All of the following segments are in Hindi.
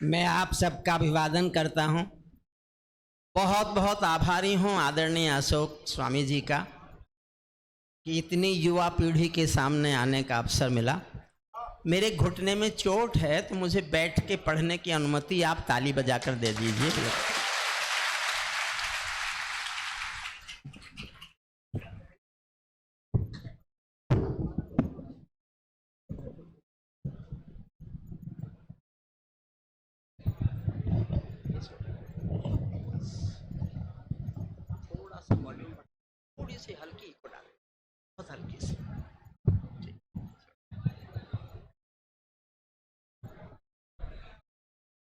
मैं आप सबका अभिवादन करता हूं। बहुत बहुत आभारी हूं आदरणीय अशोक स्वामी जी का कि इतनी युवा पीढ़ी के सामने आने का अवसर मिला। मेरे घुटने में चोट है तो मुझे बैठ के पढ़ने की अनुमति आप ताली बजाकर दे दीजिए। थोड़ा सा वॉल्यूम थोड़ी सी हल्की को डालें, बहुत हल्की सी।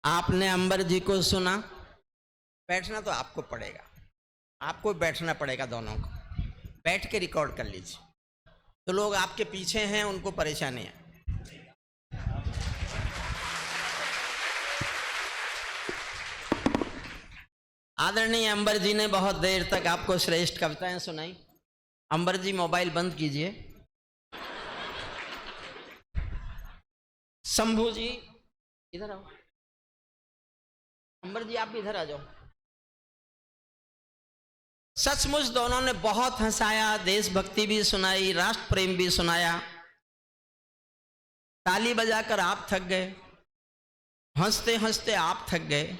आपने अंबर जी को सुना, बैठना तो आपको पड़ेगा, आपको बैठना पड़ेगा, दोनों को बैठ के रिकॉर्ड कर लीजिए। तो लोग आपके पीछे हैं, उनको परेशानी है। आदरणीय अंबर जी ने बहुत देर तक आपको श्रेष्ठ कविताएं सुनाई। अंबर जी मोबाइल बंद कीजिए। शंभू जी इधर आओ। अंबर जी आप भी इधर आ जाओ। सचमुच दोनों ने बहुत हंसाया, देशभक्ति भी सुनाई, राष्ट्र प्रेम भी सुनाया। ताली बजाकर आप थक गए, हंसते हंसते आप थक गए।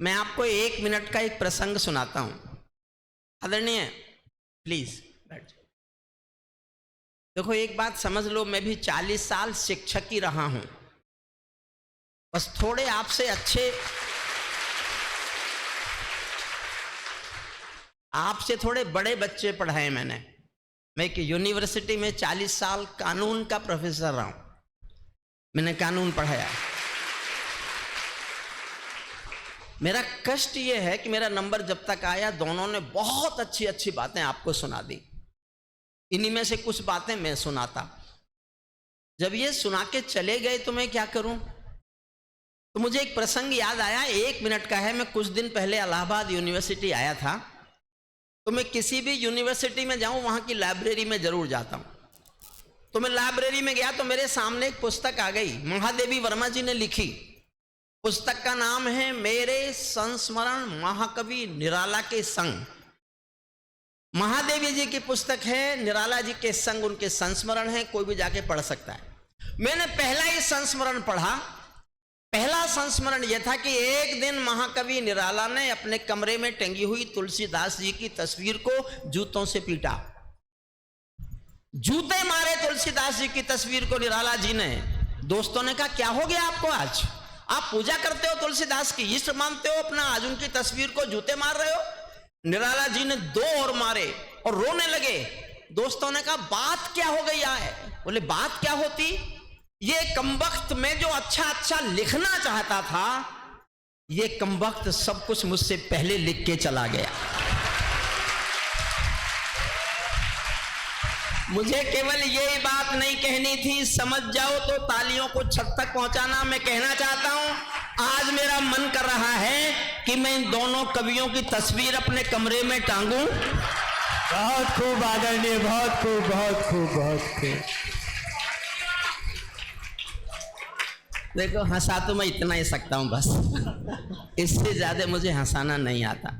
मैं आपको 1 मिनट का एक प्रसंग सुनाता हूं। आदरणीय प्लीज बैठ जाओ। देखो एक बात समझ लो, मैं भी 40 साल शिक्षक ही रहा हूं। बस थोड़े आपसे अच्छे, आपसे थोड़े बड़े बच्चे पढ़ाए मैंने। मैं एक यूनिवर्सिटी में 40 साल कानून का प्रोफेसर रहा हूं। मैंने कानून पढ़ाया। मेरा कष्ट यह है कि मेरा नंबर जब तक आया, दोनों ने बहुत अच्छी अच्छी बातें आपको सुना दी। इन्हीं में से कुछ बातें मैं सुनाता। जब ये सुना के चले गए तो मैं क्या करूं? तो मुझे एक प्रसंग याद आया, 1 मिनट का है। मैं कुछ दिन पहले इलाहाबाद यूनिवर्सिटी आया था। तो मैं किसी भी यूनिवर्सिटी में जाऊं, वहां की लाइब्रेरी में जरूर जाता हूं। तो मैं लाइब्रेरी में गया तो मेरे सामने एक पुस्तक आ गई, महादेवी वर्मा जी ने लिखी। पुस्तक का नाम है मेरे संस्मरण महाकवि निराला के संग। महादेवी जी की पुस्तक है, निराला जी के संग उनके संस्मरण है, कोई भी जाके पढ़ सकता है। मैंने पहला ही संस्मरण पढ़ा। पहला संस्मरण यह था कि एक दिन महाकवि निराला ने अपने कमरे में टंगी हुई तुलसीदास जी की तस्वीर को जूतों से पीटा। जूते मारे तुलसीदास जी की तस्वीर को निराला जी ने। दोस्तों ने कहा क्या हो गया आपको आज? आप पूजा करते हो, तुलसीदास की इष्ट मानते हो अपना, आज उनकी तस्वीर को जूते मार रहे हो? निराला जी ने 2 और मारे और रोने लगे। दोस्तों ने कहा बात क्या हो गई है? बोले बात क्या होती? ये कमबख्त में जो अच्छा अच्छा लिखना चाहता था, ये कमबख्त सब कुछ मुझसे पहले लिख के चला गया। मुझे केवल यही बात नहीं कहनी थी, समझ जाओ तो तालियों को छत तक पहुंचाना मैं कहना चाहता हूं। आज मेरा मन कर रहा है कि मैं इन दोनों कवियों की तस्वीर अपने कमरे में टांगूं। बहुत खूब आदरणीय, बहुत खूब, बहुत खूब, बहुत खूब। देखो हंसा तो मैं इतना ही सकता हूं बस, इससे ज्यादा मुझे हंसाना नहीं आता।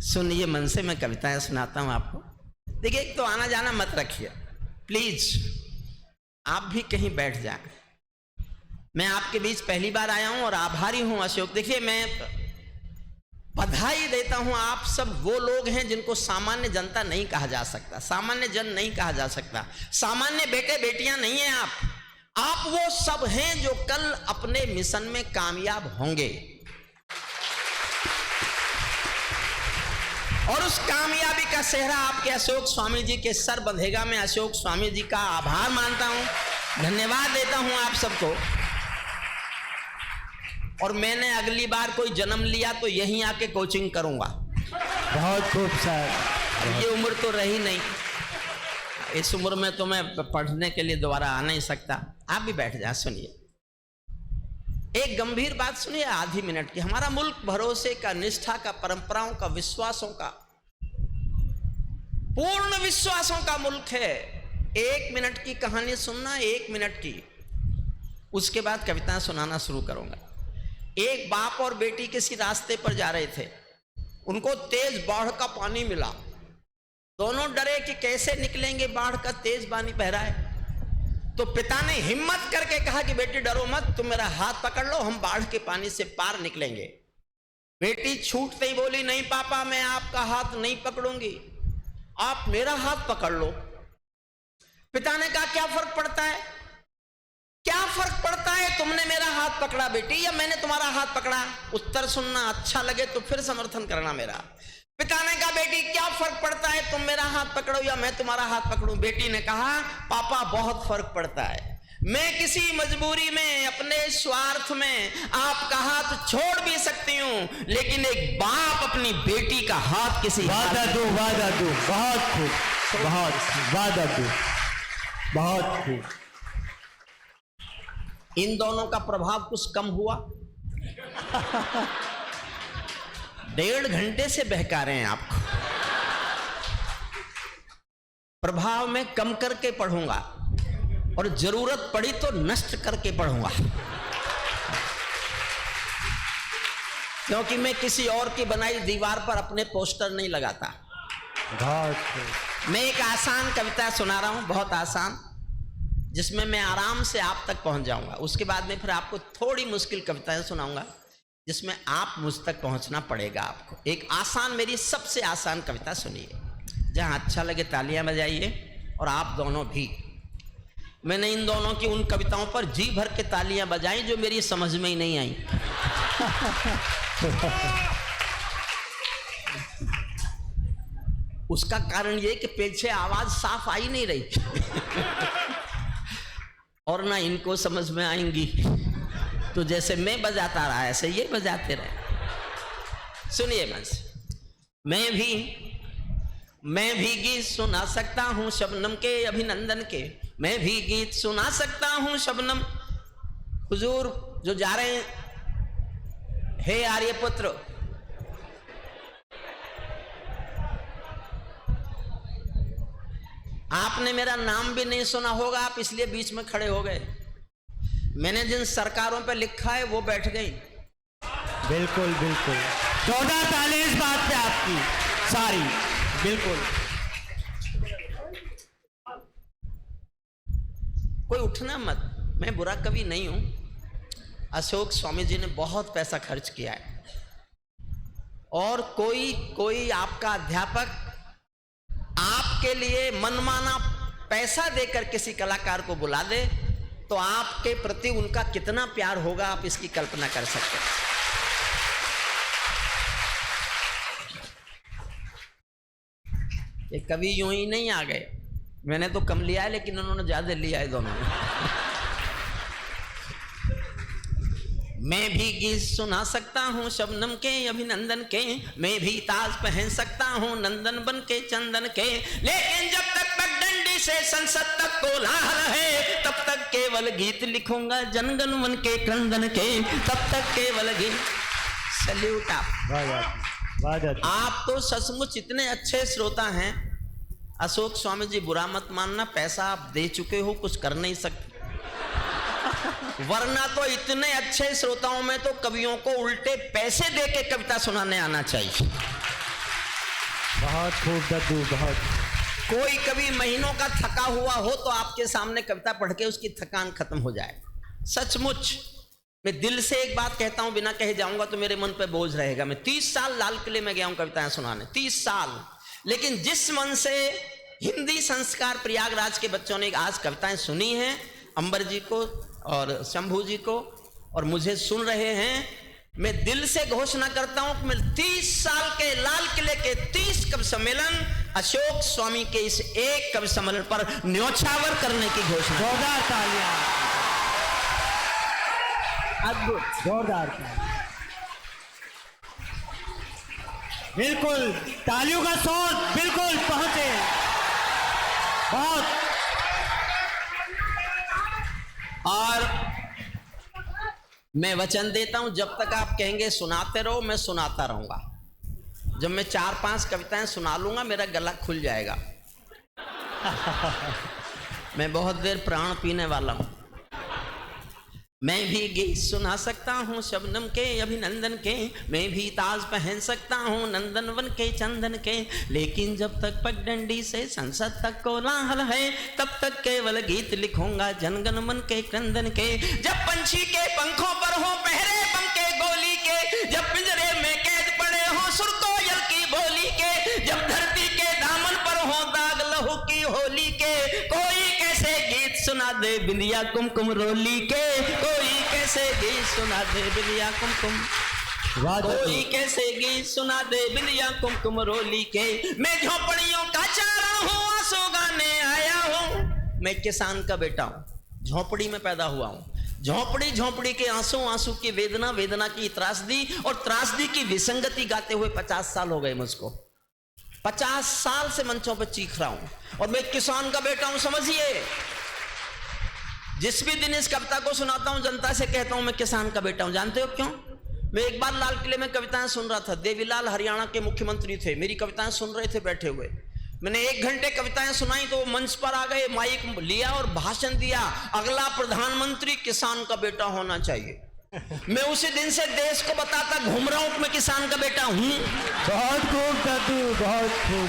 सुनिए, मन से मैं कविताएं सुनाता हूं आपको। देखिए, एक तो आना जाना मत रखिए प्लीज, आप भी कहीं बैठ जाएं। मैं आपके बीच पहली बार आया हूं और आभारी हूं अशोक। देखिए, मैं बधाई देता हूं। आप सब वो लोग हैं जिनको सामान्य जनता नहीं कहा जा सकता, सामान्य जन नहीं कहा जा सकता, सामान्य बेटे बेटियां नहीं हैं आप वो सब हैं जो कल अपने मिशन में कामयाब होंगे। और उस कामयाबी का सेहरा आपके अशोक स्वामी जी के सर बंधेगा। मैं अशोक स्वामी जी का आभार मानता हूं, धन्यवाद देता हूं आप सबको। और मैंने अगली बार कोई जन्म लिया तो यहीं आके कोचिंग करूंगा। बहुत खूब सर। ये उम्र तो रही नहीं, इस उम्र में तो मैं पढ़ने के लिए दोबारा आ नहीं सकता। आप भी बैठ जाए, सुनिए एक गंभीर बात सुनिए, आधी मिनट की। हमारा मुल्क भरोसे का, निष्ठा का, परंपराओं का, विश्वासों का, पूर्ण विश्वासों का मुल्क है। 1 मिनट की कहानी सुनना, 1 मिनट की। उसके बाद कविताएं सुनाना शुरू करूंगा। एक बाप और बेटी किसी रास्ते पर जा रहे थे, उनको तेज बाढ़ का पानी मिला। दोनों डरे कि कैसे निकलेंगे, बाढ़ का तेज पानी बह रहा है। तो पिता ने हिम्मत करके कहा कि बेटी डरो मत, तुम मेरा हाथ पकड़ लो, हम बाढ़ के पानी से पार निकलेंगे। बेटी छूटते ही बोली, नहीं पापा, मैं आपका हाथ नहीं पकड़ूंगी, आप मेरा हाथ पकड़ लो। पिता ने कहा क्या फर्क पड़ता है, क्या फर्क पड़ता है, तुमने मेरा हाथ पकड़ा बेटी या मैंने तुम्हारा हाथ पकड़ा? उत्तर सुनना, अच्छा लगे तो फिर समर्थन करना मेरा। पिता ने कहा बेटी क्या फर्क पड़ता है, तुम मेरा हाथ पकड़ो या मैं तुम्हारा हाथ पकड़ूं? बेटी ने कहा पापा बहुत फर्क पड़ता है, मैं किसी मजबूरी में, अपने स्वार्थ में आपका हाथ छोड़ भी सकती हूं, लेकिन एक बाप अपनी बेटी का हाथ किसी वादा दो, वादा दो, बहुत खूब, बहुत वादा दो, बहुत खूब। इन दोनों का प्रभाव कुछ कम हुआ। 1.5 घंटे से बहका रहे हैं आपको। प्रभाव में कम करके पढ़ूंगा और जरूरत पड़ी तो नष्ट करके पढ़ूंगा, क्योंकि मैं किसी और की बनाई दीवार पर अपने पोस्टर नहीं लगाता। मैं एक आसान कविता सुना रहा हूं, बहुत आसान, जिसमें मैं आराम से आप तक पहुंच जाऊंगा। उसके बाद में फिर आपको थोड़ी मुश्किल कविताएं सुनाऊंगा, जिसमें आप मुझ तक पहुंचना पड़ेगा आपको। एक आसान, मेरी सबसे आसान कविता सुनिए, जहां अच्छा लगे तालियां बजाइए, और आप दोनों भी। मैंने इन दोनों की उन कविताओं पर जी भर के तालियां बजाई जो मेरी समझ में ही नहीं आई। उसका कारण यह कि पीछे आवाज साफ आ ही नहीं रही और ना इनको समझ में आएंगी, तो जैसे मैं बजाता रहा ऐसे ये बजाते रहे। सुनिए मन से। मैं भी गीत सुना सकता हूं शबनम के अभिनंदन के, मैं भी गीत सुना सकता हूं शबनम। हुजूर जो जा रहे हैं, हे आर्यपुत्र, आपने मेरा नाम भी नहीं सुना होगा, आप इसलिए बीच में खड़े हो गए। मैंने जिन सरकारों पे लिखा है वो बैठ गई। बिल्कुल बिल्कुल, 14 ताली इस बात पे आपकी सारी, बिल्कुल। कोई उठना मत, मैं बुरा कवि नहीं हूं। अशोक स्वामी जी ने बहुत पैसा खर्च किया है, और कोई आपका अध्यापक आपके लिए मनमाना पैसा देकर किसी कलाकार को बुला दे तो आपके प्रति उनका कितना प्यार होगा, आप इसकी कल्पना कर सकते हैं। ये कवि यूं ही नहीं आ गए, मैंने तो कम लिया है लेकिन उन्होंने ज्यादा लिया है दोनों ने। मैं भी गीत सुना सकता हूँ शबनम के अभिनंदन के, मैं भी ताज पहन सकता हूँ नंदन बन के चंदन के, लेकिन जब तक पगडंडी से संसद तक कोलाहल है, तब तक केवल गीत लिखूंगा जनगण मन के क्रंदन के, तब तक केवल गीत। सल्यूट आप तो सचमुच इतने अच्छे श्रोता हैं। अशोक स्वामी जी बुरा मत मानना, पैसा आप दे चुके हो, कुछ कर नहीं सकते, वरना तो इतने अच्छे श्रोताओं में तो कवियों को उल्टे पैसे देके कविता सुनाने आना चाहिए। बहुत खूब दद्दू, बहुत। कोई कवि महीनों का थका हुआ हो तो आपके सामने कविता पढ़ के उसकी थकान खत्म हो जाए। सचमुच मैं दिल से एक बात कहता हूं, बिना कहे जाऊंगा तो मेरे मन पे बोझ रहेगा। मैं 30 साल लाल किले में गया हूं कविताएं सुनाने, 30 साल, लेकिन जिस मन से हिंदी संस्कार प्रयागराज के बच्चों ने आज कविताएं सुनी हैं, अंबर जी को और शंभू जी को, और मुझे सुन रहे हैं, मैं दिल से घोषणा करता हूं कि मैं 30 साल के लाल किले के 30 कवि सम्मेलन अशोक स्वामी के इस एक कवि सम्मेलन पर न्योछावर करने की घोषणा। जोरदार तालियां, अद्भुत, जोरदार तालियां। बिल्कुल तालियों का शोर बिल्कुल पहुंचे, बहुत। और मैं वचन देता हूं जब तक आप कहेंगे सुनाते रहो, मैं सुनाता रहूंगा। जब मैं 4-5 कविताएं सुना लूंगा मेरा गला खुल जाएगा। मैं बहुत देर प्राण पीने वाला हूं। मैं भी गीत सुना सकता हूँ शबनम के अभिनंदन के, मैं भी ताज पहन सकता हूँ नंदनवन के चंदन के, लेकिन जब तक पगडंडी से संसद तक कोलाहल है तब तक केवल गीत लिखूंगा जनगण मन के क्रंदन के। जब पंछी के पंखों पर हो पहरे बम के गोली के, जब पिंजरे में कैद पड़े हो सुर कोयल की बोली के, जब धरती के दामन पर हो दाग लहू की होली के, कोई कैसे गीत सुना दे बिंदिया कुमकुम रोली के, कोई कैसे गीत सुना दे बिंदिया कुमकुम, कोई कैसे गीत सुना दे बिंदिया कुमकुम रोली के। मैं झोपड़ियों का चारा हूँ आंसू गाने आया हूँ, मैं किसान का बेटा हूँ, झोपड़ी में पैदा हुआ हूँ। झोपड़ी झोपड़ी के आंसू, आंसू की वेदना, वेदना की त्रासदी और त्रासदी की विसंगति गाते हुए 50 साल हो गए मुझको। 50 साल से मंचों पर चीख रहा हूं और मैं किसान का बेटा हूं, समझिए। जिस भी दिन इस कविता को सुनाता हूं जनता से कहता हूं मैं किसान का बेटा हूं। जानते हो क्यों? मैं एक बार लाल किले में कविताएं सुन रहा था, देवीलाल हरियाणा के मुख्यमंत्री थे, मेरी कविताएं सुन रहे थे बैठे हुए। मैंने 1 घंटे कविताएं सुनाई तो वो मंच पर आ गए, माइक लिया और भाषण दिया, अगला प्रधानमंत्री किसान का बेटा होना चाहिए। मैं उसी दिन से देश को बताता घूम रहा हूं मैं किसान का बेटा हूं। बहुत खूब दादू, बहुत खूब।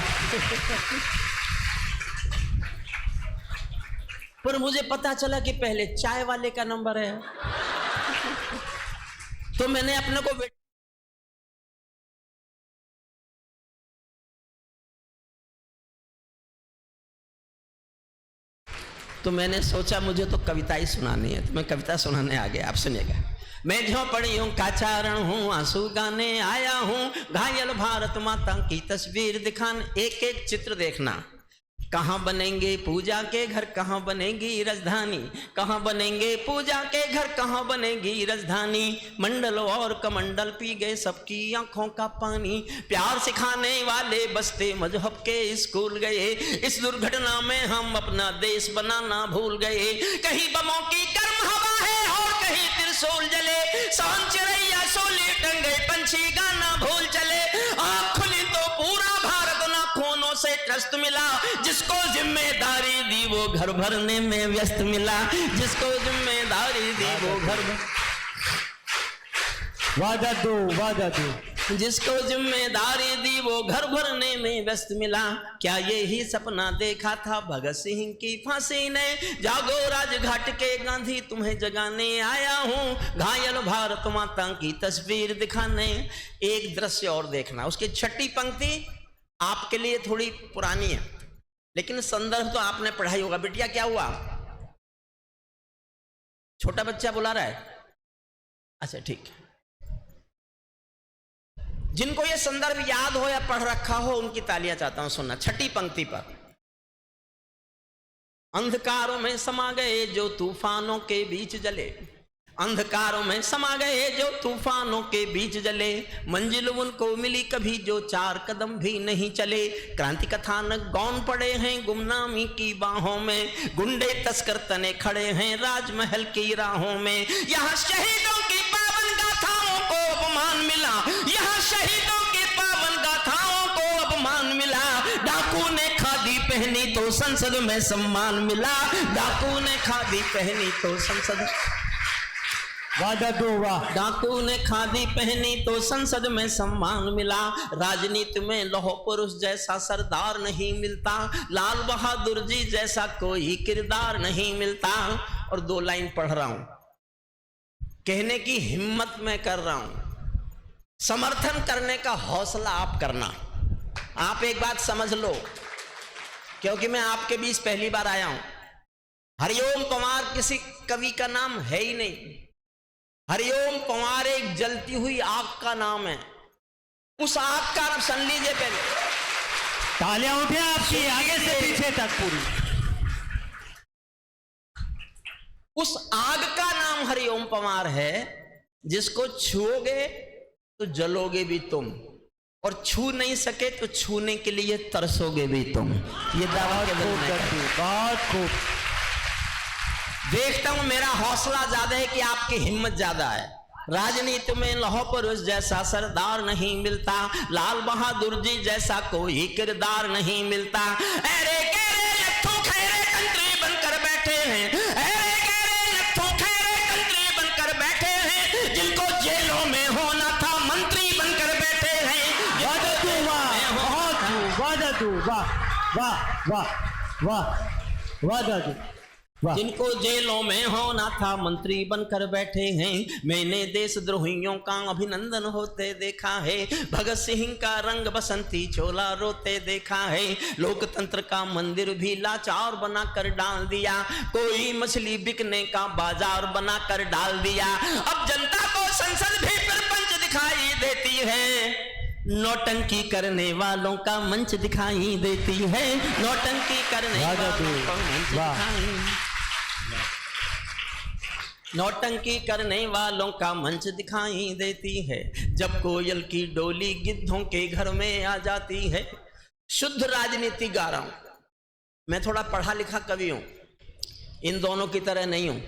पर मुझे पता चला कि पहले चाय वाले का नंबर है तो मैंने अपने को मैंने सोचा मुझे तो कविता ही सुनानी है, तो मैं कविता सुनाने आ गया। आप सुनिएगा। मैं झोपड़ियों का चारण हूँ आंसू गाने आया हूँ, घायल भारत माता की तस्वीर दिखाने। एक एक चित्र देखना, कहाँ बनेंगे पूजा के घर, कहाँ बनेगी राजधानी, कहाँ बनेंगे पूजा के घर, कहाँ बनेगी राजधानी। मंडल और कमंडल पी गए सबकी आंखों का पानी, प्यार सिखाने वाले बसते मजहब के स्कूल गए, इस दुर्घटना में हम अपना देश बनाना भूल गए। कहीं बमों की गर्म हवा है और कहीं त्रिशूल जले, सांझ चिड़ैया सोले टंगे पंछी गाना भूल चले। आँख खुली तो पूरा भारत ना खूनों से त्रस्त मिला, जिसको जिम्मेदारी दी वो घर भरने में व्यस्त मिला, जिसको जिम्मेदारी दी वो घर वादा दो, जिसको जिम्मेदारी दी वो घर भरने में व्यस्त मिला। क्या यही सपना देखा था भगत सिंह की फांसी ने, जागो राजघाट के गांधी तुम्हें जगाने आया हूँ, घायल भारत माता की तस्वीर दिखाने। एक दृश्य और देखना, उसकी 6ठी पंक्ति आपके लिए थोड़ी पुरानी है लेकिन संदर्भ तो आपने पढ़ा ही होगा। बिटिया क्या हुआ? छोटा बच्चा बुला रहा है? अच्छा ठीक है। जिनको ये संदर्भ याद हो या पढ़ रखा हो उनकी तालियां चाहता हूं सुनना। 6ठी पंक्ति पर, अंधकारों में समा गए जो तूफानों के बीच जले, अंधकारों में समा गए जो तूफानों के बीच जले, मंजिल उनको मिली कभी जो 4 कदम भी नहीं चले। क्रांति कथानक गौन पड़े हैं गुमनामी की बाहों में, गुंडे तस्कर तने खड़े हैं राजमहल की राहों में। यहाँ शहीदों की पावन गाथाओं को अपमान मिला, यहाँ शहीदों की पावन गाथाओं को अपमान मिला। डाकू ने खादी पहनी तो संसद में सम्मान मिला, डाकू ने खादी पहनी तो संसद, वादा दो वाह। डाकू ने खादी पहनी तो संसद में सम्मान मिला। राजनीति में लौह पुरुष जैसा सरदार नहीं मिलता, लाल बहादुर जी जैसा कोई किरदार नहीं मिलता। और 2 लाइन पढ़ रहा हूं, कहने की हिम्मत मैं कर रहा हूं, समर्थन करने का हौसला आप करना। आप एक बात समझ लो, क्योंकि मैं आपके बीच पहली बार आया हूं। हरिओम पंवार किसी कवि का नाम है ही नहीं। हरिओम पंवार एक जलती हुई आग का नाम है। उस आग का आप सुन लीजिए पहले। तालियां उठे आपकी आगे से पीछे तक पूरी। उस आग का नाम हरिओम पंवार है, जिसको छुओगे तो जलोगे भी तुम, और छू नहीं सके तो छूने के लिए तरसोगे भी तुम। ये दावा के दिल में बहुत खूब। देखता हूं मेरा हौसला ज्यादा है कि आपकी हिम्मत ज्यादा है। राजनीति में लौह पुरुष जैसा सरदार नहीं मिलता, लाल बहादुर जी जैसा कोई किरदार नहीं मिलता। अरे केरे लट्ठू खैरे कंत्री बनकर बैठे हैं, अरे केरे लट्ठू खैरे कंत्री दादू, वाह वाह वाह वाह वाह दादू, वाह। जिनको जेलों में होना था मंत्री बनकर बैठे हैं, मैंने देशद्रोहियों का अभिनंदन होते देखा है। भगत सिंह का रंग बसंती चोला रोते देखा है। लोकतंत्र का मंदिर भी लाचार बनाकर डाल दिया, कोई मछली बिकने का बाजार बनाकर डाल दिया। अब जनता को संसद भी प्रपंच दिखाई देती है, नौटंकी करने वालों का मंच दिखाई देती है, नौटंकी करने वालों का मंच दिखाई, नौटंकी करने वालों का मंच दिखाई देती है। जब कोयल की डोली गिद्धों के घर में आ जाती है। शुद्ध राजनीति गा रहा हूं मैं, थोड़ा पढ़ा लिखा कवि हूं, इन दोनों की तरह नहीं हूं।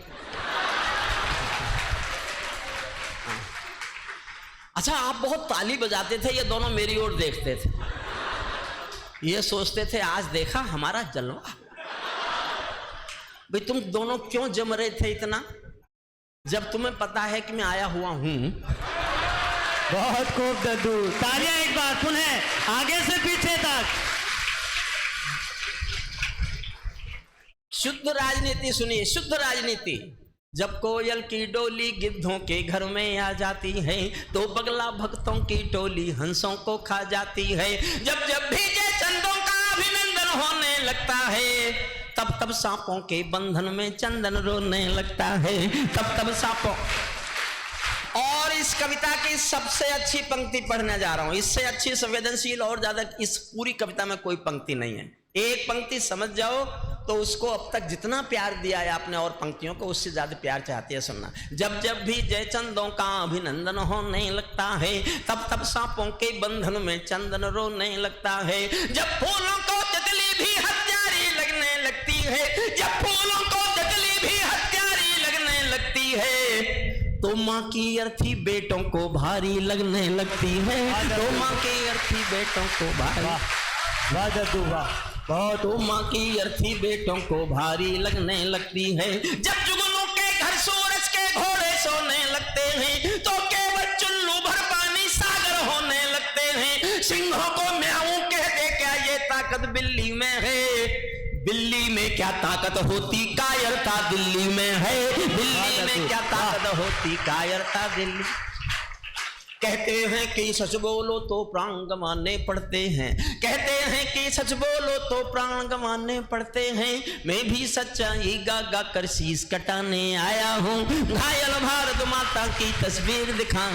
अच्छा, आप बहुत ताली बजाते थे, ये दोनों मेरी ओर देखते थे, ये सोचते थे आज देखा हमारा जलवा। भाई तुम दोनों क्यों जम रहे थे इतना, जब तुम्हें पता है कि मैं आया हुआ हूं। बहुत खूब दादू, तालियां एक बार सुने, आगे से पीछे तक। शुद्ध राजनीति सुनिए, शुद्ध राजनीति। जब कोयल की डोली गिद्धों के घर में आ जाती है, तो बगला भक्तों की टोली हंसों को खा जाती है। जब जब भी जय चंदों का अभिनंदन होने लगता है, तब तब सांपों के बंधन में चंदन रोने लगता है, तब तब सांपों। और इस कविता की सबसे अच्छी पंक्ति पढ़ने जा रहा हूं, इससे अच्छी संवेदनशील और ज्यादा इस पूरी कविता में कोई पंक्ति नहीं है। एक पंक्ति समझ जाओ तो उसको अब तक जितना प्यार दिया है आपने और पंक्तियों को, उससे ज्यादा प्यार चाहती है सुनना। जब जब भी जयचंदों का अभिनंदन होने लगता है, तब तब सांपों के बंधन में चंदन रोने लगता है। जब फूलों को तितली भी हत्यारी लगने लगती है, जब फूलों को तितली भी हत्यारी लगने लगती है, तो माँ की अर्थी बेटों को भारी लगने लगती है, तो माँ की अर्थी बेटों को भारी, वाह दादू वाह, बहुत। तो माँ की अर्थी बेटों को भारी लगने लगती है। जब जुगनू के घर सूरज के घोड़े सोने लगते हैं, तो केवल चुल्लू भर पानी सागर होने लगते हैं। सिंहों को म्याऊं कह दे क्या ये ताकत बिल्ली में है, बिल्ली में क्या ताकत होती कायरता दिल्ली में है, बिल्ली में क्या ताकत होती कायरता दिल्ली। कहते हैं कि सच बोलो तो प्राण गंवाने पड़ते हैं, कहते हैं कि सच बोलो तो प्राण गंवाने पड़ते हैं। मैं भी सच्चाई गा गा कर शीश कटाने आया हूँ, घायल भारत माता की तस्वीर दिखा।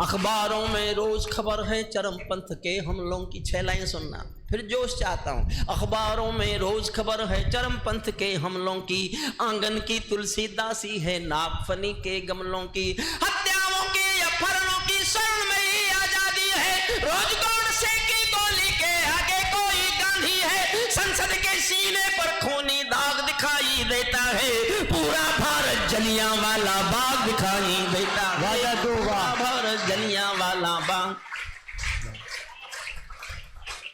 अखबारों में रोज खबर है चरमपंथ के हमलों की, 6 लाइन सुनना फिर जोश चाहता हूँ। अखबारों में रोज खबर है चरमपंथ के हमलों की, आंगन की तुलसी दासी है नागफनी के गमलों की। हत्याओं की अपहरणों की स्वर्णमयी आजादी है, रोज गौड़ से की गोली के आगे कोई गांधी है। संसद के सीने पर खूनी दाग दिखाई देता है, पूरा भारत जलियांवाला बाग दिखाई देता है, पूरा भारत जलियांवाला बाग,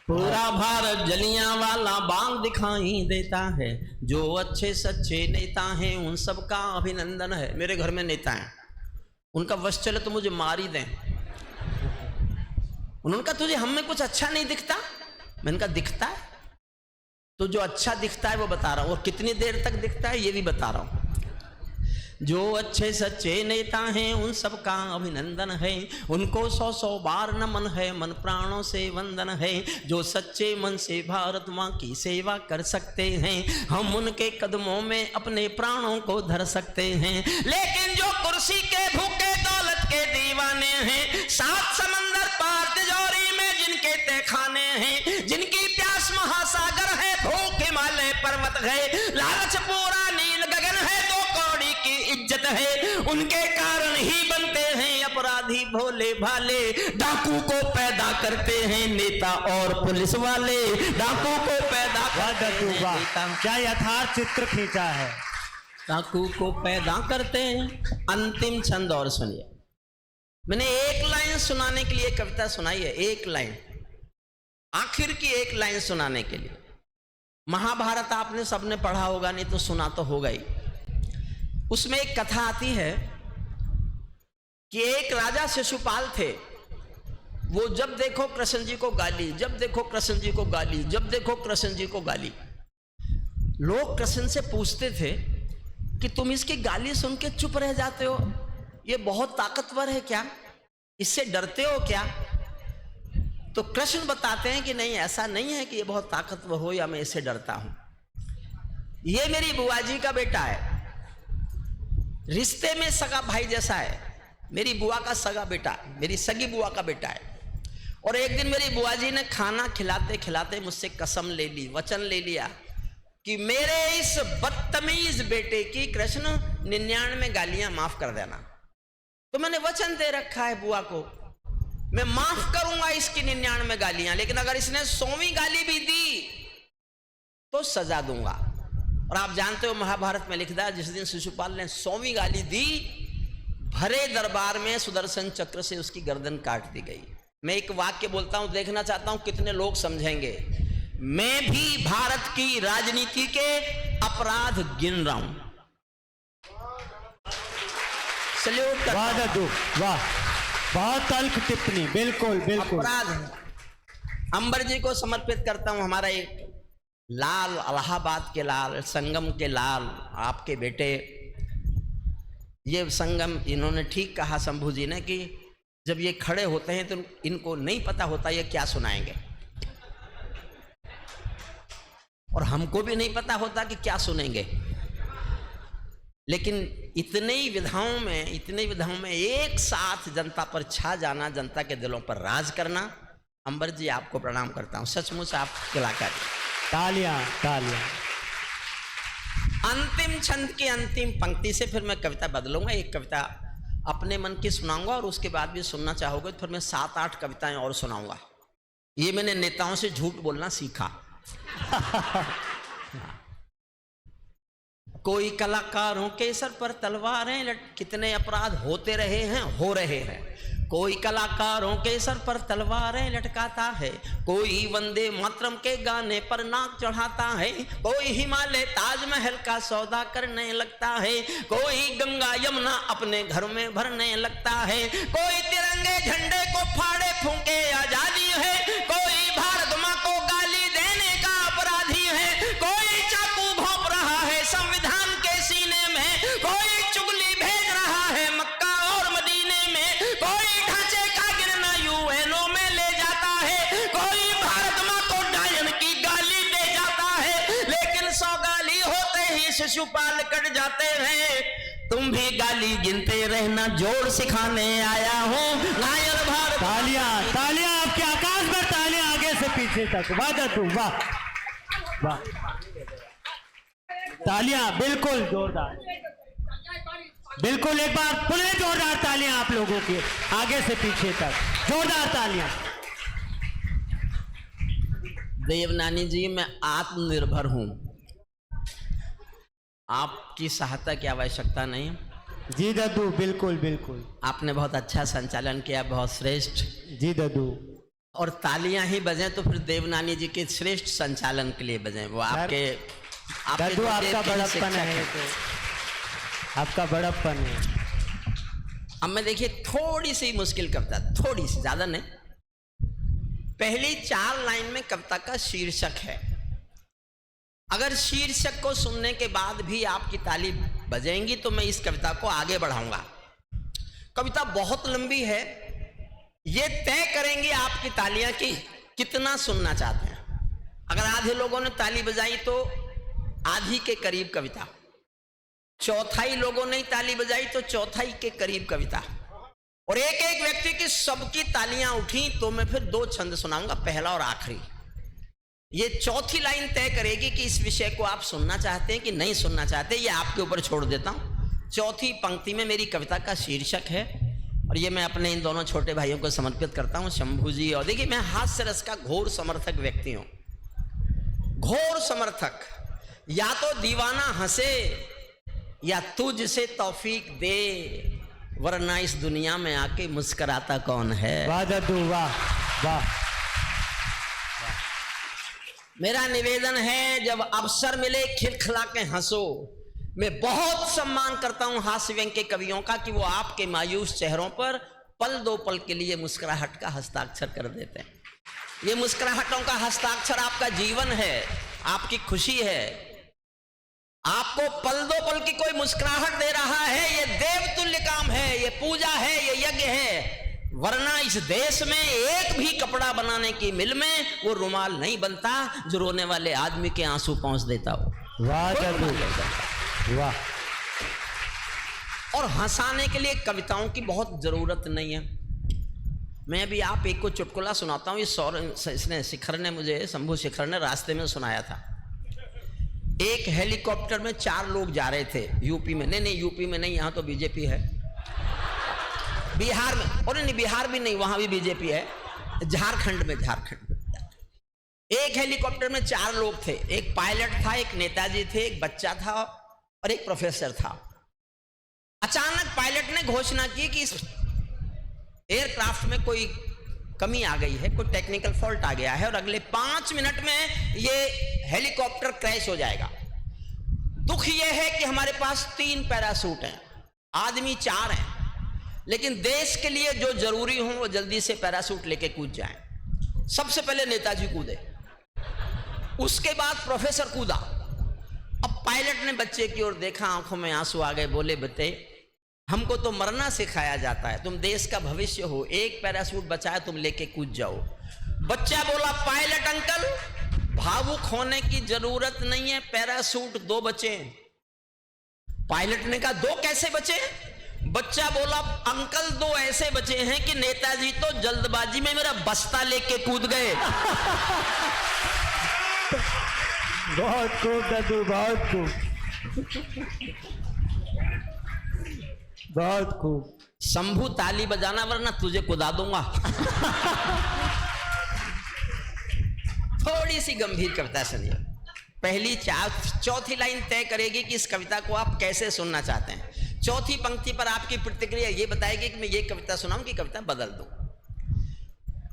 पूरा भारत जलियांवाला बाग दिखाई देता है। जो अच्छे सच्चे नेता हैं उन सबका अभिनंदन है। मेरे घर में नेता हैं, उनका वश चले तो मुझे मार ही दें। उन्होंने कहा तुझे हम में कुछ अच्छा नहीं दिखता, मैंने कहा दिखता है, तो जो अच्छा दिखता है वो बता रहा हूं, और कितनी देर तक दिखता है ये भी बता रहा हूं। जो अच्छे सच्चे नेता हैं उन सबका अभिनंदन है, उनको 100-100 बार नमन है, मन प्राणों से वंदन है। जो सच्चे मन से भारत माँ की सेवा कर सकते हैं, हम उनके कदमों में अपने प्राणों को धर सकते हैं। लेकिन जो कुर्सी के भूखे दौलत के दीवाने हैं, 7 समंदर पार तिजोरी में जिनके तहखाने हैं, जिनकी प्यास महासागर है, भूख हिमालय पर्वत है, लालच पूरा नील गगन है, दो कौड़ी की इज्जत है, उनके कारण ही बनते हैं अपराधी भोले भाले। डाकू को पैदा करते हैं नेता और पुलिस वाले, डाकू को पैदा करते हैं नेता। क्या यथार्थ चित्र खींचा है। डाकू को पैदा करते हैं। अंतिम छंद और सुनिए, मैंने एक लाइन सुनाने के लिए कविता सुनाई है, एक लाइन, आखिर की एक लाइन सुनाने के लिए। महाभारत आपने सबने पढ़ा होगा, नहीं तो सुना तो होगा ही। उसमें एक कथा आती है कि एक राजा शिशुपाल थे, वो जब देखो कृष्ण जी को गाली, जब देखो कृष्ण जी को गाली, जब देखो कृष्ण जी को गाली। लोग कृष्ण से पूछते थे कि तुम इसकी गाली सुन के चुप रह जाते हो, ये बहुत ताकतवर है क्या, इससे डरते हो क्या? तो कृष्ण बताते हैं कि नहीं, ऐसा नहीं है कि ये बहुत ताकतवर हो या मैं इससे डरता हूं। ये मेरी बुआ जी का बेटा है, रिश्ते में सगा भाई जैसा है, मेरी बुआ का सगा बेटा, मेरी सगी बुआ का बेटा है। और एक दिन मेरी बुआ जी ने खाना खिलाते खिलाते मुझसे कसम ले ली, वचन ले लिया कि मेरे इस बदतमीज बेटे की कृष्ण 99 गालियां माफ कर देना। तो मैंने वचन दे रखा है बुआ को, मैं माफ करूंगा इसकी 99 गालियां, लेकिन अगर इसने 100वीं गाली भी दी तो सजा दूंगा। और आप जानते हो महाभारत में लिखा है, जिस दिन शिशुपाल ने 100वीं गाली दी, भरे दरबार में सुदर्शन चक्र से उसकी गर्दन काट दी गई। मैं एक वाक्य बोलता हूं, देखना चाहता हूं कितने लोग समझेंगे। मैं भी भारत की राजनीति के अपराध गिन रहा हूं। सल्यूट करता वाह हूं। दादू वाह, बहुत तल्ख टिप्पणी, बिल्कुल बिल्कुल। अपराध अंबर जी को समर्पित करता हूं, हमारा एक लाल, इलाहाबाद के लाल, संगम के लाल, आपके बेटे। ये संगम, इन्होंने ठीक कहा शंभू जी ने कि जब ये खड़े होते हैं तो इनको नहीं पता होता ये क्या सुनाएंगे, और हमको भी नहीं पता होता कि क्या सुनेंगे। लेकिन इतने ही विधाओं में एक साथ जनता पर छा जाना, जनता के दिलों पर राज करना। अंबर जी आपको प्रणाम करता हूं, सचमुच आप कलाकार। तालियां तालियां। अंतिम छंद की अंतिम पंक्ति से फिर मैं कविता बदलूंगा, एक कविता अपने मन की सुनाऊंगा और उसके बाद भी सुनना चाहोगे तो फिर मैं 7-8 कविताएं और सुनाऊंगा। ये मैंने नेताओं से झूठ बोलना सीखा। कोई कलाकारों के सर पर तलवारें कितने अपराध होते रहे हैं, हो रहे हैं। कोई कलाकारों के सर पर तलवारें लटकाता है, कोई वंदे मातरम के गाने पर नाक चढ़ाता है, कोई हिमालय ताजमहल का सौदा करने लगता है, कोई गंगा यमुना अपने घर में भरने लगता है, कोई तिरंगे झंडे को फाड़े फूंके आजादी है, कोई भारत मां को गाली देने का अपराधी है, कोई चाकू भोंक रहा है संविधान के सीने में, कोई चुगली भेज रहा है मक्का और मदीने में, कोई ढांचे का गिरना यूएनओ में ले जाता है, कोई भारत मां को डायन की गाली दे जाता है, लेकिन 100 गाली होते ही शिशुपाल कट जाते हैं। तुम भी गाली गिनते रहना, जोड़ सिखाने आया हूं घायल भारत। तालियां तालियां, आपके आकाश पर तालियां, आगे से पीछे तक। वाह दादू वाह वाह, तालियां बिल्कुल जोरदार, बिल्कुल एक बार पुनः जोरदार तालियां आप लोगों की, आगे से पीछे तक जोरदार तालियां। देवनानी जी, मैं आत्मनिर्भर हूं, आपकी सहायता की आवश्यकता नहीं। जी दादू, बिल्कुल बिल्कुल। आपने बहुत अच्छा संचालन किया, बहुत श्रेष्ठ। जी दादू। और तालियां ही बजें तो फिर देवनानी जी के श्रेष्ठ संचालन के लिए बजें। वो आपके दादू जो आपका देव के बड़प्पन शिक्षक है, हैं। तो आपका बड़प्पन है। अब मैं देखिए थोड़ी सी मुश्किल कविता, थोड़ी सी, ज्यादा नहीं। पहली 4 लाइन में कविता का शीर्षक है। अगर शीर्षक को सुनने के बाद भी आपकी ताली बजेंगी तो मैं इस कविता को आगे बढ़ाऊंगा। कविता बहुत लंबी है, ये तय करेंगे आपकी तालियां कि कितना सुनना चाहते हैं। अगर आधे लोगों ने ताली बजाई तो आधी के करीब कविता, चौथाई लोगों ने ताली बजाई तो चौथाई के करीब कविता, और एक एक व्यक्ति की सबकी तालियां उठी तो मैं फिर 2 छंद सुनाऊंगा, पहला और आखिरी। ये चौथी लाइन तय करेगी कि इस विषय को आप सुनना चाहते हैं कि नहीं सुनना चाहते, ये आपके ऊपर छोड़ देता हूं। चौथी पंक्ति में मेरी कविता का शीर्षक है और ये मैं अपने इन दोनों छोटे भाइयों को समर्पित करता हूं, शंभू जी। और देखिए, मैं हास्य रस का घोर समर्थक व्यक्ति हूं, घोर समर्थक। या तो दीवाना हंसे या तू जिसे तौफीक दे, वरना इस दुनिया में आके मुस्कुराता कौन है। वाह दादू वाह वाह। मेरा निवेदन है, जब अवसर मिले खिलखिला के हंसो। मैं बहुत सम्मान करता हूं हास्य व्यंग्य के कवियों का कि वो आपके मायूस चेहरों पर पल दो पल के लिए मुस्कुराहट का हस्ताक्षर कर देते हैं। ये मुस्कुराहटों का हस्ताक्षर आपका जीवन है, आपकी खुशी है। आपको पल दो पल की कोई मुस्कुराहट दे रहा है, ये देवतुल्य काम है, ये पूजा है, ये यज्ञ है। वरना इस देश में एक भी कपड़ा बनाने की मिल में वो रुमाल नहीं बनता जो रोने वाले आदमी के आंसू पहुंच देता हो। वाह जादू, वाह। और हंसाने के लिए कविताओं की बहुत जरूरत नहीं है। मैं अभी आप एक को चुटकुला सुनाता हूँ। इसने शिखर ने मुझे, शंभू शिखर ने रास्ते में सुनाया था। एक हेलीकॉप्टर में 4 लोग जा रहे थे यूपी में। नहीं यूपी में नहीं, यहाँ तो बीजेपी है। बिहार में, और नहीं बिहार भी नहीं, वहां भी बीजेपी है। झारखंड में एक हेलीकॉप्टर में 4 लोग थे। एक पायलट था, एक नेताजी थे, एक बच्चा था और एक प्रोफेसर था। अचानक पायलट ने घोषणा की कि इस एयरक्राफ्ट में कोई कमी आ गई है, कोई टेक्निकल फॉल्ट आ गया है और अगले 5 मिनट में ये हेलीकॉप्टर क्रैश हो जाएगा। दुख यह है कि हमारे पास 3 पैराशूट हैं, आदमी 4 हैं, लेकिन देश के लिए जो जरूरी हो वो जल्दी से पैराशूट लेके कूद जाएं। सबसे पहले नेताजी कूदे, उसके बाद प्रोफेसर कूदा। अब पायलट ने बच्चे की ओर देखा, आंखों में आंसू आ गए। बोले, बेटे हमको तो मरना सिखाया जाता है, तुम देश का भविष्य हो, एक पैराशूट बचा है, तुम लेके कूद जाओ। बच्चा बोला, पायलट अंकल भावुक होने की जरूरत नहीं है, पैराशूट 2 बचे। पायलट ने कहा, 2 कैसे बचे? बच्चा बोला, अंकल 2 ऐसे बचे हैं कि नेताजी तो जल्दबाजी में मेरा बस्ता लेके कूद गए। बहुत खूब दादू, बहुत खूब, बहुत खूब। शंभू ताली बजाना वरना तुझे कुदा दूंगा। थोड़ी सी गंभीर कविता सुनिए। पहली 4 लाइन तय करेगी कि इस कविता को आप कैसे सुनना चाहते हैं। 4 पंक्ति पर आपकी प्रतिक्रिया ये बताएगी कि मैं ये कविता सुनाऊं कि कविता बदल दूं।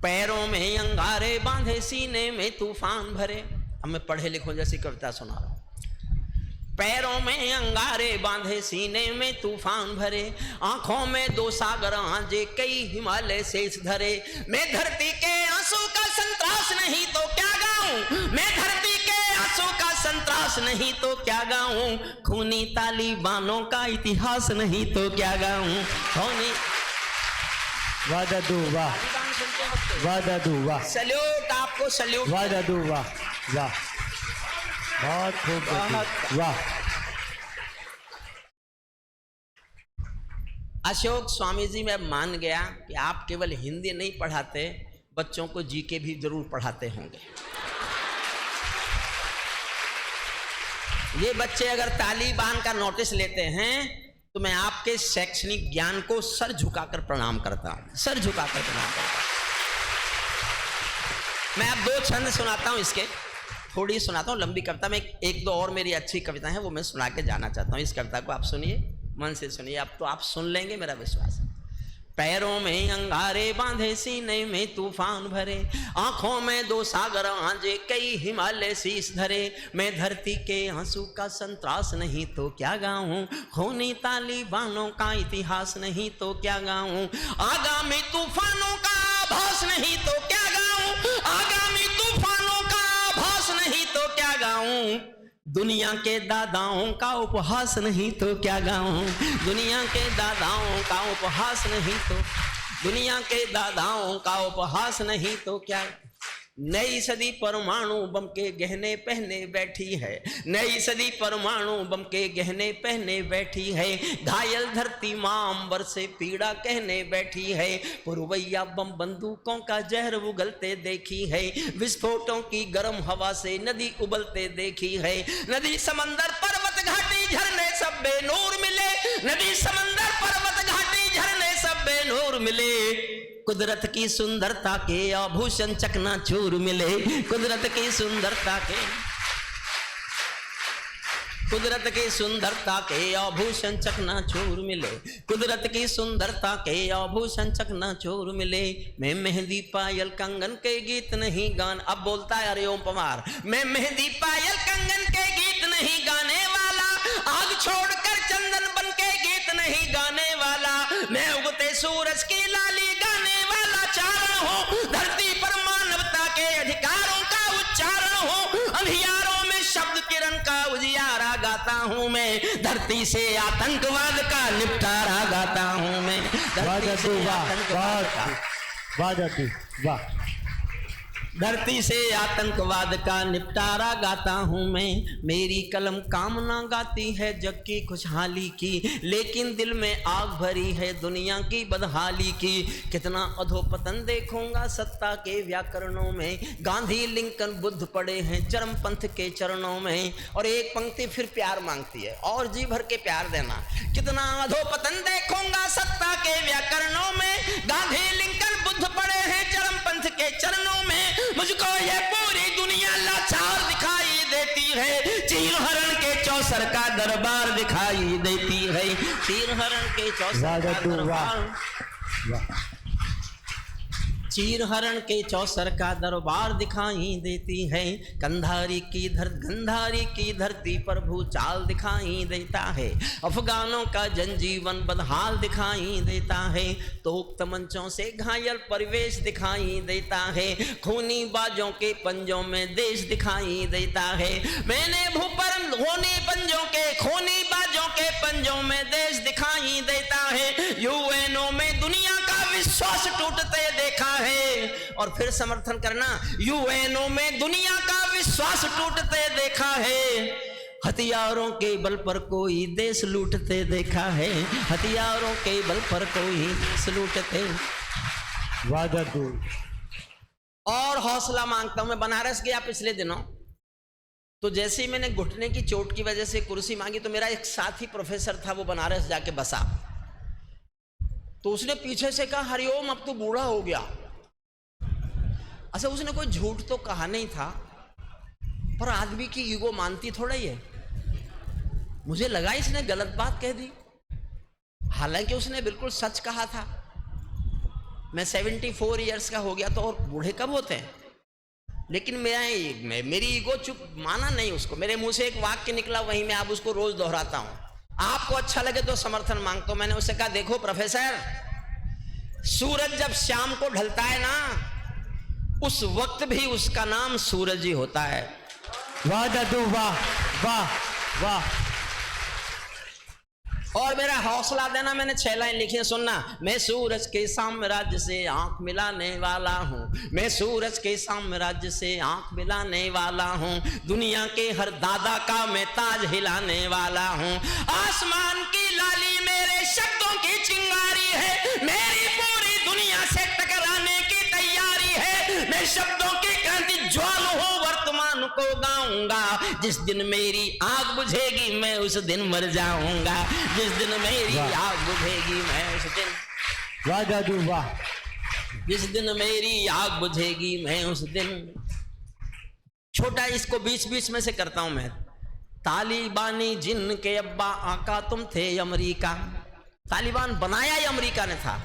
पैरों में अंगारे बांधे, सीने में तूफान भरे। अब मैं पढ़े लिखों जैसी कविता सुना रहा हूं। पैरों में अंगारे बांधे, सीने में तूफान भरे, आंखों में 2 सागर आंजे, कई हिमालय शेष धरे। मैं धरती के आंसू का संतरास नहीं तो क्या गाऊं, मैं धरती के आंसू का संतरास नहीं तो क्या गाऊं, खूनी तालिबानों का इतिहास नहीं तो क्या गाऊं। खूनी वाह दादू, वाह, वाह दादू, वाह। सल्यूट आपको, सल्यूट। वाह दादू, वाह, वाह, बहुत खूब दादू, वाह। अशोक स्वामी जी, मैं मान गया कि आप केवल हिंदी नहीं पढ़ाते, बच्चों को जीके भी जरूर पढ़ाते होंगे। ये बच्चे अगर तालिबान का नोटिस लेते हैं तो मैं आपके शैक्षणिक ज्ञान को सर झुकाकर प्रणाम करता हूं, सर झुकाकर प्रणाम करता हूं। मैं अब 2 छंद सुनाता हूं, इसके थोड़ी सुनाता हूं, लंबी कविता में 1-2 और मेरी अच्छी कविता है, वो मैं सुना के जाना चाहता हूं। इस कविता को आप सुनिए, मन से सुनिए, अब तो आप सुन लेंगे, मेरा विश्वास है। पैरों में अंगारे बांधे, सीने में तूफान भरे, आंखों में 2 सागर आंजे, कई हिमालय शीश धरे। मैं धरती के आंसू का संतरास नहीं तो क्या गाऊं, खूनी तालिबानों का इतिहास नहीं तो क्या गाऊं, आगामी तूफानों का आभास नहीं तो क्या गाऊं, आगामी तूफानों का आभास नहीं तो क्या गाऊं, दुनिया के दादाओं का उपहास नहीं तो क्या गाऊं, दुनिया के दादाओं का उपहास नहीं तो, दुनिया के दादाओं का उपहास नहीं तो क्या। नई सदी परमाणु बम के गहने पहने बैठी है, नई सदी परमाणु बम के गहने पहने बैठी है, घायल धरती मां अंबर से पीड़ा कहने बैठी है, पुरवैया बम बंदूकों का जहर उगलते देखी है, विस्फोटों की गर्म हवा से नदी उबलते देखी है, नदी समंदर पर्वत घाटी झरने सब बेनूर मिले, नदी समंदर पर्वत घाटी झरने सब बेनूर मिले, कुदरत की सुंदरता के आभूषण चकनाचूर मिले, कुदरत की सुंदरता के, कुदरत की सुंदरता के आभूषण चकनाचूर मिले, कुदरत की सुंदरता के आभूषण चकनाचूर मिले। मैं मेहंदी पायल कंगन के गीत नहीं गान, अब बोलता है हरिओम पवार, मैं मेहंदी पायल कंगन के गीत नहीं गाने वाला, आग छोड़कर चंदन बन के गीत नहीं गाने वाला, मैं उगते सूरज की लाली हूँ मैं, धरती से आतंकवाद का निपटारा गाता हूँ मैं, वाह धरती जद्दू से वाह, आतंकवाद का, वाह जद्दू वाह। धरती से आतंकवाद का निपटारा गाता हूँ मैं। मेरी कलम कामना गाती है जग की खुशहाली की, लेकिन दिल में आग भरी है दुनिया की बदहाली की। कितना अधोपतन देखूंगा सत्ता के व्याकरणों में, गांधी लिंकन बुद्ध पड़े हैं चरमपंथ के चरणों में। और एक पंक्ति फिर प्यार मांगती है, और जी भर के प्यार देना। कितना अधोपतन देखूंगा सत्ता के व्याकरणों में, गांधी लिंकन बुद्ध पड़े हैं चरमपंथ के चरणों में। मुझको ये पूरी दुनिया लाचार दिखाई देती है, चीर हरण के चौसर का दरबार दिखाई देती है, चीर हरण के चौसर का दरबार, चीर हरण के चौसर का दरबार दिखाई देती है। गंधारी की धरती पर भूचाल दिखाई देता है, अफगानों का जनजीवन बदहाल दिखाई देता है। तोप तमंचों से घायल परिवेश दिखाई देता है, खूनी बाजों के पंजों में देश दिखाई देता है। मैंने भूपरम होने पंजों के, खूनी बाजों के पंजों में देश दिखाई देता है। यूएनओ में दुनिया का विश्वास टूटते देखा है। और फिर समर्थन करना, यूएनओ में दुनिया का विश्वास टूटते देखा है। हथियारों के बल पर कोई देश लूटते देखा है, हथियारों के बल पर कोई देश लूटते। और हौसला मांगता हूं। मैं बनारस गया पिछले दिनों, तो जैसे ही मैंने घुटने की चोट की वजह से कुर्सी मांगी, तो मेरा एक साथी प्रोफेसर था, वो बनारस जाके बसा। तो उसने पीछे से कहा, हरिओम अब तो बूढ़ा हो गया। अच्छा, उसने कोई झूठ तो कहा नहीं था, पर आदमी की ईगो मानती थोड़ा ही है। मुझे लगा इसने गलत बात कह दी, हालांकि उसने बिल्कुल सच कहा था। मैं 74 इयर्स का हो गया, तो और बूढ़े कब होते हैं? लेकिन मेरी ईगो चुप माना नहीं उसको। मेरे मुंह से एक वाक्य निकला, वहीं मैं अब उसको रोज दोहराता हूं। आपको अच्छा लगे तो समर्थन मांगता हूं। मैंने उससे कहा, देखो प्रोफेसर, सूरज जब शाम को ढलता है ना, उस वक्त भी उसका नाम सूरज ही होता है। वाह दादू वाह वाह वाह। और मेरा हौसला देना, मैंने 6 लाइन लिखी है, सुनना। मैं सूरज के साम्राज्य से आंख मिलाने वाला हूँ, मैं सूरज के साम्राज्य से आंख मिलाने वाला हूँ, दुनिया के हर दादा का मैं ताज हिलाने वाला हूँ। आसमान की लाली मेरे शब्दों की चिंगारी है, मेरी पूरी दुनिया से टकराने की तैयारी है। मैं शब्दों की क्रांति ज्वाल हूँ, वर्तमान को गाऊंगा। जिस दिन मेरी आग बुझेगी मैं उस दिन मर जाऊंगा, जिस दिन मेरी आग बुझेगी मैं उस दिन, वाह दादू वाह, जिस दिन मेरी आग बुझेगी मैं उस दिन। छोटा इसको बीच बीच में से करता हूं मैं। तालिबानी जिनके अब्बा आका तुम थे अमेरिका, तालिबान बनाया ही अमेरिका ने था।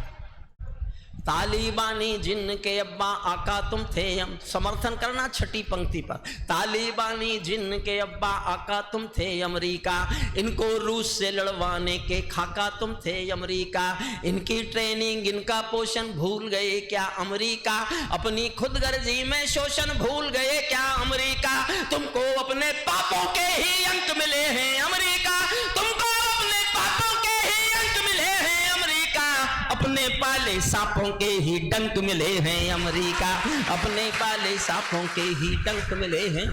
तालिबानी जिनके अब्बा आका तुम थे, समर्थन करना 6ठी पंक्ति पर। तालिबानी जिनके अब्बा आका तुम थे अमेरिका, इनको रूस से लड़वाने के खाका तुम थे अमेरिका। इनकी ट्रेनिंग इनका पोषण भूल गए क्या अमेरिका, अपनी खुदगर्जी में शोषण भूल गए क्या अमेरिका। तुमको अपने पापों के ही अंक मिले हैं अमेरिका, तुमको अपने पापों के ही अंक मिले हैं अमेरिका। अपने पाले सांपों के ही डंक मिले हैं अमेरिका, अपने पाले सांपों के ही डंक मिले हैं।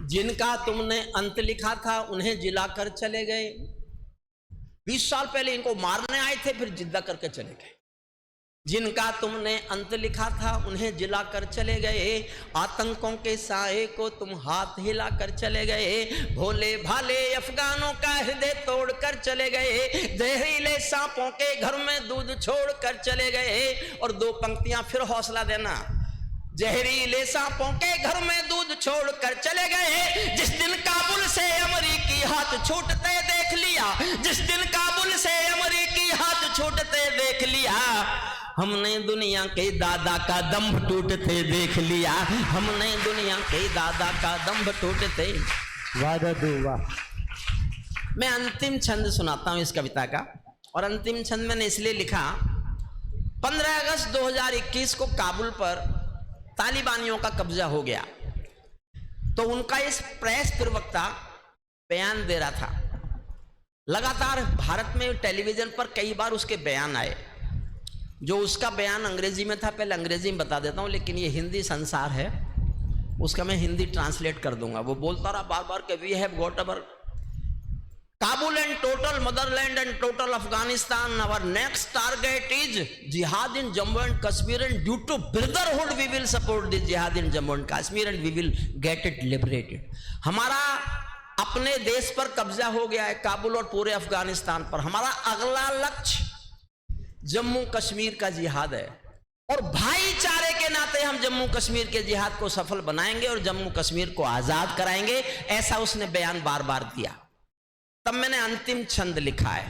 जिनका तुमने अंत लिखा था उन्हें जिलाकर चले गए। 20 साल पहले इनको मारने आए थे, फिर जिद्दा करके चले गए। जिनका तुमने अंत लिखा था उन्हें जिलाकर चले गए, आतंकों के साए को तुम हाथ हिलाकर चले गए। भोले भाले अफगानों का हृदय तोड़कर चले गए, जहरीले सांपों के घर में दूध छोड़कर चले गए। और 2 पंक्तियां फिर हौसला देना। जहरीले सांपों के घर में दूध छोड़कर चले गए, जिस दिन काबुल से अमेरिकी हाथ छूटते देख लिया, जिस दिन काबुल से अमेरिकी हाथ छूटते देख लिया। हमने दुनिया के दादा का दम्भ टूटते देख लिया, हमने दुनिया के दादा का दम्भ टूटते। वाह दादू वाह। मैं अंतिम छंद सुनाता हूं इस कविता का, और अंतिम छंद मैंने इसलिए लिखा, 15 अगस्त 2021 को काबुल पर तालिबानियों का कब्जा हो गया। तो उनका इस प्रेस प्रवक्ता बयान दे रहा था। लगातार भारत में टेलीविजन पर कई बार उसके बयान आए। जो उसका बयान अंग्रेजी में था, पहले अंग्रेजी में बता देता हूँ, लेकिन ये हिंदी संसार है, उसका मैं हिंदी ट्रांसलेट कर दूंगा। वो बोलता रहा बार बार कि we have got our Kabul and total motherland and total Afghanistan, our next target is jihad in Jammu and Kashmir and due to brotherhood we will support this jihad in Jammu and Kashmir and we will get it liberated. हमारा अपने देश पर कब्जा हो गया है, काबुल और पूरे अफगानिस्तान पर। हमारा अगला लक्ष्य जम्मू कश्मीर का जिहाद है और भाईचारे के नाते हम जम्मू कश्मीर के जिहाद को सफल बनाएंगे और जम्मू कश्मीर को आजाद कराएंगे। ऐसा उसने बयान बार बार दिया। तब मैंने अंतिम छंद लिखा है।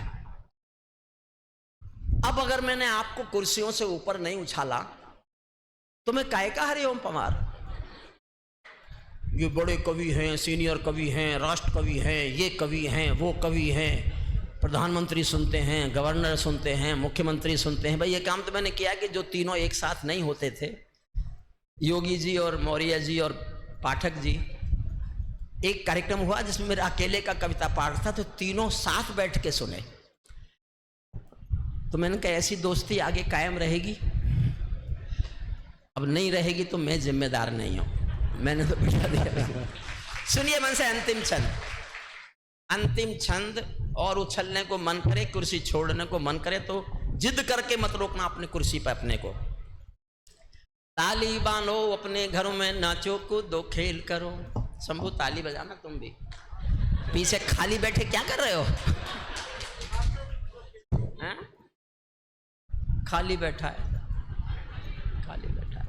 अब अगर मैंने आपको कुर्सियों से ऊपर नहीं उछाला तो मैं काहे का हरिओम पवार? ये बड़े कवि हैं, सीनियर कवि हैं, राष्ट्र कवि हैं, ये कवि हैं, वो कवि हैं, प्रधानमंत्री सुनते हैं, गवर्नर सुनते हैं, मुख्यमंत्री सुनते हैं। भाई ये काम तो मैंने किया कि जो तीनों एक साथ नहीं होते थे, योगी जी और मौर्य जी और पाठक जी, एक कार्यक्रम हुआ जिसमें मेरे अकेले का कविता पाठ था, तो तीनों साथ बैठ के सुने। तो मैंने कहा ऐसी दोस्ती आगे कायम रहेगी? अब नहीं रहेगी तो मैं जिम्मेदार नहीं हूं, मैंने तो बिठा दिया। सुनिए मन से अंतिम छंद, अंतिम छंद। और उछलने को मन करे, कुर्सी छोड़ने को मन करे तो जिद करके मत रोकना अपनी कुर्सी पर अपने को। ताली बांधो अपने घरों में, नाचो कूदो खेल करो। शंभू ताली बजाना तुम भी, पीछे खाली बैठे क्या कर रहे हो? हैं? खाली बैठा है, खाली बैठा है।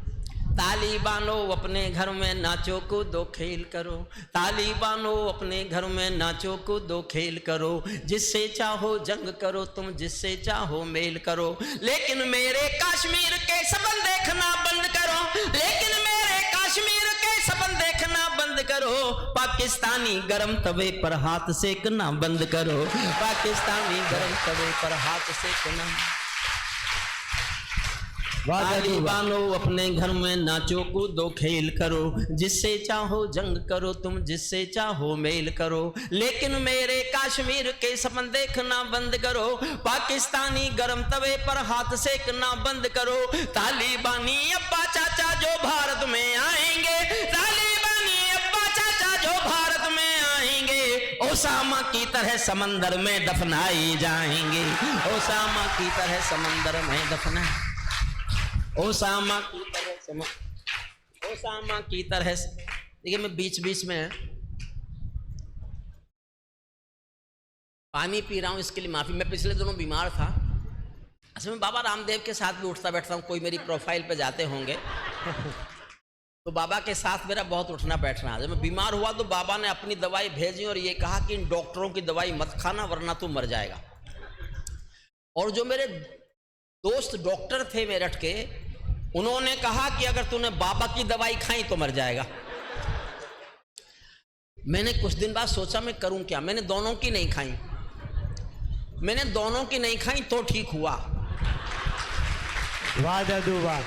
ताली बांधो अपने घर में, नाचो कूदो खेल करो। ताली बांधो अपने घर में, नाचो कूदो खेल करो। जिससे चाहो जंग करो तुम, जिससे चाहो मेल करो। लेकिन मेरे कश्मीर के सपन देखना बंद करो, लेकिन मेरे कश्मीर के सपन देखना बंद करो। पाकिस्तानी गरम तवे पर हाथ सेकना बंद करो, पाकिस्तानी गरम तवे पर हाथ सेकना। ताली बांधो अपने घर में, नाचो कूदो खेल करो। जिससे चाहो जंग करो तुम, जिससे चाहो मेल करो। लेकिन मेरे कश्मीर के सपन देखना बंद करो, पाकिस्तानी गरम तवे पर हाथ सेकना बंद करो। तालिबानी अब्बा चाचा जो भारत में आएंगे, तालिबानी अब्बा चाचा जो भारत में आएंगे, ओसामा की तरह समंदर में दफनाए जाएंगे, ओसामा की तरह समंदर में दफना, ओसामा की तरह, ओसामा की तरह। देखिए मैं बीच बीच में पानी पी रहा हूं, इसके लिए माफी। मैं पिछले दिनों बीमार था, असल में बाबा रामदेव के साथ भी उठता बैठता हूं। कोई मेरी प्रोफाइल पे जाते होंगे तो बाबा के साथ मेरा बहुत उठना बैठना। जब मैं बीमार हुआ तो बाबा ने अपनी दवाई भेजी और ये कहा कि इन डॉक्टरों की दवाई मत खाना वरना तू मर जाएगा। और जो मेरे दोस्त डॉक्टर थे मेरठ के, उन्होंने कहा कि अगर तूने बाबा की दवाई खाई तो मर जाएगा। मैंने कुछ दिन बाद सोचा मैं करूं क्या। मैंने दोनों की नहीं खाई, मैंने दोनों की नहीं खाई तो ठीक हुआ। वाह दादू वाह।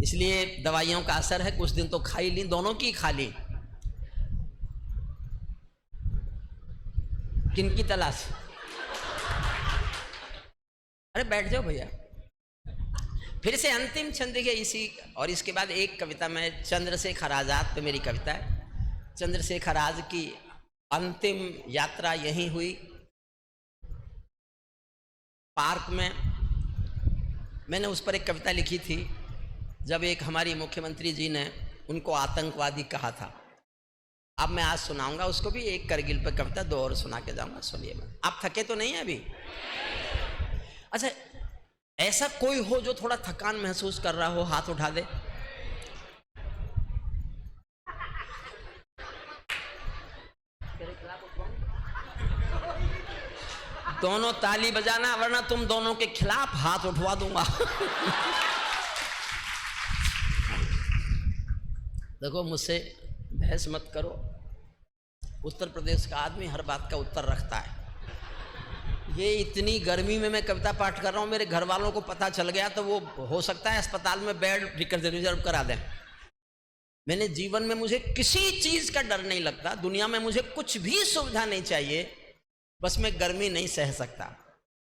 इसलिए दवाइयों का असर है, कुछ दिन तो खाई ली, दोनों की खा ली। किनकी तलाश? अरे बैठ जाओ भैया। फिर से अंतिम छंद देखिए इसी, और इसके बाद एक कविता में चंद्रशेखर आजाद पे मेरी कविता है। चंद्रशेखर आजाद की अंतिम यात्रा यहीं हुई पार्क में। मैंने उस पर एक कविता लिखी थी जब एक हमारी मुख्यमंत्री जी ने उनको आतंकवादी कहा था। अब मैं आज सुनाऊंगा उसको भी, एक करगिल पर कविता, दो और सुना के जाऊंगा। सुनिए, आप थके तो नहीं है अभी? अच्छा, ऐसा कोई हो जो थोड़ा थकान महसूस कर रहा हो, हाथ उठा दे। दोनों ताली बजाना वरना तुम दोनों के खिलाफ हाथ उठवा दूंगा। देखो मुझसे बहस मत करो। उत्तर प्रदेश का आदमी हर बात का उत्तर रखता है। ये इतनी गर्मी में मैं कविता पाठ कर रहा हूँ, मेरे घर वालों को पता चल गया तो वो हो सकता है अस्पताल में बेड रिजर्व करा दें। मैंने जीवन में मुझे किसी चीज का डर नहीं लगता, दुनिया में मुझे कुछ भी सुविधा नहीं चाहिए, बस मैं गर्मी नहीं सह सकता।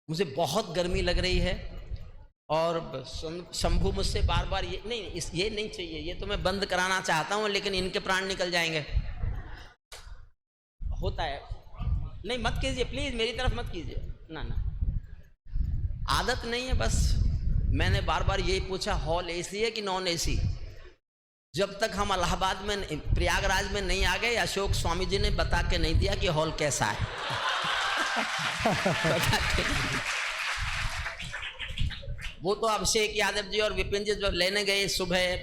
मुझे बहुत गर्मी लग रही है और शंभू मुझसे बार बार ये नहीं चाहिए, ये तो मैं बंद कराना चाहता हूं लेकिन इनके प्राण निकल जाएंगे। होता है, नहीं मत कीजिए प्लीज, मेरी तरफ मत कीजिए, ना ना, आदत नहीं है। बस मैंने बार बार यही पूछा, हॉल एसी है कि नॉन एसी? जब तक हम इलाहाबाद में, प्रयागराज में नहीं आ गए, अशोक स्वामी जी ने बता के नहीं दिया कि हॉल कैसा है। वो तो अभिषेक यादव जी और विपिन जी जब लेने गए सुबह,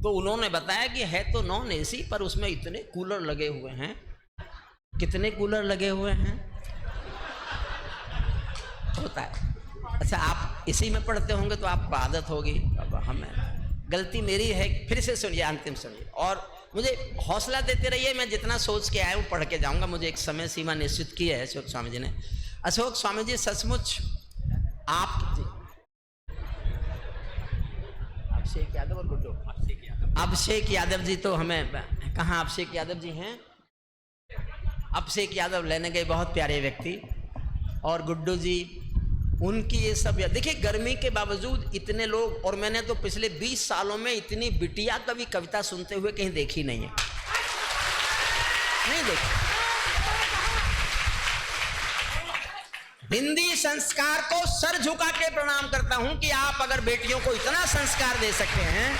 तो उन्होंने बताया कि है तो नॉन एसी पर उसमें इतने कूलर लगे हुए हैं। कितने कूलर लगे हुए हैं? होता है। अच्छा, आप इसी में पढ़ते होंगे तो आपको आदत होगी। अब हमें गलती मेरी है। फिर से सुनिए, अंतिम सुनिए और मुझे हौसला देते रहिए। मैं जितना सोच के आया हूँ पढ़ के जाऊंगा। मुझे एक समय सीमा निश्चित की है अशोक स्वामी जी ने। अशोक स्वामी जी सचमुच आप, अभिषेक यादव और गुड्डू, अभिषेक यादव जी तो हमें, कहाँ अभिषेक यादव जी हैं? अभिषेक यादव लेने गए, बहुत प्यारे व्यक्ति, और गुड्डू जी, उनकी ये सब, देखिए गर्मी के बावजूद इतने लोग, और मैंने तो पिछले 20 सालों में इतनी बिटिया कवि कविता सुनते हुए कहीं देखी नहीं है, नहीं देखी। हिंदी संस्कार को सर झुका के प्रणाम करता हूं कि आप अगर बेटियों को इतना संस्कार दे सकते हैं,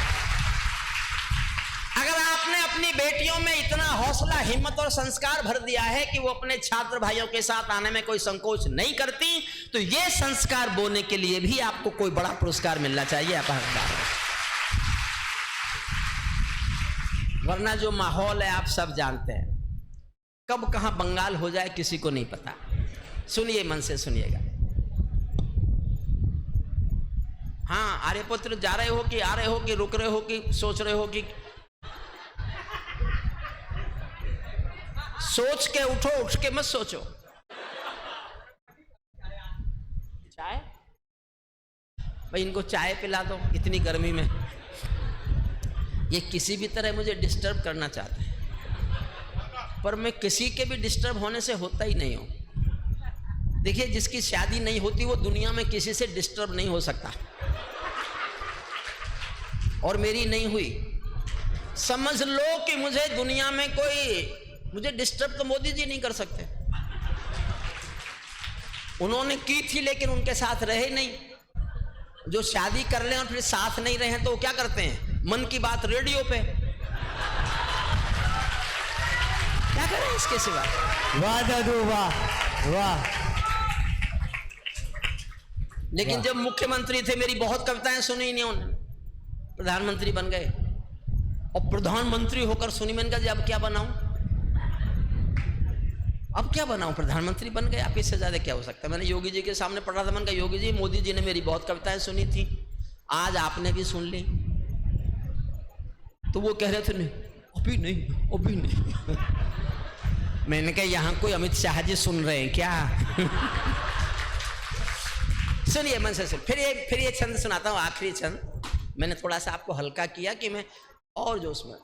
अगर आपने अपनी बेटियों में इतना हौसला, हिम्मत और संस्कार भर दिया है कि वो अपने छात्र भाइयों के साथ आने में कोई संकोच नहीं करती, तो ये संस्कार बोने के लिए भी आपको कोई बड़ा पुरस्कार मिलना चाहिए, आप हकदार हैं। वरना जो माहौल है आप सब जानते हैं, कब कहां बंगाल हो जाए किसी को नहीं पता। सुनिए, मन से सुनिएगा। हाँ, आर्यपुत्र जा रहे हो कि आ रहे हो कि रुक रहे हो कि सोच रहे हो कि, सोच के उठो, उठ के मत सोचो। चाय भाई, इनको चाय पिला दो इतनी गर्मी में। ये किसी भी तरह मुझे डिस्टर्ब करना चाहते हैं, पर मैं किसी के भी डिस्टर्ब होने से होता ही नहीं हूं। देखिए, जिसकी शादी नहीं होती वो दुनिया में किसी से डिस्टर्ब नहीं हो सकता, और मेरी नहीं हुई। समझ लो कि मुझे दुनिया में कोई, मुझे डिस्टर्ब तो मोदी जी नहीं कर सकते। उन्होंने की थी लेकिन उनके साथ रहे नहीं। जो शादी कर ले और फिर साथ नहीं रहे तो वो क्या करते हैं? मन की बात रेडियो पे। क्या करें इसके सिवा? वाह दादू, वाह वाह। लेकिन जब मुख्यमंत्री थे, मेरी बहुत कविताएं सुनी नहीं उन्होंने, प्रधानमंत्री बन गए, और प्रधानमंत्री होकर सुनी, मैंने कहा अब क्या बनाऊं, अब क्या बनाऊं? प्रधानमंत्री बन गए, आप इससे ज्यादा क्या हो सकता है? मैंने योगी जी के सामने पढ़ा था, मैंने कहा योगी जी, मोदी जी ने मेरी बहुत कविताएं सुनी थी, आज आपने भी सुन ली। तो वो कह रहे थे नहीं, अभी नहीं, अभी नहीं। मैंने कहा यहां कोई अमित शाह जी सुन रहे हैं क्या? सुनिए मन से सुन। फिर ये छंद सुनाता हूं, आखिरी छंद। मैंने थोड़ा सा आपको हल्का किया कि मैं और जोश में।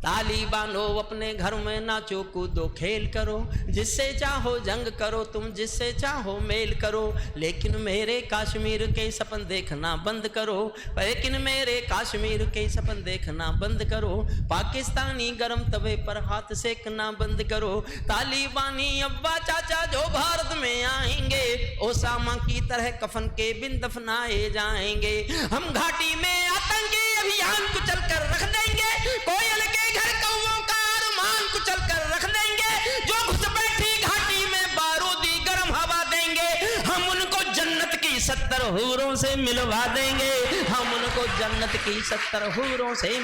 ताली बांधो अपने घर में, नाचो कूदो खेल करो, जिससे चाहो जंग करो तुम, जिससे चाहो मेल करो, लेकिन मेरे कश्मीर के सपन देखना बंद करो, लेकिन मेरे कश्मीर के सपन देखना बंद करो, पाकिस्तानी गरम तवे पर हाथ सेकना बंद करो, तालिबानी अब्बा चाचा जो भारत में आएंगे, ओसामा की तरह कफन के बिन दफनाए जाएंगे, हम घाटी में आतंकी अभियान कुचल कर रख देंगे, कोयल के घर कौवों का अरमान कुचल कर रख देंगे, जो घुस बैठी घाटी में बारूदी गर्म हवा देंगे, हम उनको जन्नत की 70 हूरों से मिलवा देंगे, हम उनको जन्नत की 70 हूरों से,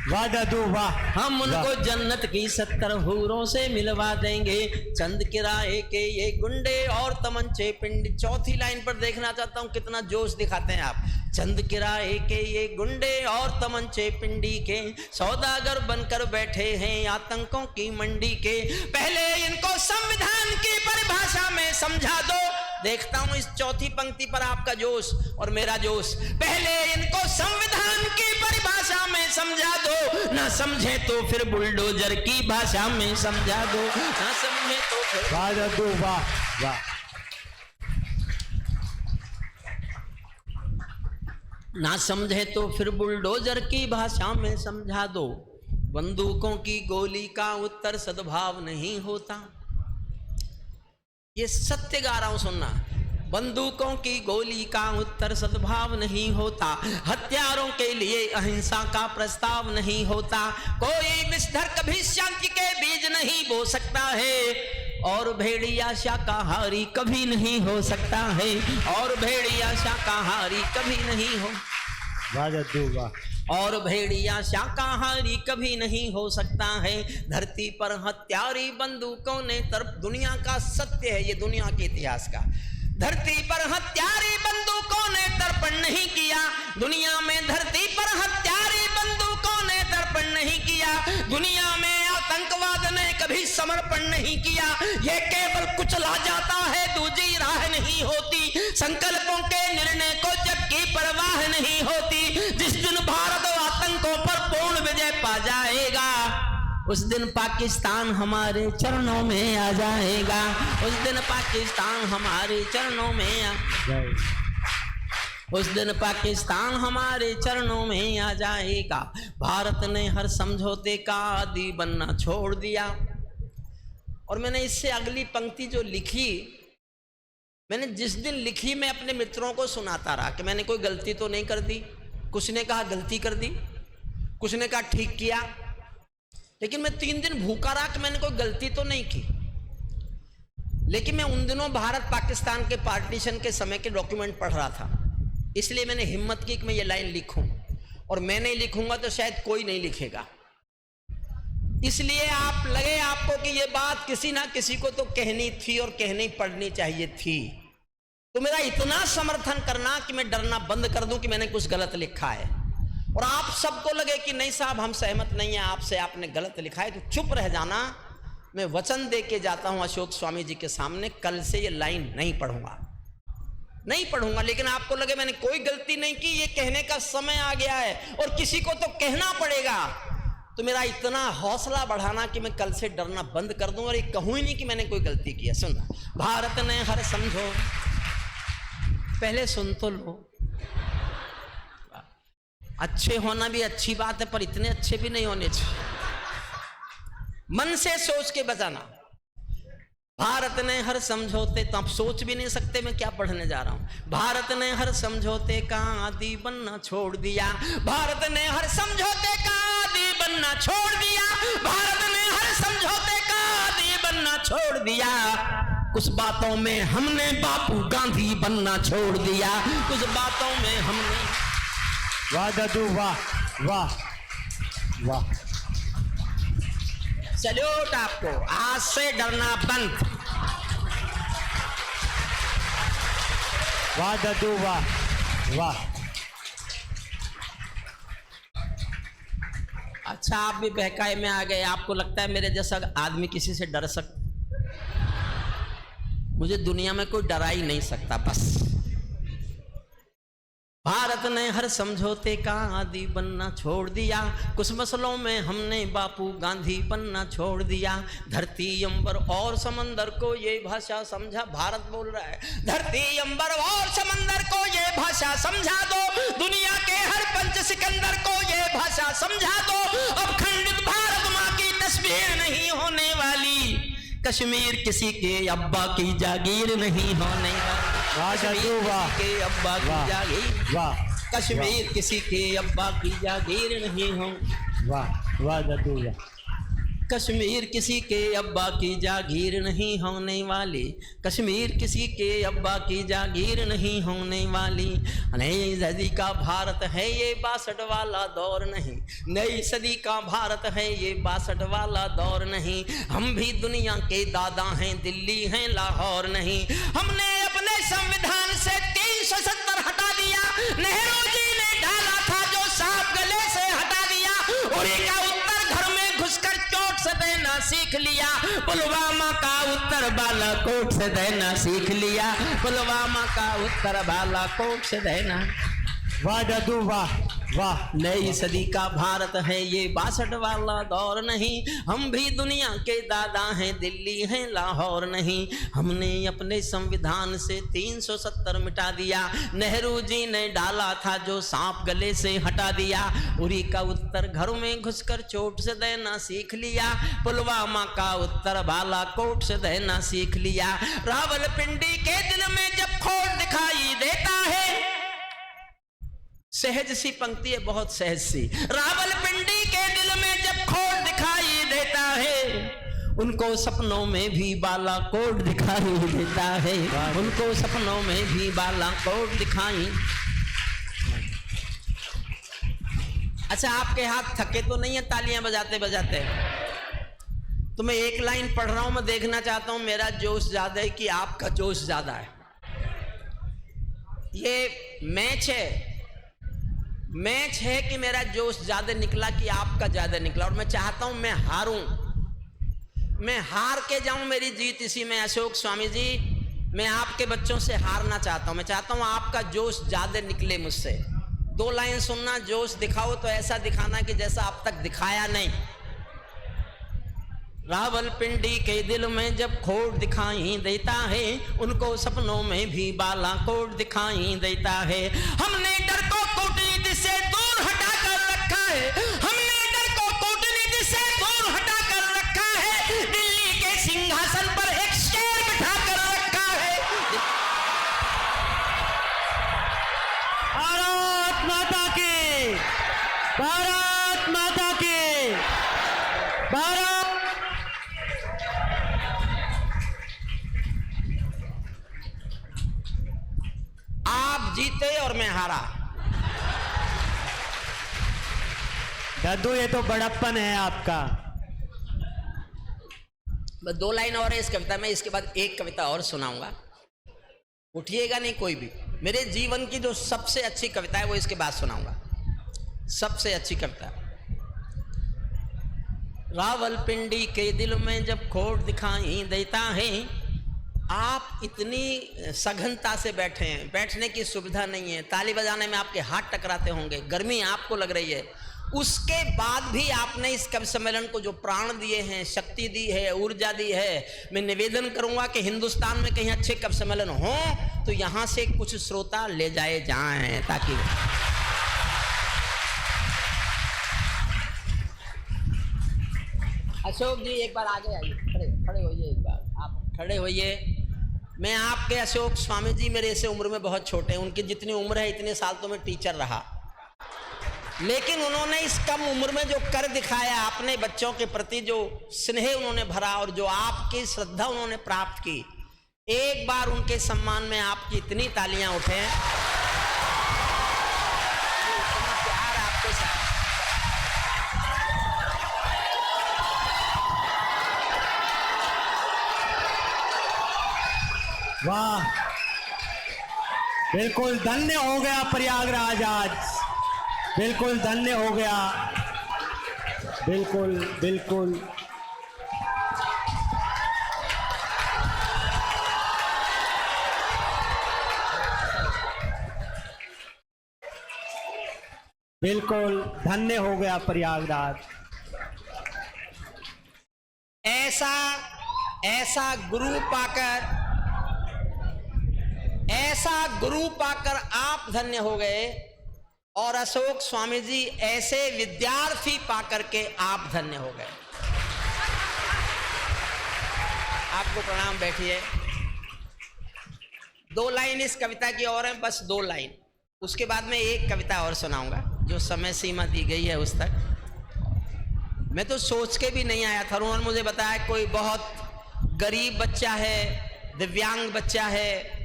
वाह दादू वाह, हम उनको जन्नत की 70 हूरों से मिलवा देंगे, चंद किराए के ये गुंडे और तमंचे पिंड। चौथी लाइन पर देखना चाहता हूं कितना जोश दिखाते हैं आप। चंद किराए के ये गुंडे और तमंचे पिंडी के, सौदागर बनकर बैठे हैं आतंकों की मंडी के, पहले इनको संविधान की परिभाषा में समझा दो, देखता हूं इस चौथी पंक्ति पर आपका जोश और मेरा जोश। पहले इनको संविधान की परिभाषा में समझा दो, ना समझे तो फिर बुलडोजर की भाषा में समझा दो, ना समझे तो फिर। वाह जादू वाह वाह। ना समझे तो फिर बुलडोजर की भाषा में समझा दो, बंदूकों की गोली का उत्तर सद्भाव नहीं होता। ये सत्य गा रहा हूं, सुनना। बंदूकों की गोली का उत्तर सद्भाव नहीं होता, हथियारों के लिए अहिंसा का प्रस्ताव नहीं होता, कोई विषधर कभी शांति के बीज नहीं बो सकता है, और भेड़िया शाकाहारी कभी नहीं हो सकता है, और भेड़िया शाकाहारी कभी नहीं हो। वाह जादू वाह। और भेड़िया शाकाहारी कभी नहीं हो सकता है। धरती पर हत्यारी बंदूकों ने तरफ, दुनिया का सत्य है ये, दुनिया के इतिहास का। धरती पर हत्यारी बंदूकों ने तर्पण नहीं किया, दुनिया में धरती पर हत्यारी बंदूकों ने तर्पण नहीं किया, दुनिया में आतंकवाद ने कभी समर्पण नहीं किया। ये केवल कुचला जाता है, दूसरी राह नहीं होती, संकल्पों के निर्णय को जबकि परवाह नहीं होती। जिस दिन भारत आतंकों पर पूर्ण विजय पा जाएगा, उस दिन पाकिस्तान हमारे चरणों में आ जाएगा, उस दिन पाकिस्तान हमारे चरणों में उस दिन पाकिस्तान हमारे चरणों में आ जाएगा। भारत ने हर समझौते का आदी बनना छोड़ दिया। और मैंने इससे अगली पंक्ति जो लिखी, मैंने जिस दिन लिखी मैं अपने मित्रों को सुनाता रहा कि मैंने कोई गलती तो नहीं कर दी। कुछ ने कहा गलती कर दी, कुछ ने कहा ठीक किया, लेकिन मैं 3 दिन भूखा रहा कि मैंने कोई गलती तो नहीं की। लेकिन मैं उन दिनों भारत पाकिस्तान के पार्टीशन के समय के डॉक्यूमेंट पढ़ रहा था, इसलिए मैंने हिम्मत की कि मैं ये लाइन लिखूं, और मैं नहीं लिखूंगा तो शायद कोई नहीं लिखेगा। इसलिए आप लगे आपको कि ये बात किसी ना किसी को तो कहनी थी और कहनी पड़नी चाहिए थी, तो मेरा इतना समर्थन करना कि मैं डरना बंद कर दूं कि मैंने कुछ गलत लिखा है। और आप सबको लगे कि नहीं साहब हम सहमत नहीं है आपसे, आपने गलत लिखा है, तो चुप रह जाना। मैं वचन दे के जाता हूं अशोक स्वामी जी के सामने, कल से ये लाइन नहीं पढ़ूंगा, नहीं पढ़ूंगा। लेकिन आपको लगे मैंने कोई गलती नहीं की, ये कहने का समय आ गया है और किसी को तो कहना पड़ेगा, तो मेरा इतना हौसला बढ़ाना कि मैं कल से डरना बंद कर दूं और ये कहूं ही नहीं कि मैंने कोई गलती की है। सुन, भारत ने हर समझो, पहले सुन तो लो। अच्छे होना भी अच्छी बात है, पर इतने अच्छे भी नहीं होने चाहिए। मन से सोच के बचाना। भारत ने हर समझौते, तो आप सोच भी नहीं सकते मैं क्या पढ़ने जा रहा हूं। भारत ने हर समझौते का आदी बनना छोड़ दिया, भारत ने हर समझौते का आदी बनना छोड़ दिया, भारत ने हर समझौते का आदी बनना छोड़ दिया। कुछ बातों में हमने बापू गांधी बनना छोड़ दिया, कुछ बातों में हमने। वाह दादू वाह वाह वाह। सल्यूट आपको, आज से डरना बंद। वाह दादू वाह वाह। अच्छा आप भी बहकाए में आ गए। आपको लगता है मेरे जैसा आदमी किसी से डर सकता? मुझे दुनिया में कोई डरा ही नहीं सकता। बस भारत ने हर समझौते का आदी बनना छोड़ दिया, कुछ मसलों में हमने बापू गांधी बनना छोड़ दिया। धरती अंबर और समंदर को ये भाषा समझा, भारत बोल रहा है, धरती अंबर और समंदर को ये भाषा समझा दो, दुनिया के हर पंच सिकंदर को ये भाषा समझा दो। अब खंडित भारत माँ की तस्वीर नहीं होने वाली, कश्मीर किसी के अब्बा की जागीर नहीं होने वाली। वाह के अब्बा की जागीर, वाह। कश्मीर किसी के अब्बा की जागीर नहीं हो। वाह वाह दादू वाह। कश्मीर किसी के अब्बा की जागीर नहीं होने वाली, कश्मीर किसी के अब्बा की जागीर नहीं होने वाली। नई सदी का भारत है ये 62 वाला दौर नहीं, नई सदी का भारत है ये 62 वाला दौर नहीं। हम भी दुनिया के दादा हैं, दिल्ली हैं लाहौर नहीं। हमने अपने संविधान से 370 हटा दिया, नेहरू जी ने डाला था जो सांप गले से हटा दिया। उड़ी का उत्तर घर में घुसकर चोट से देना सीख लिया, पुलवामा का उत्तर बालाकोट से देना सीख लिया, पुलवामा का उत्तर बालाकोट से देना। वाह दादू वाह वाह। नई सदी का भारत है ये 62 वाला दौर नहीं, हम भी दुनिया के दादा हैं, दिल्ली है लाहौर नहीं। हमने अपने संविधान से 370 मिटा दिया, नेहरू जी ने डाला था जो सांप गले से हटा दिया। उरी का उत्तर घरों में घुसकर चोट से देना सीख लिया, पुलवामा का उत्तर बालाकोट से देना सीख लिया। रावलपिंडी के दिल में जब खोट दिखाई देता है, सहज सी पंक्ति है, बहुत सहज सी। रावलपिंडी के दिल में जब खोट दिखाई देता है, उनको सपनों में भी बालाकोट दिखाई देता है, उनको सपनों में भी बालाकोट दिखाई। अच्छा, आपके हाथ थके तो नहीं है तालियां बजाते बजाते? तो मैं एक लाइन पढ़ रहा हूं, मैं देखना चाहता हूं मेरा जोश ज्यादा है कि आपका जोश ज्यादा है। ये मैच है कि मेरा जोश ज्यादा निकला कि आपका ज्यादा निकला, और मैं चाहता हूं मैं हारूं, मैं हार के जाऊं, मेरी जीत इसी में। अशोक स्वामी जी, मैं आपके बच्चों से हारना चाहता हूं, मैं चाहता हूं आपका जोश ज्यादा निकले मुझसे। 2 लाइन सुनना, जोश दिखाओ तो ऐसा दिखाना कि जैसा अब तक दिखाया नहीं। रावलपिंडी के दिल में जब खोट दिखाई देता है, उनको सपनों में भी बालाकोट दिखाई देता है। हमने डर को कूटनीति से दूर हटा कर रखा है, हमने डर को कूटनीति से दूर हटा कर रखा है, दिल्ली के सिंहासन पर एक शेर बिठा कर रखा है। भारत माता की, भारत माता की, भारत। आप जीते और मैं हारा। दादू ये तो बड़प्पन है आपका। बस 2 लाइन और है इस कविता में, इसके बाद एक कविता और सुनाऊंगा। उठिएगा नहीं कोई भी। मेरे जीवन की जो सबसे अच्छी कविता है वो इसके बाद सुनाऊंगा, सबसे अच्छी कविता। रावलपिंडी के दिल में जब खोट दिखाई देता है, आप इतनी सघनता से बैठे हैं, बैठने की सुविधा नहीं है, ताली बजाने में आपके हाथ टकराते होंगे, गर्मी आपको लग रही है, उसके बाद भी आपने इस कवि सम्मेलन को जो प्राण दिए हैं, शक्ति दी है, ऊर्जा दी है। मैं निवेदन करूंगा कि हिंदुस्तान में कहीं अच्छे कवि सम्मेलन हो तो यहां से कुछ श्रोता ले जाए जाएं, ताकि अशोक जी एक बार आगे आइए, खड़े होइए, एक बार आप खड़े होइए। मैं आपके अशोक स्वामी जी मेरे से उम्र में बहुत छोटे हैं, उनकी जितनी उम्र है इतने साल तो मैं टीचर रहा, लेकिन उन्होंने इस कम उम्र में जो कर दिखाया, अपने बच्चों के प्रति जो स्नेह उन्होंने भरा और जो आपकी श्रद्धा उन्होंने प्राप्त की, एक बार उनके सम्मान में आपकी इतनी तालियां उठे। प्यार आपके साथ। वाह, बिल्कुल धन्य हो गया प्रयागराज आज, बिल्कुल धन्य हो गया, बिल्कुल बिल्कुल। बिल्कुल धन्य हो गया प्रयागराज। ऐसा गुरु पाकर आप धन्य हो गए, और अशोक स्वामी जी ऐसे विद्यार्थी पाकर के आप धन्य हो गए। आपको प्रणाम, बैठिए। 2 लाइन इस कविता की और है, बस 2 लाइन, उसके बाद में एक कविता और सुनाऊंगा जो समय सीमा दी गई है उस तक। मैं तो सोच के भी नहीं आया था, उन्होंने मुझे बताया कोई बहुत गरीब बच्चा है, दिव्यांग बच्चा है,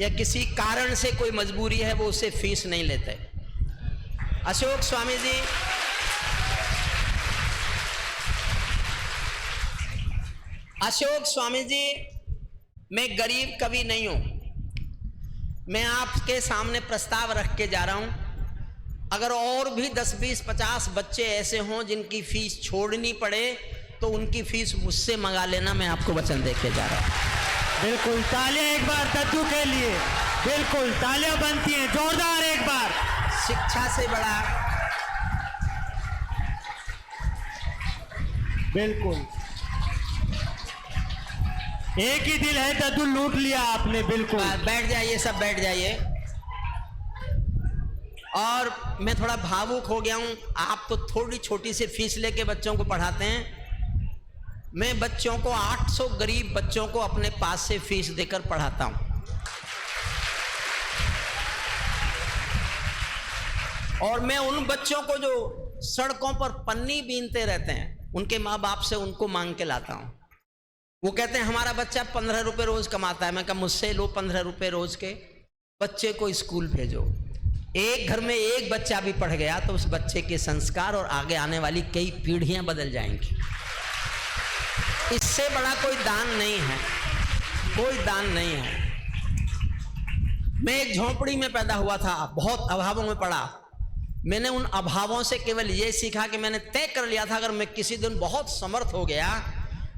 या किसी कारण से कोई मजबूरी है, वो उससे फीस नहीं लेते। अशोक स्वामी जी, अशोक स्वामी जी, मैं गरीब कवि नहीं हूं। मैं आपके सामने प्रस्ताव रख के जा रहा हूं, अगर और भी 10, 20, 50 बच्चे ऐसे हों जिनकी फीस छोड़नी पड़े तो उनकी फीस मुझसे मंगा लेना, मैं आपको वचन देके जा रहा हूं। बिल्कुल, तालियां एक बार दद्दू के लिए, बिल्कुल तालियां बनती हैं, जोरदार एक बार। शिक्षा से बड़ा, बिल्कुल एक ही दिल है दद्दू, लूट लिया आपने। बिल्कुल बैठ जाइए, सब बैठ जाइए। और मैं थोड़ा भावुक हो गया हूं। आप तो थोड़ी छोटी सी फीस लेके बच्चों को पढ़ाते हैं, मैं बच्चों को 800 गरीब बच्चों को अपने पास से फीस देकर पढ़ाता हूं। और मैं उन बच्चों को जो सड़कों पर पन्नी बीनते रहते हैं, उनके माँ बाप से उनको मांग के लाता हूं। वो कहते हैं हमारा बच्चा 15 रुपए रोज कमाता है। मैं कहा मुझसे लो 15 रुपए रोज के, बच्चे को स्कूल भेजो। एक घर में एक बच्चा भी पढ़ गया तो उस बच्चे के संस्कार और आगे आने वाली कई पीढ़ियां बदल जाएंगी। इससे बड़ा कोई दान नहीं है, कोई दान नहीं है। मैं एक झोंपड़ी में पैदा हुआ था, बहुत अभावों में पड़ा। मैंने उन अभावों से केवल ये सीखा कि मैंने तय कर लिया था, अगर मैं किसी दिन बहुत समर्थ हो गया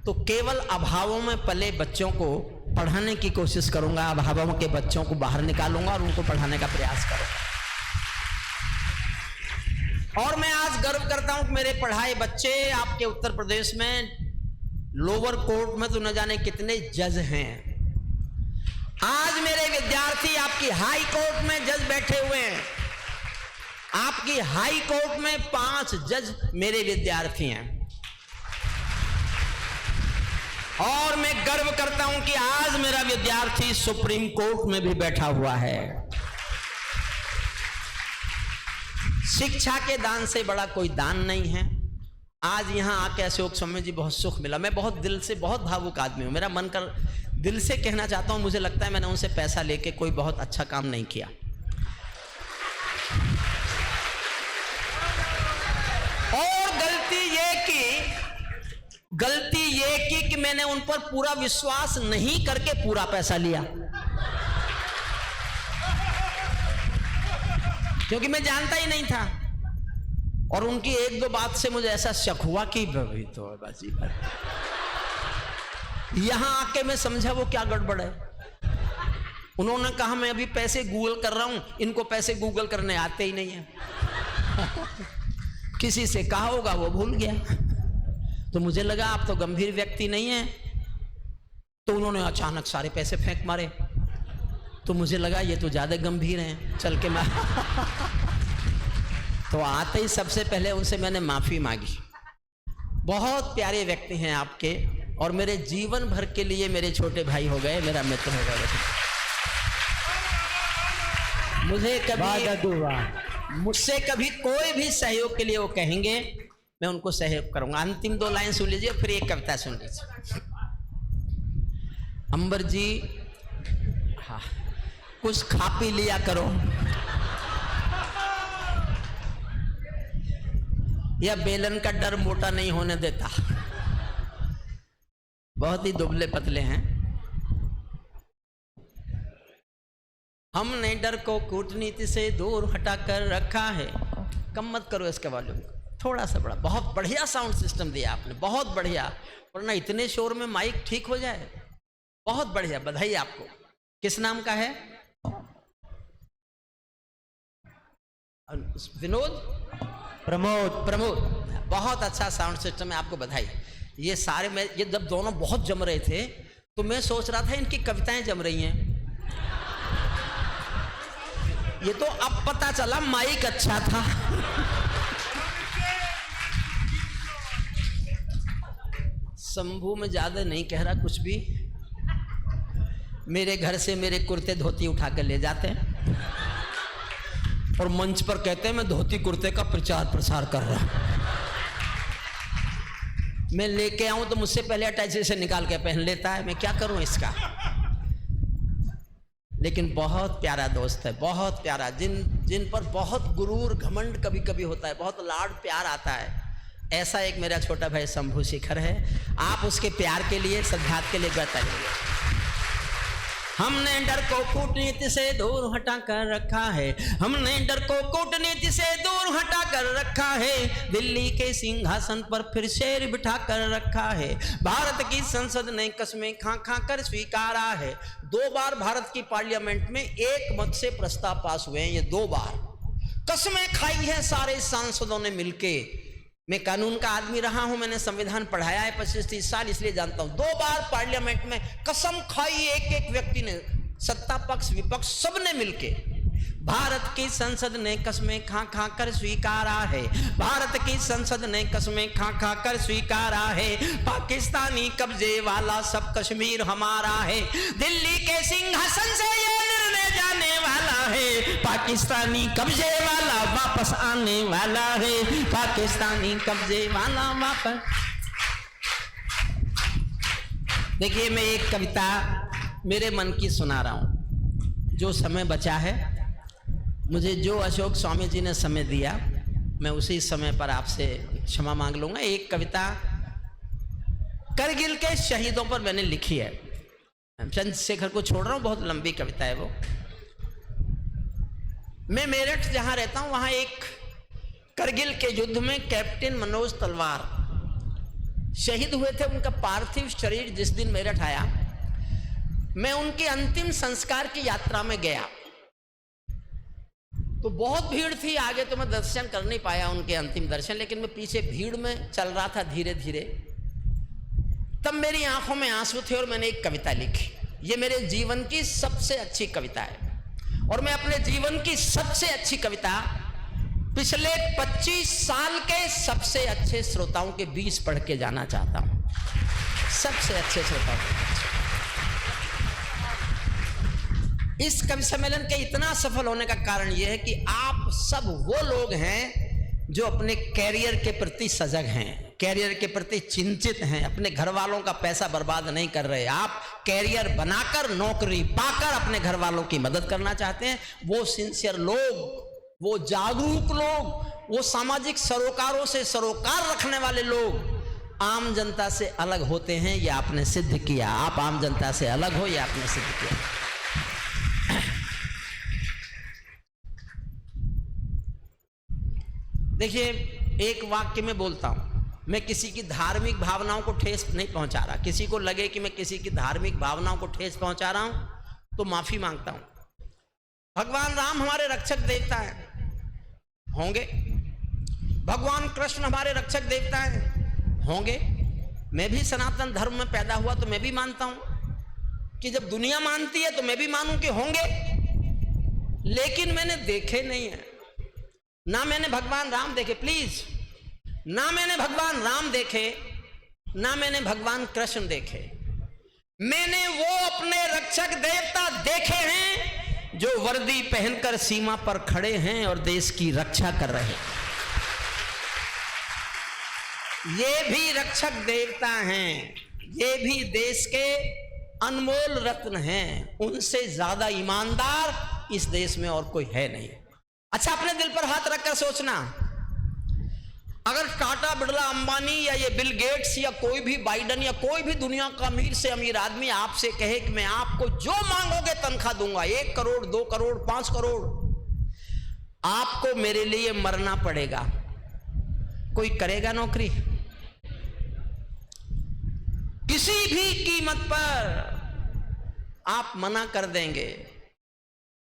तो केवल अभावों में पले बच्चों को पढ़ाने की कोशिश करूंगा, अभावों के बच्चों को बाहर निकालूंगा और उनको पढ़ाने का प्रयास करूंगा। और मैं आज गर्व करता हूं कि मेरे पढ़ाए बच्चे आपके उत्तर प्रदेश में लोअर कोर्ट में तो न जाने कितने जज हैं। आज मेरे विद्यार्थी आपकी हाई कोर्ट में जज बैठे हुए हैं। आपकी हाई कोर्ट में 5 जज मेरे विद्यार्थी हैं। और मैं गर्व करता हूं कि आज मेरा विद्यार्थी सुप्रीम कोर्ट में भी बैठा हुआ है। शिक्षा के दान से बड़ा कोई दान नहीं है। आज यहां आके अशोक समय जी बहुत सुख मिला। मैं बहुत दिल से, बहुत भावुक आदमी हूं। मेरा मन कर दिल से कहना चाहता हूं, मुझे लगता है मैंने उनसे पैसा लेके कोई बहुत अच्छा काम नहीं किया। और गलती ये की कि मैंने उन पर पूरा विश्वास नहीं करके पूरा पैसा लिया, क्योंकि मैं जानता ही नहीं था। और उनकी एक दो बात से मुझे ऐसा शक हुआ कि तो बाजी यहां आके मैं समझा वो क्या गड़बड़ है। उन्होंने कहा मैं अभी पैसे गूगल कर रहा हूं, इनको पैसे गूगल करने आते ही नहीं है। किसी से कहा होगा, वो भूल गया। तो मुझे लगा आप तो गंभीर व्यक्ति नहीं है। तो उन्होंने अचानक सारे पैसे फेंक मारे। तो मुझे लगा ये तो ज्यादा गंभीर हैं, चल के मैं तो आते ही सबसे पहले उनसे मैंने माफी मांगी। बहुत प्यारे व्यक्ति हैं आपके, और मेरे जीवन भर के लिए मेरे छोटे भाई हो गए, मेरा मित्र हो गए। मुझे कभी, मुझसे कभी कोई भी सहयोग के लिए वो कहेंगे, मैं उनको सहयोग करूंगा। अंतिम 2 लाइन सुन लीजिए, फिर एक कविता सुन लीजिए। अंबर जी, हाँ, कुछ खा पी लिया करो। यह बेलन का डर मोटा नहीं होने देता। बहुत ही दुबले पतले हैं। हमने डर को कूटनीति से दूर हटाकर रखा है। कम मत करो इसके वॉल्यूम, थोड़ा सा बड़ा। बहुत बढ़िया साउंड सिस्टम दिया आपने, बहुत बढ़िया, वरना इतने शोर में माइक ठीक हो जाए। बहुत बढ़िया, बधाई आपको। किस नाम का है? विनोद? प्रमोद। बहुत अच्छा साउंड सिस्टम है, आपको बधाई। ये सारे में, ये जब दोनों बहुत जम रहे थे तो मैं सोच रहा था इनकी कविताएं जम रही हैं। ये तो अब पता चला माइक अच्छा था। शंभू में ज्यादा नहीं कह रहा कुछ भी। मेरे घर से मेरे कुर्ते धोती उठा कर ले जाते हैं और मंच पर कहते हैं मैं धोती कुर्ते का प्रचार प्रसार कर रहा हूं। मैं लेके आऊं तो मुझसे पहले अटैची से निकाल के पहन लेता है। मैं क्या करूं इसका। लेकिन बहुत प्यारा दोस्त है, बहुत प्यारा, जिन पर बहुत गुरूर घमंड कभी कभी होता है, बहुत लाड प्यार आता है। ऐसा एक मेरा छोटा भाई शंभू शेखर है। आप उसके प्यार के लिए, सद्भाव के लिए बताइए। हमने डर को कूटनीति से दूर हटा कर रखा है, हमने डर को कूटनीति से दूर हटा कर रखा है। दिल्ली के सिंहासन पर फिर शेर बिठा कर रखा है। भारत की संसद ने कस्में खा खा कर स्वीकारा है। 2 बार भारत की पार्लियामेंट में एक मत से प्रस्ताव पास हुए हैं, ये 2 बार कसमें खाई है सारे सांसदों ने मिलके। मैं कानून का आदमी रहा हूं, मैंने संविधान पढ़ाया है 25-30 साल, इसलिए जानता हूं। 2 बार पार्लियामेंट में कसम खाई एक व्यक्ति ने, सत्ता पक्ष विपक्ष सबने मिलके। भारत की संसद ने कसमें खा खा कर स्वीकारा है, भारत की संसद ने कसमें खा खा कर स्वीकारा है। पाकिस्तानी कब्जे वाला सब कश्मीर हमारा है। दिल्ली के सिंहासन से ये निर्णय जाने वाला है। पाकिस्तानी कब्जे वाला वापस आने वाला है। पाकिस्तानी कब्जे वाला वापस। देखिए, मैं एक कविता मेरे मन की सुना रहा हूं। जो समय बचा है, मुझे जो अशोक स्वामी जी ने समय दिया, मैं उसी समय पर आपसे क्षमा मांग लूंगा। एक कविता करगिल के शहीदों पर मैंने लिखी है। चंद्रशेखर को छोड़ रहा हूं, बहुत लंबी कविता है वो। मैं मेरठ जहां रहता हूं, वहां एक करगिल के युद्ध में कैप्टन मनोज तलवार शहीद हुए थे। उनका पार्थिव शरीर जिस दिन मेरठ आया, मैं उनके अंतिम संस्कार की यात्रा में गया तो बहुत भीड़ थी। आगे तो मैं दर्शन कर नहीं पाया उनके अंतिम दर्शन, लेकिन मैं पीछे भीड़ में चल रहा था धीरे धीरे। तब मेरी आंखों में आंसू थे और मैंने एक कविता लिखी। ये मेरे जीवन की सबसे अच्छी कविता है और मैं अपने जीवन की सबसे अच्छी कविता पिछले 25 साल के सबसे अच्छे श्रोताओं के बीच पढ़ के जाना चाहता हूं। सबसे अच्छे श्रोताओं। इस कवि सम्मेलन के इतना सफल होने का कारण यह है कि आप सब वो लोग हैं जो अपने कैरियर के प्रति सजग हैं, कैरियर के प्रति चिंतित हैं, अपने घर वालों का पैसा बर्बाद नहीं कर रहे। आप कैरियर बनाकर, नौकरी पाकर अपने घर वालों की मदद करना चाहते हैं। वो सिंसियर लोग, वो जागरूक लोग, वो सामाजिक सरोकारों से सरोकार रखने वाले लोग आम जनता से अलग होते हैं। ये आपने सिद्ध किया। आप आम जनता से अलग हो, ये आपने सिद्ध किया। देखिए, एक वाक्य में बोलता हूं, मैं किसी की धार्मिक भावनाओं को ठेस नहीं पहुंचा रहा। किसी को लगे कि मैं किसी की धार्मिक भावनाओं को ठेस पहुंचा रहा हूं तो माफी मांगता हूं। भगवान राम हमारे रक्षक देवता हैं, होंगे। भगवान कृष्ण हमारे रक्षक देवता हैं, होंगे। मैं भी सनातन धर्म में पैदा हुआ तो मैं भी मानता हूं कि जब दुनिया मानती है तो मैं भी मानूं कि होंगे, लेकिन मैंने देखे नहीं है। ना मैंने भगवान राम देखे, प्लीज, ना मैंने भगवान राम देखे, ना मैंने भगवान कृष्ण देखे। मैंने वो अपने रक्षक देवता देखे हैं जो वर्दी पहनकर सीमा पर खड़े हैं और देश की रक्षा कर रहे हैं। ये भी रक्षक देवता हैं, ये भी देश के अनमोल रत्न हैं। उनसे ज्यादा ईमानदार इस देश में और कोई है नहीं। अच्छा, अपने दिल पर हाथ रखकर सोचना, अगर टाटा, बिरला, अंबानी या ये बिल गेट्स या कोई भी बाइडन या कोई भी दुनिया का अमीर से अमीर आदमी आपसे कहे कि मैं आपको जो मांगोगे तनख्वाह दूंगा, 1 करोड़, 2 करोड़, 5 करोड़, आपको मेरे लिए मरना पड़ेगा, कोई करेगा नौकरी? किसी भी कीमत पर आप मना कर देंगे।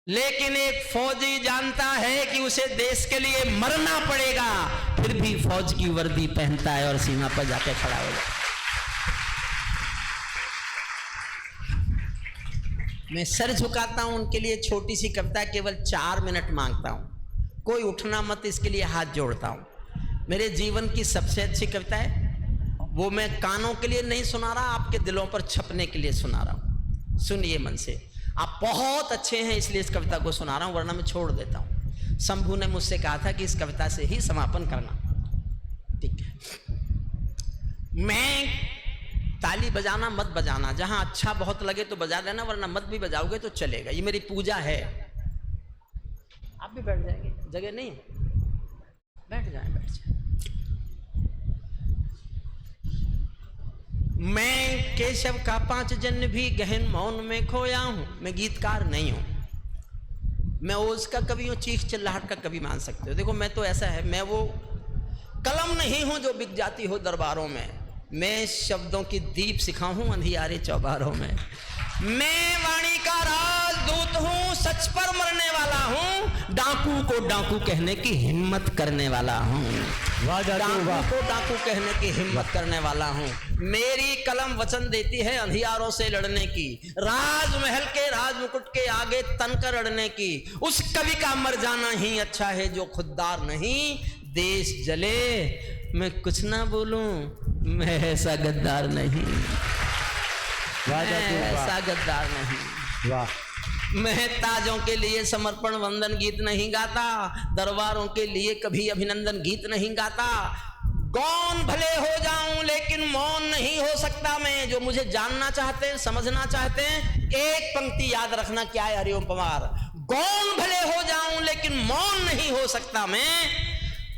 लेकिन एक फौजी जानता है कि उसे देश के लिए मरना पड़ेगा, फिर भी फौज की वर्दी पहनता है और सीमा पर जाकर खड़ा हो जाता है। मैं सर झुकाता हूं उनके लिए। छोटी सी कविता, केवल 4 मिनट मांगता हूं, कोई उठना मत, इसके लिए हाथ जोड़ता हूं। मेरे जीवन की सबसे अच्छी कविता है, वो मैं कानों के लिए नहीं सुना रहा, आपके दिलों पर छपने के लिए सुना रहा हूं। सुनिए मन से। आप बहुत अच्छे हैं इसलिए इस कविता को सुना रहा हूं, वरना मैं छोड़ देता हूं। शंभू ने मुझसे कहा था कि इस कविता से ही समापन करना। ठीक है, मैं ताली बजाना मत बजाना, जहां अच्छा बहुत लगे तो बजा देना, वरना मत भी bजाओगे तो चलेगा। ये मेरी पूजा है। आप भी बैठ जाएंगे, जगह नहीं है, बैठ जाए, बैठ जाए। मैं केशव का 5 जन्म भी गहन मौन में खोया हूं। मैं गीतकार नहीं हूं, मैं ओज का कवि हूं, चीख चिल्लाहट का कवि मान सकते हो। देखो मैं तो ऐसा है, मैं वो कलम नहीं हूं जो बिक जाती हो दरबारों में। मैं शब्दों की दीप सिखा हूं अंधियारे चौबारों में। मैं वाणी का राजदूत हूं, सच पर मरने वाला हूं, डाकू को डाकू कहने की हिम्मत करने वाला हूं। डाकू को डाकू कहने की हिम्मत करने वाला हूं। मेरी कलम वचन देती है अंधियारों से लड़ने की, राजमहल के राजमुकुट के आगे तन कर अड़ने की। उस कवि का मर जाना ही अच्छा है जो खुददार नहीं। देश जले मैं कुछ ना बोलूं, मैं ऐसा गद्दार नहीं, ऐसा गद्दार नहीं। वाह। मैं ताजों के लिए समर्पण वंदन गीत नहीं गाता, दरबारों के लिए कभी अभिनंदन गीत नहीं गाता। गौन भले हो जाऊं लेकिन मौन नहीं हो सकता मैं। जो मुझे जानना चाहते हैं, समझना चाहते हैं, एक पंक्ति याद रखना क्या है हरिओम पवार। गौन भले हो जाऊं लेकिन मौन नहीं हो सकता मैं।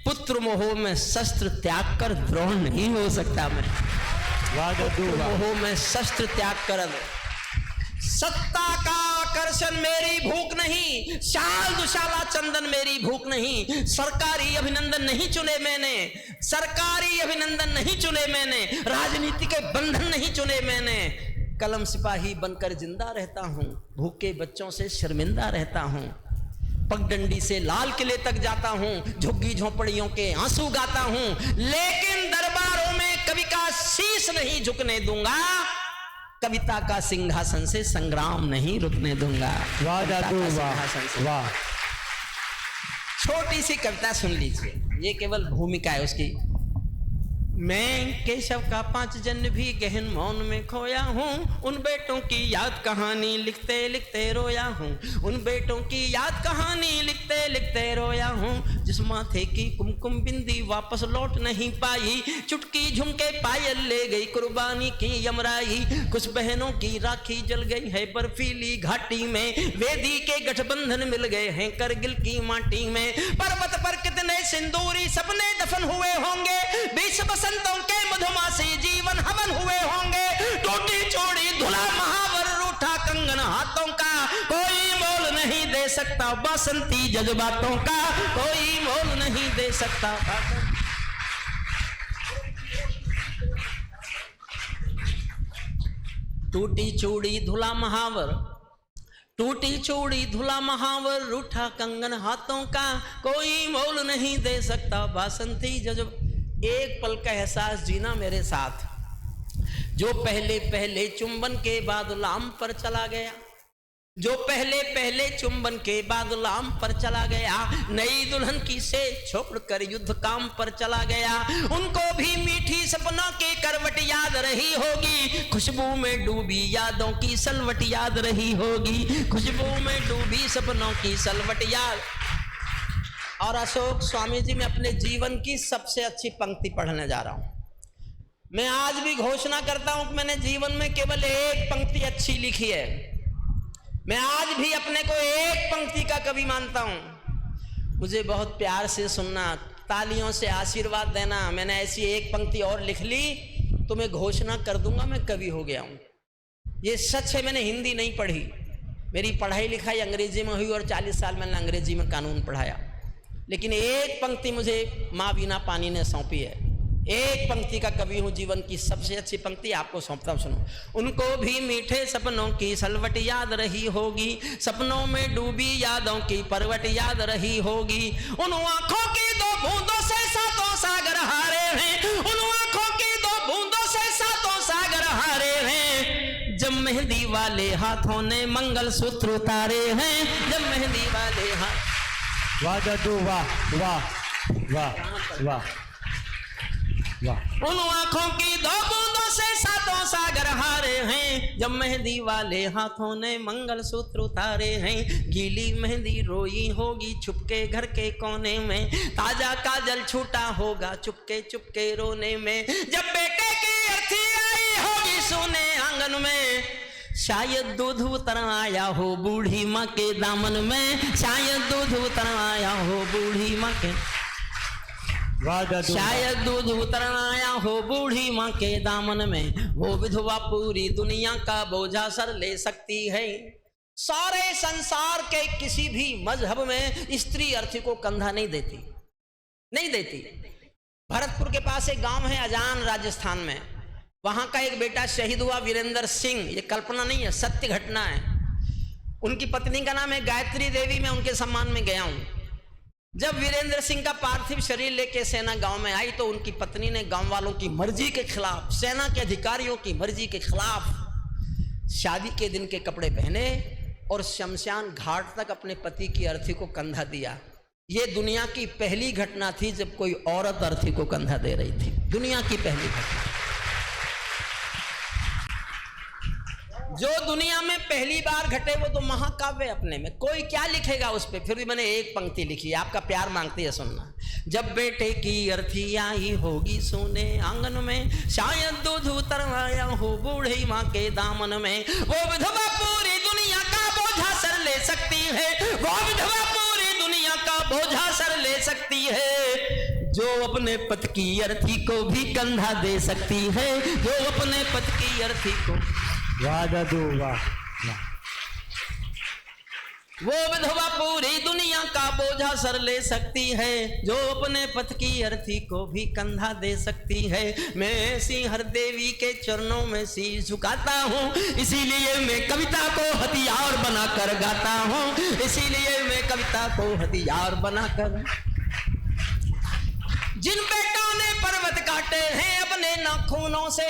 पुत्र मोह में शस्त्र त्याग कर द्रोण नहीं हो सकता मैं। मोह में शस्त्र त्याग कर। सत्ता का आकर्षण मेरी भूख नहीं, शाल दुशाला चंदन मेरी भूख नहीं। सरकारी अभिनंदन नहीं चुने मैंने, सरकारी अभिनंदन नहीं चुने मैंने, राजनीति के बंधन नहीं चुने मैंने। कलम सिपाही बनकर जिंदा रहता हूं, भूखे बच्चों से शर्मिंदा रहता हूं। पगडंडी से लाल किले तक जाता हूं, झुग्गी झोपड़ियों के आंसू गाता हूं, लेकिन दरबारों में कवि का शीश नहीं झुकने दूंगा। कविता का सिंहासन से संग्राम नहीं रुकने दूंगा। वाह जादू, वाह। छोटी सी कविता सुन लीजिए, ये केवल भूमिका है उसकी। मैं केशव का 5 जन्म भी गहन मौन में खोया हूँ। उन बेटों की याद कहानी लिखते लिखते रोया हूँ। उन बेटों की याद कहानी लिखते लिखते रोया हूँ। जिस माथे की कुमकुम बिंदी वापस लौट नहीं पाई, चुटकी झुमके पायल ले गई कुर्बानी की यमराई। कुछ बहनों की राखी जल गई है बर्फीली घाटी में, वेदी के गठबंधन मिल गए हैं करगिल की माटी में। पर्वत पर कितने सिंदूरी सपने दफन हुए होंगे, 20 बसंतों के मधुमासी जीवन हवन हुए होंगे। टूटी चूड़ी धुला महावर रूठा कंगन हाथों का, कोई मोल नहीं दे सकता बसंती जज्बातों का, कोई मोल नहीं दे सकता। टूटी चूड़ी धुला महावर, टूटी चूड़ी धुला महावर, रूठा कंगन हाथों का, कोई मोल नहीं दे सकता बासंती जज्ब। एक पल का एहसास जीना मेरे साथ, जो पहले पहले चुंबन के बाद लाम पर चला गया, जो पहले पहले चुंबन के बाद लाम पर चला गया। नई दुल्हन की से छोड़कर युद्ध काम पर चला गया। उनको भी मीठी सपनों की करवट याद रही होगी, खुशबू में डूबी यादों की सलवट याद रही होगी, खुशबू में डूबी सपनों की सलवट याद। और अशोक स्वामी जी, मैं अपने जीवन की सबसे अच्छी पंक्ति पढ़ने जा रहा हूं। मैं आज भी घोषणा करता हूं कि मैंने जीवन में केवल एक पंक्ति अच्छी लिखी है। मैं आज भी अपने को एक पंक्ति का कवि मानता हूं। मुझे बहुत प्यार से सुनना, तालियों से आशीर्वाद देना। मैंने ऐसी एक पंक्ति और लिख ली तो मैं घोषणा कर दूंगा मैं कवि हो गया हूं। ये सच है, मैंने हिंदी नहीं पढ़ी, मेरी पढ़ाई लिखाई अंग्रेजी में हुई और 40 साल मैंने अंग्रेजी में कानून पढ़ाया। लेकिन एक पंक्ति मुझे माँ बीना पानी ने सौंपी है। एक पंक्ति का कवि हूँ, जीवन की सबसे अच्छी पंक्ति आपको सौंपता हूँ, सुनो। उनको भी मीठे सपनों की सलवट याद रही होगी, सपनों में डूबी यादों की परवट याद रही होगी। उन आंखों की 2 बूंदों से 7 सागर हारे हैं, उन आंखों की 2 बूंदों से 7 सागर हारे हैं। जब मेहंदी वाले हाथों ने मंगल सूत्र उतारे हैं, जब मेहंदी वाले हाथ। वाह जादू, वाह वाह वाह वाह वाह। उन आंखों की 2 बूंदों से 7 सागर हारे हैं, जब मेहंदी वाले हाथों ने मंगल सूत्र उतारे हैं। गीली मेहंदी रोई होगी छुपके घर के कोने में, ताजा काजल छूटा होगा चुपके चुपके रोने में। जब बेटे की अर्थी आई होगी सोने आंगन में, शायद दूध उतर आया हो बूढ़ी माँ के दामन में, शायद दूध उतर आया हो बूढ़ी माँ के। वाह दादू, शायद दूध उतरना आया हो बूढ़ी माँ के दामन में, वो विधवा पूरी दुनिया का बोझा सर ले सकती है। सारे संसार के किसी भी मजहब में स्त्री अर्थी को कंधा नहीं देती, नहीं देती। भरतपुर के पास एक गांव है अजान, राजस्थान में, वहां का एक बेटा शहीद हुआ, वीरेंद्र सिंह। ये कल्पना नहीं है, सत्य घटना है। उनकी पत्नी का नाम है गायत्री देवी। मैं उनके सम्मान में गया हूं। जब वीरेंद्र सिंह का पार्थिव शरीर लेके सेना गांव में आई तो उनकी पत्नी ने गांव वालों की मर्जी के खिलाफ, सेना के अधिकारियों की मर्जी के खिलाफ शादी के दिन के कपड़े पहने और शमशान घाट तक अपने पति की अर्थी को कंधा दिया। ये दुनिया की पहली घटना थी जब कोई औरत अर्थी को कंधा दे रही थी, दुनिया की पहली घटना। जो दुनिया में पहली बार घटे वो तो महाकाव्य अपने में, कोई क्या लिखेगा उस पे। फिर भी मैंने एक पंक्ति लिखी, आपका प्यार मांगती है सुनना। जब बेटे की अर्थी आई होगी सोने आंगन में, शायद दूध उतरवाया हो बूढ़ी माँ के दामन में, वो विधवा पूरी दुनिया का बोझा सर ले सकती है, वो विधवा पूरी दुनिया का बोझा सर ले सकती है, जो अपने पति की अर्थी को भी कंधा दे सकती है, जो अपने पति की अर्थी को। वाह दादू, वाह। वो विधवा पूरी दुनिया का बोझा सर ले सकती है, जो अपने पति की अर्थी को भी कंधा दे सकती है। मैं सिंहर देवी के चरणों में शीश झुकाता हूँ, इसीलिए मैं कविता को हथियार बनाकर गाता हूँ, इसीलिए मैं कविता को हथियार बनाकर। जिन बेटों ने पर्वत काटे हैं अपने नाखूनों से,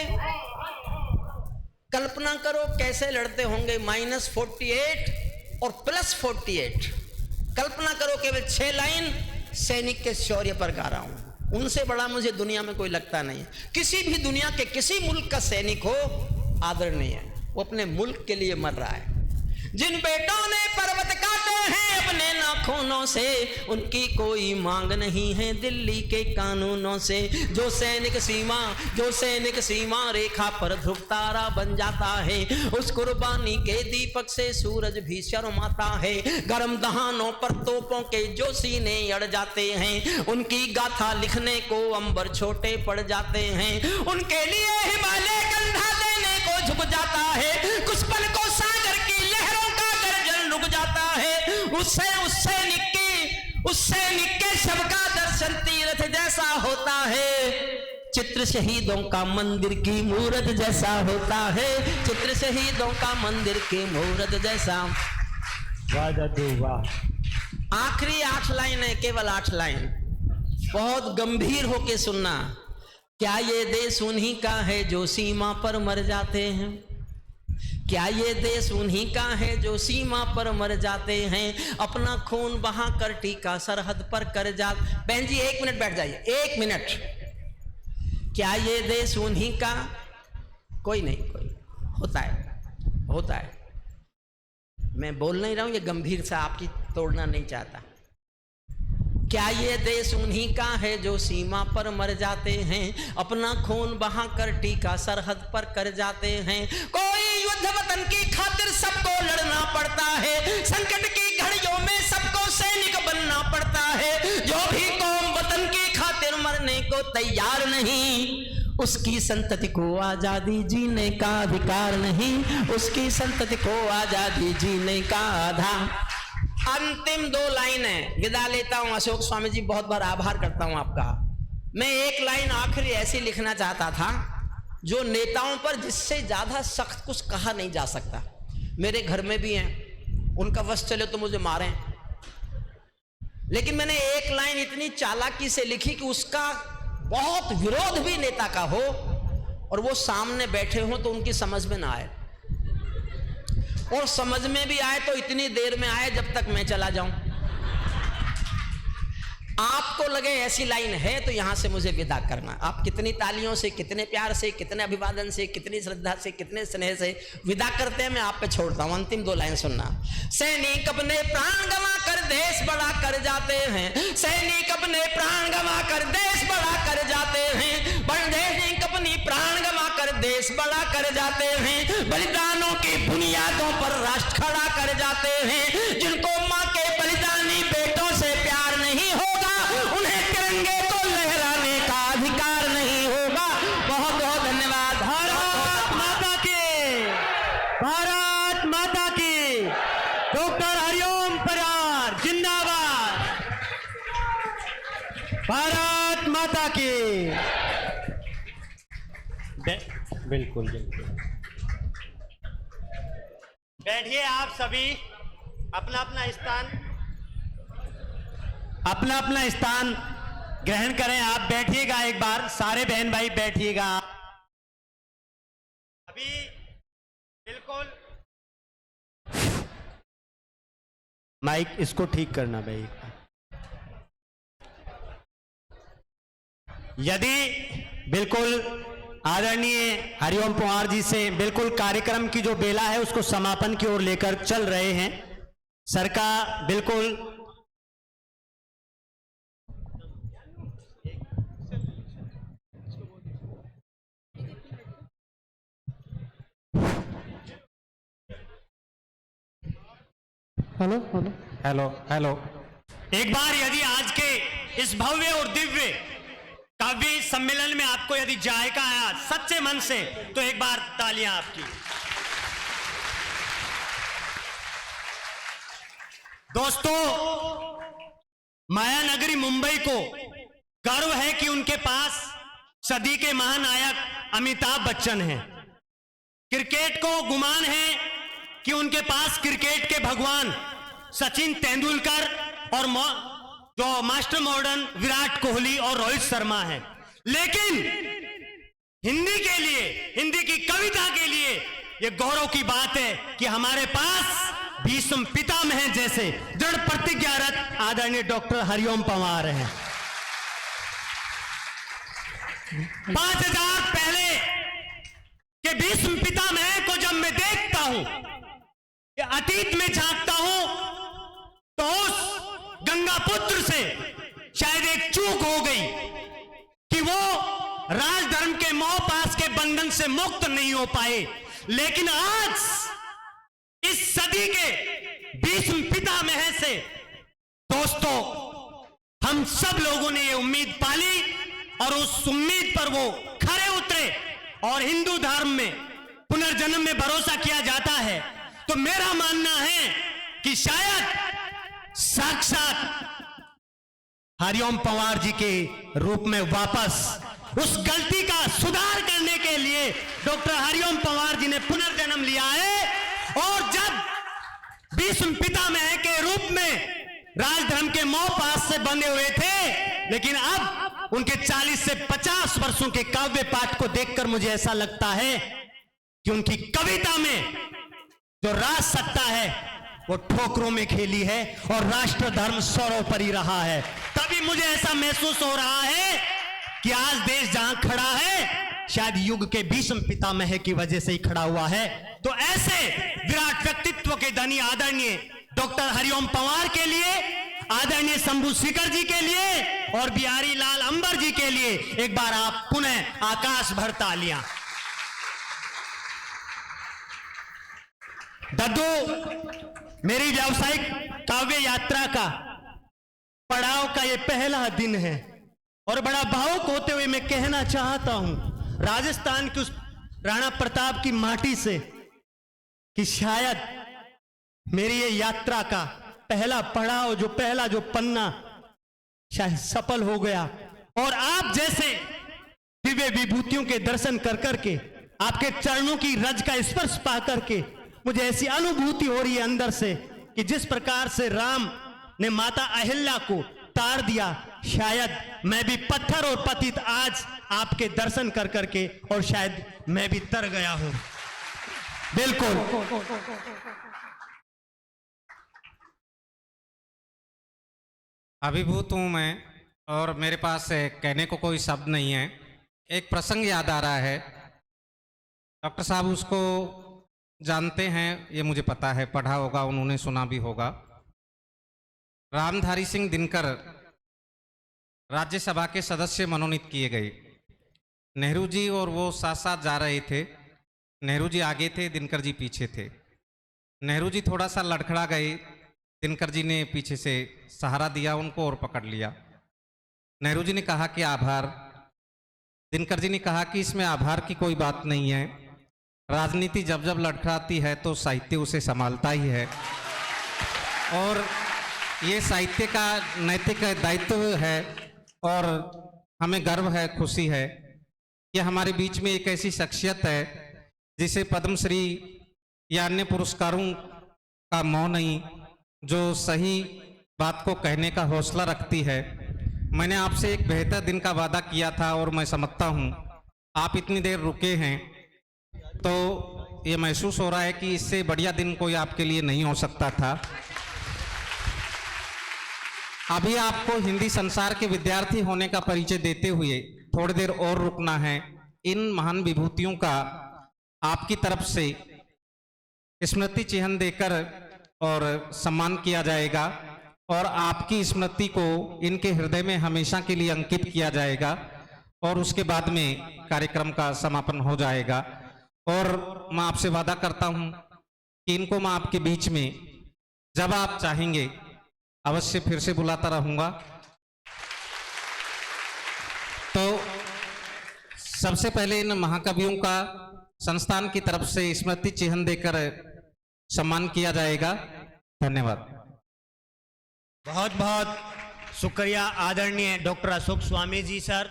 कल्पना करो कैसे लड़ते होंगे -48 और +48। कल्पना करो केवल 6 लाइन सैनिक के शौर्य पर गा रहा हूं। उनसे बड़ा मुझे दुनिया में कोई लगता नहीं है। किसी भी दुनिया के किसी मुल्क का सैनिक हो आदरणीय है, वो अपने मुल्क के लिए मर रहा है। जिन बेटों ने पर्वत काटे हैं अपने नाखूनों से, उनकी कोई मांग नहीं है दिल्ली के कानूनों से। जो सैनिक सीमा रेखा पर ध्रुव तारा बन जाता है, उस कुर्बानी के दीपक से सूरज भी शर्माता है। गर्म दहानों पर तोपों के जो सीने अड़ जाते हैं, उनकी गाथा लिखने को अंबर छोटे पड़ जाते हैं। उनके लिए हिमालय कंधा देने को झुक जाता है, कुछ पल को सागर की लहरों का गर्जन रुक जाता है। उससे निक्के शब का दर्शन तीर्थ जैसा होता है, चित्र शहीदों का मंदिर की मूरत जैसा होता है, चित्र शहीदों का मंदिर की मूरत जैसा। वाह दादू, वाह। आखिरी 8 लाइन है, केवल 8 लाइन, बहुत गंभीर होके सुनना। क्या ये देश उन्हीं का है जो सीमा पर मर जाते हैं? क्या ये देश उन्हीं का है जो सीमा पर मर जाते हैं? अपना खून बहा कर टीका सरहद पर कर जा। बहन जी 1 मिनट बैठ जाइए, 1 मिनट। क्या ये देश उन्हीं का? कोई नहीं, कोई होता है। मैं बोल नहीं रहा हूं, ये गंभीर सा आपकी तोड़ना नहीं चाहता। क्या ये देश उन्हीं का है जो सीमा पर मर जाते हैं? अपना खून बहा कर टीका सरहद पर कर जाते हैं। कोई युद्ध वतन की खातिर सबको लड़ना पड़ता है, संकट की घड़ियों में सबको सैनिक बनना पड़ता है। जो भी कौम वतन की खातिर मरने को तैयार नहीं, उसकी संतति को आजादी जीने का अधिकार नहीं, उसकी संतति को आजादी जीने का आधार। अंतिम 2 लाइन है, विदा लेता हूं। अशोक स्वामी जी बहुत बार आभार करता हूं आपका। मैं 1 लाइन आखिरी ऐसी लिखना चाहता था जो नेताओं पर जिससे ज्यादा सख्त कुछ कहा नहीं जा सकता। मेरे घर में भी हैं, उनका वश चले तो मुझे मारें, लेकिन मैंने 1 लाइन इतनी चालाकी से लिखी कि उसका बहुत विरोध भी नेता का हो और वो सामने बैठे हो तो उनकी समझ में ना आए, और समझ में भी आए तो इतनी देर में आए जब तक मैं चला जाऊं। आपको लगे ऐसी लाइन है तो यहां से मुझे विदा करना। आप कितनी तालियों से, कितने प्यार से, कितने अभिवादन से, कितनी श्रद्धा से, कितने स्नेह से विदा करते हैं, मैं आप पे छोड़ता हूं। अंतिम 2 लाइन सुनना। सैनिक अपने प्राण गंवा कर देश बड़ा कर जाते हैं, सैनिक अपने प्राण गंवा कर देश बड़ा कर जाते हैं, सैनिक अपनी प्राण गंवा कर देश बड़ा कर जाते हैं, बलिदानों की बुनियादों पर राष्ट्र खड़ा कर जाते हैं। जिनको मां के बलिदानी बेटों से प्यार नहीं होगा, उन्हें तिरंगे को लहरा भारत माता की। डॉक्टर हरिओम परिवार जिंदाबाद। भारत माता की। बिल्कुल बिल्कुल। बैठिए आप सभी, अपना अपना स्थान ग्रहण करें। आप बैठिएगा, एक बार सारे बहन भाई बैठिएगा। अभी बिल्कुल माइक इसको ठीक करना भाई। यदि बिल्कुल आदरणीय हरिओम पंवार जी से बिल्कुल कार्यक्रम की जो बेला है उसको समापन की ओर लेकर चल रहे हैं। सर का बिल्कुल हेलो हेलो हेलो हेलो। एक बार यदि आज के इस भव्य और दिव्य काव्य सम्मेलन में आपको यदि जायका आया सच्चे मन से तो एक बार तालियां आपकी। दोस्तों, माया नगरी मुंबई को गर्व है कि उनके पास सदी के महानायक अमिताभ बच्चन हैं। क्रिकेट को गुमान है कि उनके पास क्रिकेट के भगवान सचिन तेंदुलकर और जो मास्टर मॉडर्न विराट कोहली और रोहित शर्मा है। लेकिन हिंदी के लिए, हिंदी की कविता के लिए यह गौरव की बात है कि हमारे पास भीष्म पितामह जैसे दृढ़ प्रतिज्ञारत आदरणीय डॉक्टर हरिओम पंवार हैं। 5000 पहले के भीष्म पितामह को जब मैं देखता हूं, अतीत में झांकता हूं, तो उस गंगा पुत्र से शायद एक चूक हो गई कि वो राजधर्म के मोह पास के बंधन से मुक्त नहीं हो पाए। लेकिन आज इस सदी के भीष्म पितामह से दोस्तों हम सब लोगों ने ये उम्मीद पाली और उस उम्मीद पर वो खरे उतरे और हिंदू धर्म में पुनर्जन्म में भरोसा किया जाता है। तो मेरा मानना है कि शायद साक्षात हरिओम पंवार जी के रूप में वापस उस गलती का सुधार करने के लिए डॉक्टर हरिओम पंवार जी ने पुनर्जन्म लिया है। और जब भीष्म पितामह के रूप में राजधर्म के मोह पास से बंधे हुए थे, लेकिन अब उनके 40 से 50 वर्षों के काव्य पाठ को देखकर मुझे ऐसा लगता है कि उनकी कविता में जो राज सत्ता है वो ठोकरों में खेली है और राष्ट्र धर्म सर्वोपरि रहा है। तभी मुझे ऐसा महसूस हो रहा है कि आज देश जहां खड़ा है शायद युग के भीष्म पितामह की वजह से ही खड़ा हुआ है। तो ऐसे विराट व्यक्तित्व के धनी आदरणीय डॉक्टर हरिओम पंवार के लिए, आदरणीय शंभू सीकर जी के लिए और बिहारी लाल अंबर जी के लिए एक बार आप पुनः आकाश भर तालियां। दद्दू, मेरी व्यावसायिक काव्य यात्रा का पड़ाव का ये पहला दिन है और बड़ा भावुक होते हुए मैं कहना चाहता हूं राजस्थान की उस राणा प्रताप की माटी से कि शायद मेरी ये यात्रा का पहला पड़ाव, जो पन्ना शायद सफल हो गया। और आप जैसे दिव्य विभूतियों के दर्शन कर करके, आपके चरणों की रज का स्पर्श पा करके मुझे ऐसी अनुभूति हो रही है अंदर से कि जिस प्रकार से राम ने माता अहिल्या को तार दिया, शायद मैं भी पत्थर और पतित आज आपके दर्शन कर करके और शायद मैं भी तर गया हूं। बिल्कुल अभिभूत हूं मैं और मेरे पास कहने को कोई शब्द नहीं है। एक प्रसंग याद आ रहा है। डॉक्टर साहब उसको जानते हैं, ये मुझे पता है, पढ़ा होगा, उन्होंने सुना भी होगा। रामधारी सिंह दिनकर राज्यसभा के सदस्य मनोनीत किए गए। नेहरू जी और वो साथ साथ जा रहे थे। नेहरू जी आगे थे, दिनकर जी पीछे थे। नेहरू जी थोड़ा सा लड़खड़ा गए, दिनकर जी ने पीछे से सहारा दिया उनको और पकड़ लिया। नेहरू जी ने कहा कि आभार। दिनकर जी ने कहा कि इसमें आभार की कोई बात नहीं है, राजनीति जब जब लड़खड़ाती है तो साहित्य उसे संभालता ही है, और ये साहित्य का नैतिक दायित्व है। और हमें गर्व है, खुशी है कि हमारे बीच में एक ऐसी शख्सियत है जिसे पद्मश्री या अन्य पुरस्कारों का मोह नहीं, जो सही बात को कहने का हौसला रखती है। मैंने आपसे एक बेहतर दिन का वादा किया था और मैं समझता हूँ आप इतनी देर रुके हैं तो ये महसूस हो रहा है कि इससे बढ़िया दिन कोई आपके लिए नहीं हो सकता था। अभी आपको हिंदी संसार के विद्यार्थी होने का परिचय देते हुए थोड़ी देर और रुकना है। इन महान विभूतियों का आपकी तरफ से स्मृति चिन्ह देकर और सम्मान किया जाएगा, और आपकी स्मृति को इनके हृदय में हमेशा के लिए अंकित किया जाएगा, और उसके बाद में कार्यक्रम का समापन हो जाएगा। और मैं आपसे वादा करता हूं कि इनको मैं आपके बीच में जब आप चाहेंगे अवश्य फिर से बुलाता रहूंगा। तो सबसे पहले इन महाकवियों का संस्थान की तरफ से स्मृति चिन्ह देकर सम्मान किया जाएगा। धन्यवाद। बहुत बहुत शुक्रिया आदरणीय डॉक्टर अशोक स्वामी जी सर।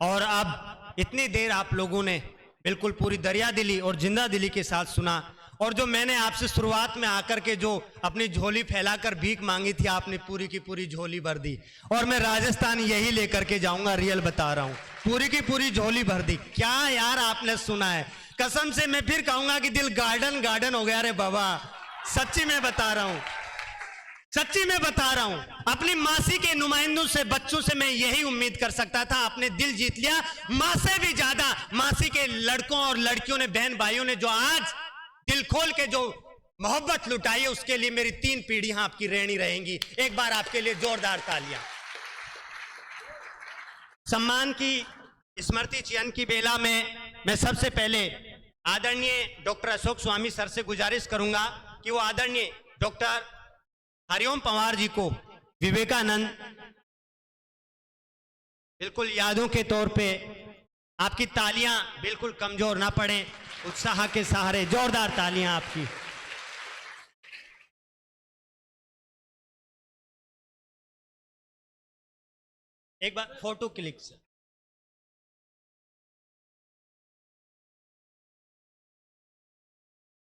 और अब इतनी देर आप लोगों ने बिल्कुल पूरी दरिया दिली और जिंदा दिली के साथ सुना, और जो मैंने आपसे शुरुआत में आकर के जो अपनी झोली फैलाकर भीख मांगी थी, आपने पूरी की पूरी झोली भर दी। और मैं राजस्थान यही लेकर के जाऊंगा, रियल बता रहा हूं, पूरी की पूरी झोली भर दी। क्या यार आपने सुना है, कसम से मैं फिर कहूंगा कि दिल गार्डन गार्डन हो गया रे बाबा। सच्ची में बता रहा हूं, सच्ची में बता रहा हूं, अपनी मासी के नुमाइंदों से, बच्चों से मैं यही उम्मीद कर सकता था। आपने दिल जीत लिया, मां से भी ज्यादा मासी के लड़कों और लड़कियों ने, बहन भाइयों ने जो आज दिल खोल के जो मोहब्बत लुटाई है, उसके लिए मेरी 3 पीढ़ियां आपकी ऋणी रहेंगी। एक बार आपके लिए जोरदार तालियां। सम्मान की स्मृति चिन्ह की बेला में मैं सबसे पहले आदरणीय डॉक्टर अशोक स्वामी सर से गुजारिश करूंगा कि वो आदरणीय डॉक्टर हरिओम पंवार जी को विवेकानंद बिल्कुल यादों के तौर पे आपकी तालियां बिल्कुल कमजोर ना पड़े, उत्साह के सहारे जोरदार तालियां आपकी। एक बार फोटो क्लिक से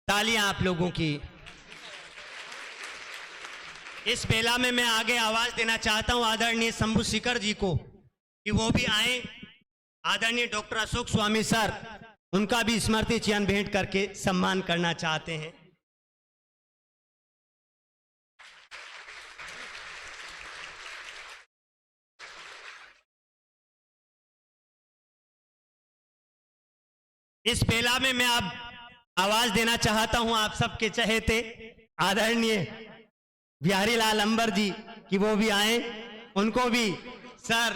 तालियां आप लोगों की। इस बेला में मैं आगे आवाज देना चाहता हूं आदरणीय शंभू सीकर जी को कि वो भी आए। आदरणीय डॉक्टर अशोक स्वामी सर, उनका भी स्मृति चिन्ह भेंट करके सम्मान करना चाहते हैं। इस बेला में मैं अब आवाज देना चाहता हूं आप सबके चहेते आदरणीय बिहारी लाल अंबर जी कि वो भी आए, उनको भी सर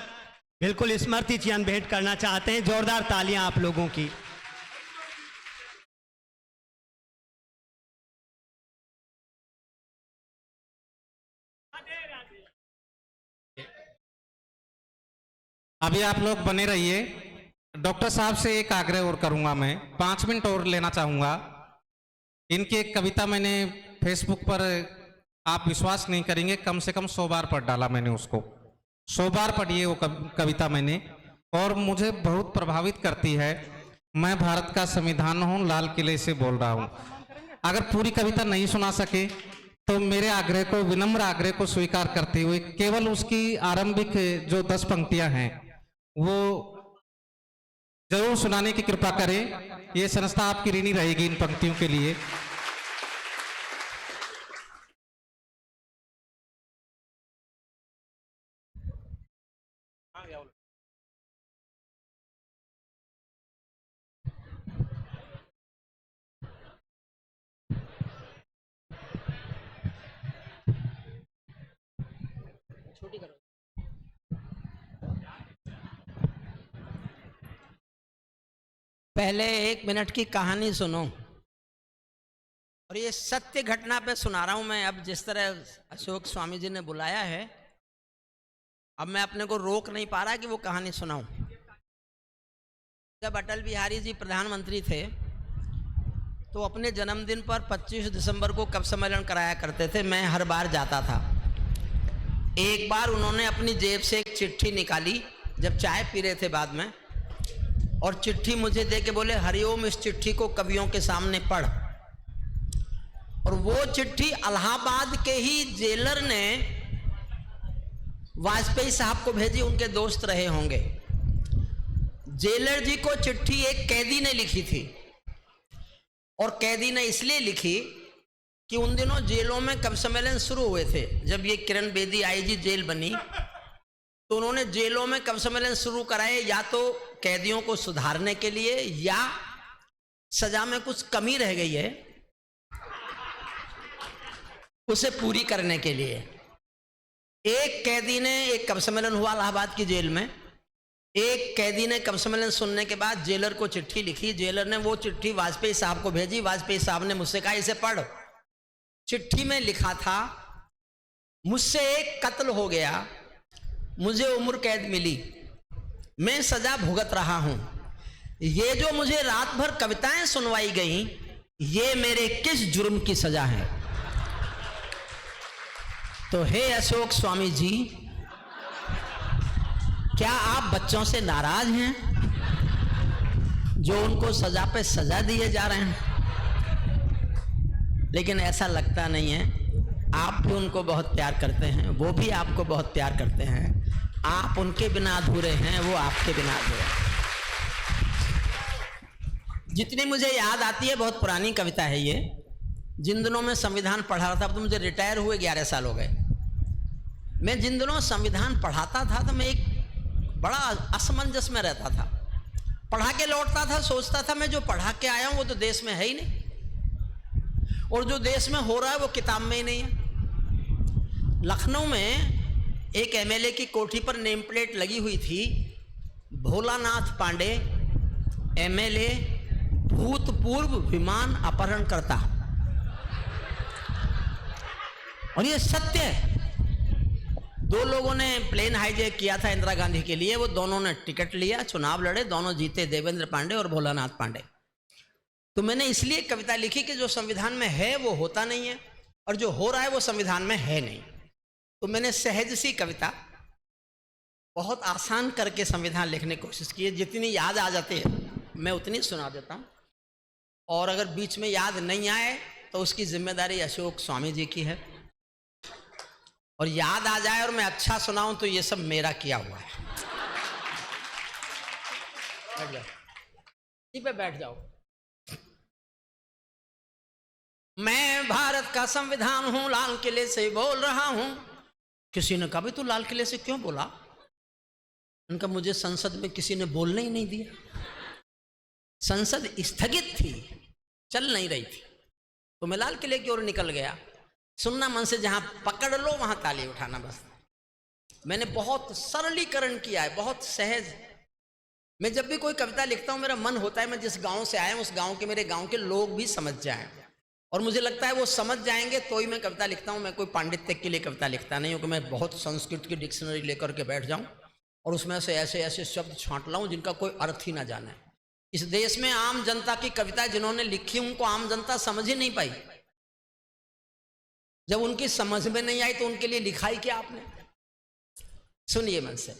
बिल्कुल स्मृति चिन्ह भेंट करना चाहते हैं। जोरदार तालियां आप लोगों की। अभी आप लोग बने रहिए। डॉक्टर साहब से एक आग्रह और करूंगा, मैं 5 मिनट और लेना चाहूंगा। इनकी एक कविता मैंने फेसबुक पर, आप विश्वास नहीं करेंगे, कम से कम 100 बार पढ़ डाला मैंने उसको। 100 बार पढ़ी है वो कविता मैंने, और मुझे बहुत प्रभावित करती है। मैं भारत का संविधान हूं, लाल किले से बोल रहा हूं। अगर पूरी कविता नहीं सुना सके तो मेरे आग्रह को, विनम्र आग्रह को स्वीकार करते हुए केवल उसकी आरंभिक जो 10 पंक्तियां हैं वो जरूर सुनाने की कृपा करें। ये संस्था आपकी ऋणी रहेगी इन पंक्तियों के लिए। छोटी करो। पहले 1 मिनट की कहानी सुनो, और ये सत्य घटना पे सुना रहा हूं मैं। अब जिस तरह अशोक स्वामी जी ने बुलाया है, अब मैं अपने को रोक नहीं पा रहा कि वो कहानी सुनाऊं। जब अटल बिहारी जी प्रधानमंत्री थे तो अपने जन्मदिन पर 25 दिसंबर को कवि सम्मेलन कराया करते थे। मैं हर बार जाता था। एक बार उन्होंने अपनी जेब से एक चिट्ठी निकाली जब चाय पी रहे थे बाद में, और चिट्ठी मुझे दे के बोले, हरिओम इस चिट्ठी को कवियों के सामने पढ़। और वो चिट्ठी इलाहाबाद के ही जेलर ने वाजपेयी साहब को भेजी, उनके दोस्त रहे होंगे। जेलर जी को चिट्ठी एक कैदी ने लिखी थी, और कैदी ने इसलिए लिखी कि उन दिनों जेलों में कवि सम्मेलन शुरू हुए थे। जब ये किरण बेदी आईजी जेल बनी तो उन्होंने जेलों में कवि सम्मेलन शुरू कराए, या तो कैदियों को सुधारने के लिए या सजा में कुछ कमी रह गई है उसे पूरी करने के लिए। एक कैदी ने, एक कवि सम्मेलन हुआ इलाहाबाद की जेल में, एक कैदी ने कवि सम्मेलन सुनने के बाद जेलर को चिट्ठी लिखी। जेलर ने वो चिट्ठी वाजपेयी साहब को भेजी। वाजपेयी साहब ने मुझसे कहा, इसे पढ़। चिट्ठी में लिखा था, मुझसे एक कत्ल हो गया, मुझे उम्र कैद मिली, मैं सजा भुगत रहा हूं। ये जो मुझे रात भर कविताएं सुनवाई गई, ये मेरे किस जुर्म की सजा है। तो हे अशोक स्वामी जी, क्या आप बच्चों से नाराज हैं जो उनको सजा पे सजा दिए जा रहे हैं? लेकिन ऐसा लगता नहीं है। आप भी उनको बहुत प्यार करते हैं, वो भी आपको बहुत प्यार करते हैं। आप उनके बिना अधूरे हैं, वो आपके बिना अधूरे हैं। जितनी मुझे याद आती है, बहुत पुरानी कविता है ये। जिन दिनों में संविधान पढ़ा रहा था, अब तो मुझे रिटायर हुए 11 साल हो गए। मैं जिन दिनों संविधान पढ़ाता था तो मैं एक बड़ा असमंजस में रहता था। पढ़ा के लौटता था, सोचता था मैं जो पढ़ा के आया हूं वो तो देश में है ही नहीं, और जो देश में हो रहा है वो किताब में ही नहीं है। लखनऊ में एक एमएलए की कोठी पर नेम प्लेट लगी हुई थी, भोलानाथ पांडे एमएलए, भूतपूर्व विमान अपहरणकर्ता। और ये सत्य है। 2 लोगों ने प्लेन हाईजैक किया था इंदिरा गांधी के लिए, वो दोनों ने टिकट लिया, चुनाव लड़े, दोनों जीते, देवेंद्र पांडे और भोलानाथ पांडे। तो मैंने इसलिए कविता लिखी कि जो संविधान में है वो होता नहीं है, और जो हो रहा है वो संविधान में है नहीं। तो मैंने सहज सी कविता, बहुत आसान करके संविधान लिखने की कोशिश की है। जितनी याद आ जाती है मैं उतनी सुना देता हूँ, और अगर बीच में याद नहीं आए तो उसकी जिम्मेदारी अशोक स्वामी जी की है। और याद आ जाए और मैं अच्छा सुनाऊं तो ये सब मेरा किया हुआ है। बैठ जाओ, इसी पे बैठ जाओ। मैं भारत का संविधान हूं, लाल किले से बोल रहा हूं। किसी ने कहा, भाई तू लाल किले से क्यों बोला? उनका, मुझे संसद में किसी ने बोलने ही नहीं दिया। संसद स्थगित थी, चल नहीं रही थी, तो मैं लाल किले की ओर निकल गया। सुनना मन से, जहां पकड़ लो वहां ताली उठाना, बस। मैंने बहुत सरलीकरण किया है, बहुत सहज। मैं जब भी कोई कविता लिखता हूं, मेरा मन होता है मैं जिस गांव से आया हूं उस गांव के, मेरे गांव के लोग भी समझ जाएं, और मुझे लगता है वो समझ जाएंगे तो ही मैं कविता लिखता हूं। मैं कोई पांडित्य के लिए कविता लिखता नहीं हूं कि मैं बहुत संस्कृत की डिक्शनरी लेकर के बैठ जाऊं और उसमें से ऐसे ऐसे शब्द छांट लाऊं जिनका कोई अर्थ ही ना जाने। इस देश में आम जनता की कविता जिन्होंने लिखी, उनको आम जनता समझ ही नहीं पाई। जब उनकी समझ में नहीं आई तो उनके लिए लिखा ही क्या आपने? सुनिए मन से।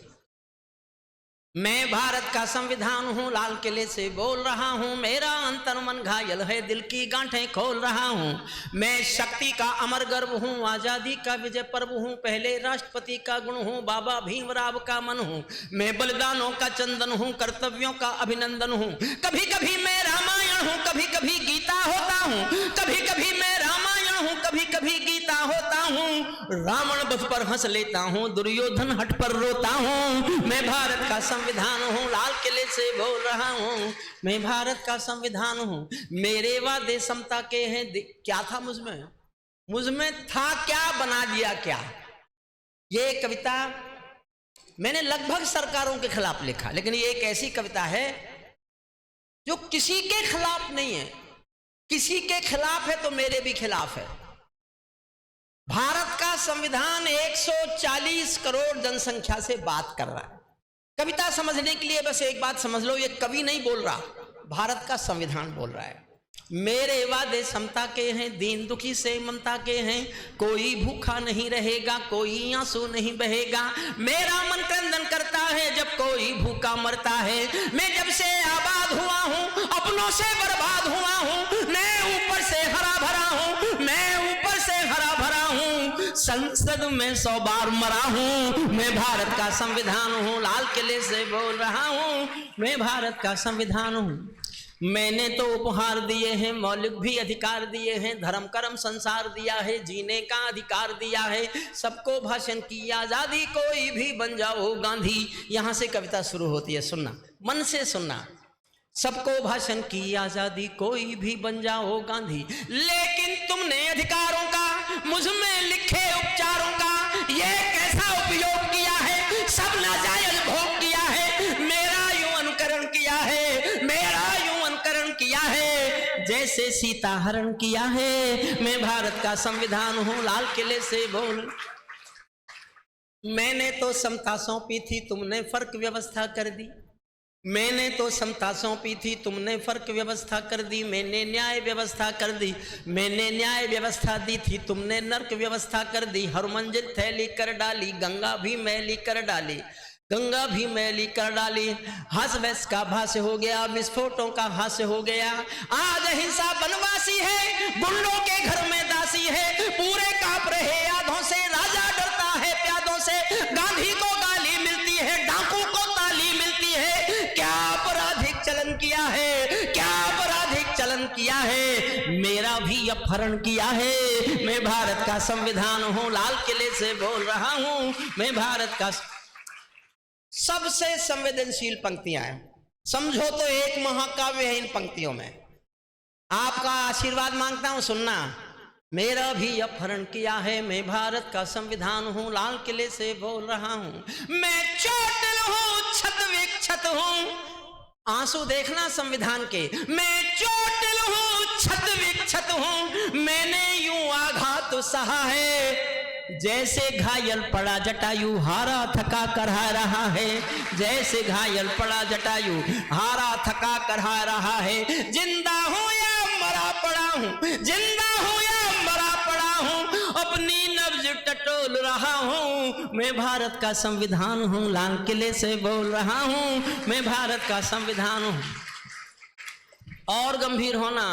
मैं भारत का संविधान हूँ, लाल किले से बोल रहा हूँ। मेरा अंतर मन घायल है, दिल की गांठें खोल रहा हूँ। मैं शक्ति का अमर गर्व हूँ, आजादी का विजय पर्व हूँ। पहले राष्ट्रपति का गुण हूँ, बाबा भीमराव का मन हूँ। मैं बलिदानों का चंदन हूँ, कर्तव्यों का अभिनंदन हूँ। कभी कभी मैं रामायण हूँ, कभी कभी गीता होता हूँ। कभी कभी मैं रामायण हूँ, कभी कभी गीता होता हूँ। रावण बध पर हंस लेता हूँ, दुर्योधन हट पर रोता हूँ। मैं भारत का संविधान हूँ, लाल किले से बोल रहा हूँ। मैं भारत का संविधान हूँ, मेरे वादे समता के हैं। क्या था मुझमें? मुझमें था क्या, बना दिया क्या? ये कविता मैंने लगभग सरकारों के खिलाफ लिखा, लेकिन ये एक ऐसी कविता है जो किसी के खिलाफ नहीं है। किसी के खिलाफ है तो मेरे भी खिलाफ है। भारत का संविधान 140 करोड़ जनसंख्या से बात कर रहा है। कविता समझने के लिए बस एक बात समझ लो, ये कवि नहीं बोल रहा, भारत का संविधान बोल रहा है। मेरे वादे समता के हैं, दीन दुखी से ममता के हैं। कोई भूखा नहीं रहेगा, कोई आंसू नहीं बहेगा। मेरा मन क्रंदन करता है जब कोई भूखा मरता है। मैं जब से आबाद हुआ हूँ, अपनों से बर्बाद हुआ हूँ। मैं ऊपर से हरा भरा हूँ, मैं ऊपर से हरा भरा हूँ। संसद में 100 बार मरा हूँ। मैं भारत का संविधान हूँ, लाल किले से बोल रहा हूँ। मैं भारत का संविधान हूँ। मैंने तो उपहार दिए हैं, मौलिक भी अधिकार दिए हैं। धर्म कर्म संसार दिया है, जीने का अधिकार दिया है। सबको भाषण की आजादी, कोई भी बन जाओ गांधी। यहां से कविता शुरू होती है, सुनना, मन से सुनना। सबको भाषण की आजादी, कोई भी बन जाओ गांधी। लेकिन तुमने अधिकारों का मुझ में लिखे उपचारों का ये कैसा उपयोग किया है। सब नाजायज भोग किया है, मेरा यूं अनुकरण किया है, मेरा यूं अनुकरण किया है जैसे सीता हरण किया है। मैं भारत का संविधान हूं, लाल किले से बोल। मैंने तो समता सौंपी थी, तुमने फर्क व्यवस्था कर दी। मैंने तो समता सौंपी थी, तुमने फर्क व्यवस्था कर दी। मैंने न्याय व्यवस्था कर दी, मैंने न्याय व्यवस्था दी थी, तुमने नर्क व्यवस्था कर दी। हर मंजिल थैली कर डाली, गंगा भी मैली कर डाली, गंगा भी मैली कर डाली। हंस वैस का भाष्य हो गया, विस्फोटों का हास्य हो गया। आज हिंसा बनवासी है, गुंडों के घर में दासी है। पूरे कांप रहे यादों से, राजा डरता है प्यादों से। गांधी को गाली मिलती है, डाकू को ताली मिलती है। क्या आपराधिक चलन किया है, क्या आपराधिक चलन किया है। मेरा भी अपहरण किया है। मैं भारत का संविधान हूँ, लाल किले से बोल रहा हूँ। मैं भारत का सबसे संवेदनशील पंक्तियां हैं। समझो तो एक महाकाव्य है इन पंक्तियों में। आपका आशीर्वाद मांगता हूं, सुनना। मेरा भी अपहरण किया है, मैं भारत का संविधान हूं, लाल किले से बोल रहा हूं। मैं चोटिल हूं, छत विक्षत हूं। आंसू देखना संविधान के। मैं चोटिल हूं, छत विक्षत हूं। मैंने यूं आघात सहा है जैसे घायल पड़ा जटायु, हारा थका करहा रहा है। जैसे घायल पड़ा जटायु, हारा थका करहा रहा है। जिंदा हूं या मरा पड़ा हूं, जिंदा हूं या मरा पड़ा हूं। अपनी नब्ज टटोल रहा हूं। मैं भारत का संविधान हूं, लाल किले से बोल रहा हूं। मैं भारत का संविधान हूं। और गंभीर होना।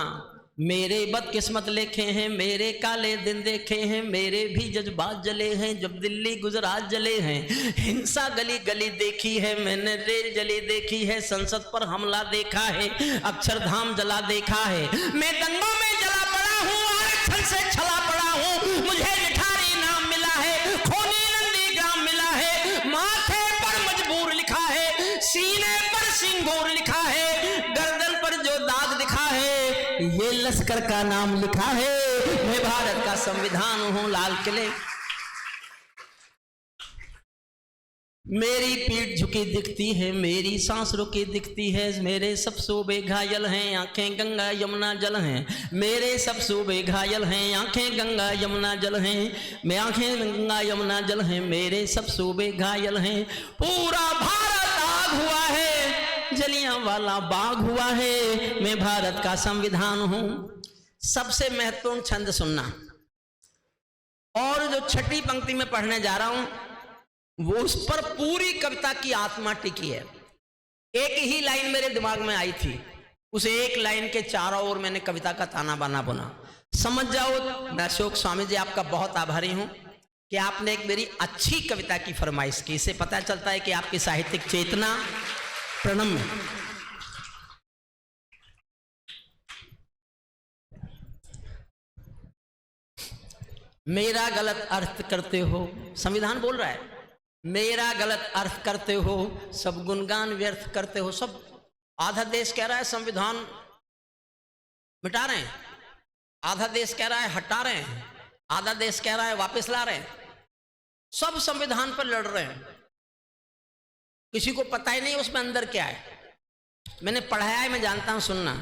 मेरे बदकिस्मत लिखे हैं, मेरे काले दिन देखे हैं। मेरे भी जज्बात जले हैं जब दिल्ली गुजरात जले हैं। हिंसा गली गली देखी है मैंने, रेल जली देखी है। संसद पर हमला देखा है, अक्षरधाम जला देखा है। मैं दंगों में जला पड़ा हूँ, आरक्षण से छला पड़ा हूँ। मुझे निठारी नाम मिला है, खूनी नंदीग्राम मिला है। माथे पर मजबूर लिखा है, सीने पर सिंगूर लिखा है। गर्दन पर जो दाग दिखा है ये लश्कर का नाम लिखा है। मैं भारत का संविधान हूं, लाल किले। मेरी पीठ झुकी दिखती है, मेरी सांस रुकी दिखती है। मेरे सब सूबे घायल हैं, आंखें गंगा यमुना जल हैं। मेरे सब सूबे घायल हैं, आंखें गंगा यमुना जल हैं। मैं आंखें गंगा यमुना जल हैं, मेरे सब सूबे घायल हैं। पूरा भारत आग हुआ है, जलियांवाला बाग हुआ है। मैं भारत का संविधान हूं। सबसे महत्वपूर्ण छंद सुनना। और जो छठी पंक्ति में पढ़ने जा रहा हूं वो उस पर पूरी कविता की आत्मा टिकी है। एक ही लाइन मेरे दिमाग में आई थी, उस एक लाइन के चारों ओर मैंने कविता का ताना बाना बुना। समझ जाओ। मैं अशोक स्वामी जी आपका बहुत आभारी हूं कि आपने एक मेरी अच्छी कविता की फरमाइश की। इससे पता चलता है कि आपकी साहित्यिक चेतना प्रणम्य। मेरा गलत अर्थ करते हो, संविधान बोल रहा है। मेरा गलत अर्थ करते हो, सब गुणगान व्यर्थ करते हो। सब आधा देश कह रहा है संविधान मिटा रहे हैं, आधा देश कह रहा है हटा रहे हैं, आधा देश कह रहा है वापस ला रहे हैं। सब संविधान पर लड़ रहे हैं, किसी को पता ही नहीं उसमें अंदर क्या है। मैंने पढ़ाया है, मैं जानता हूं, सुनना।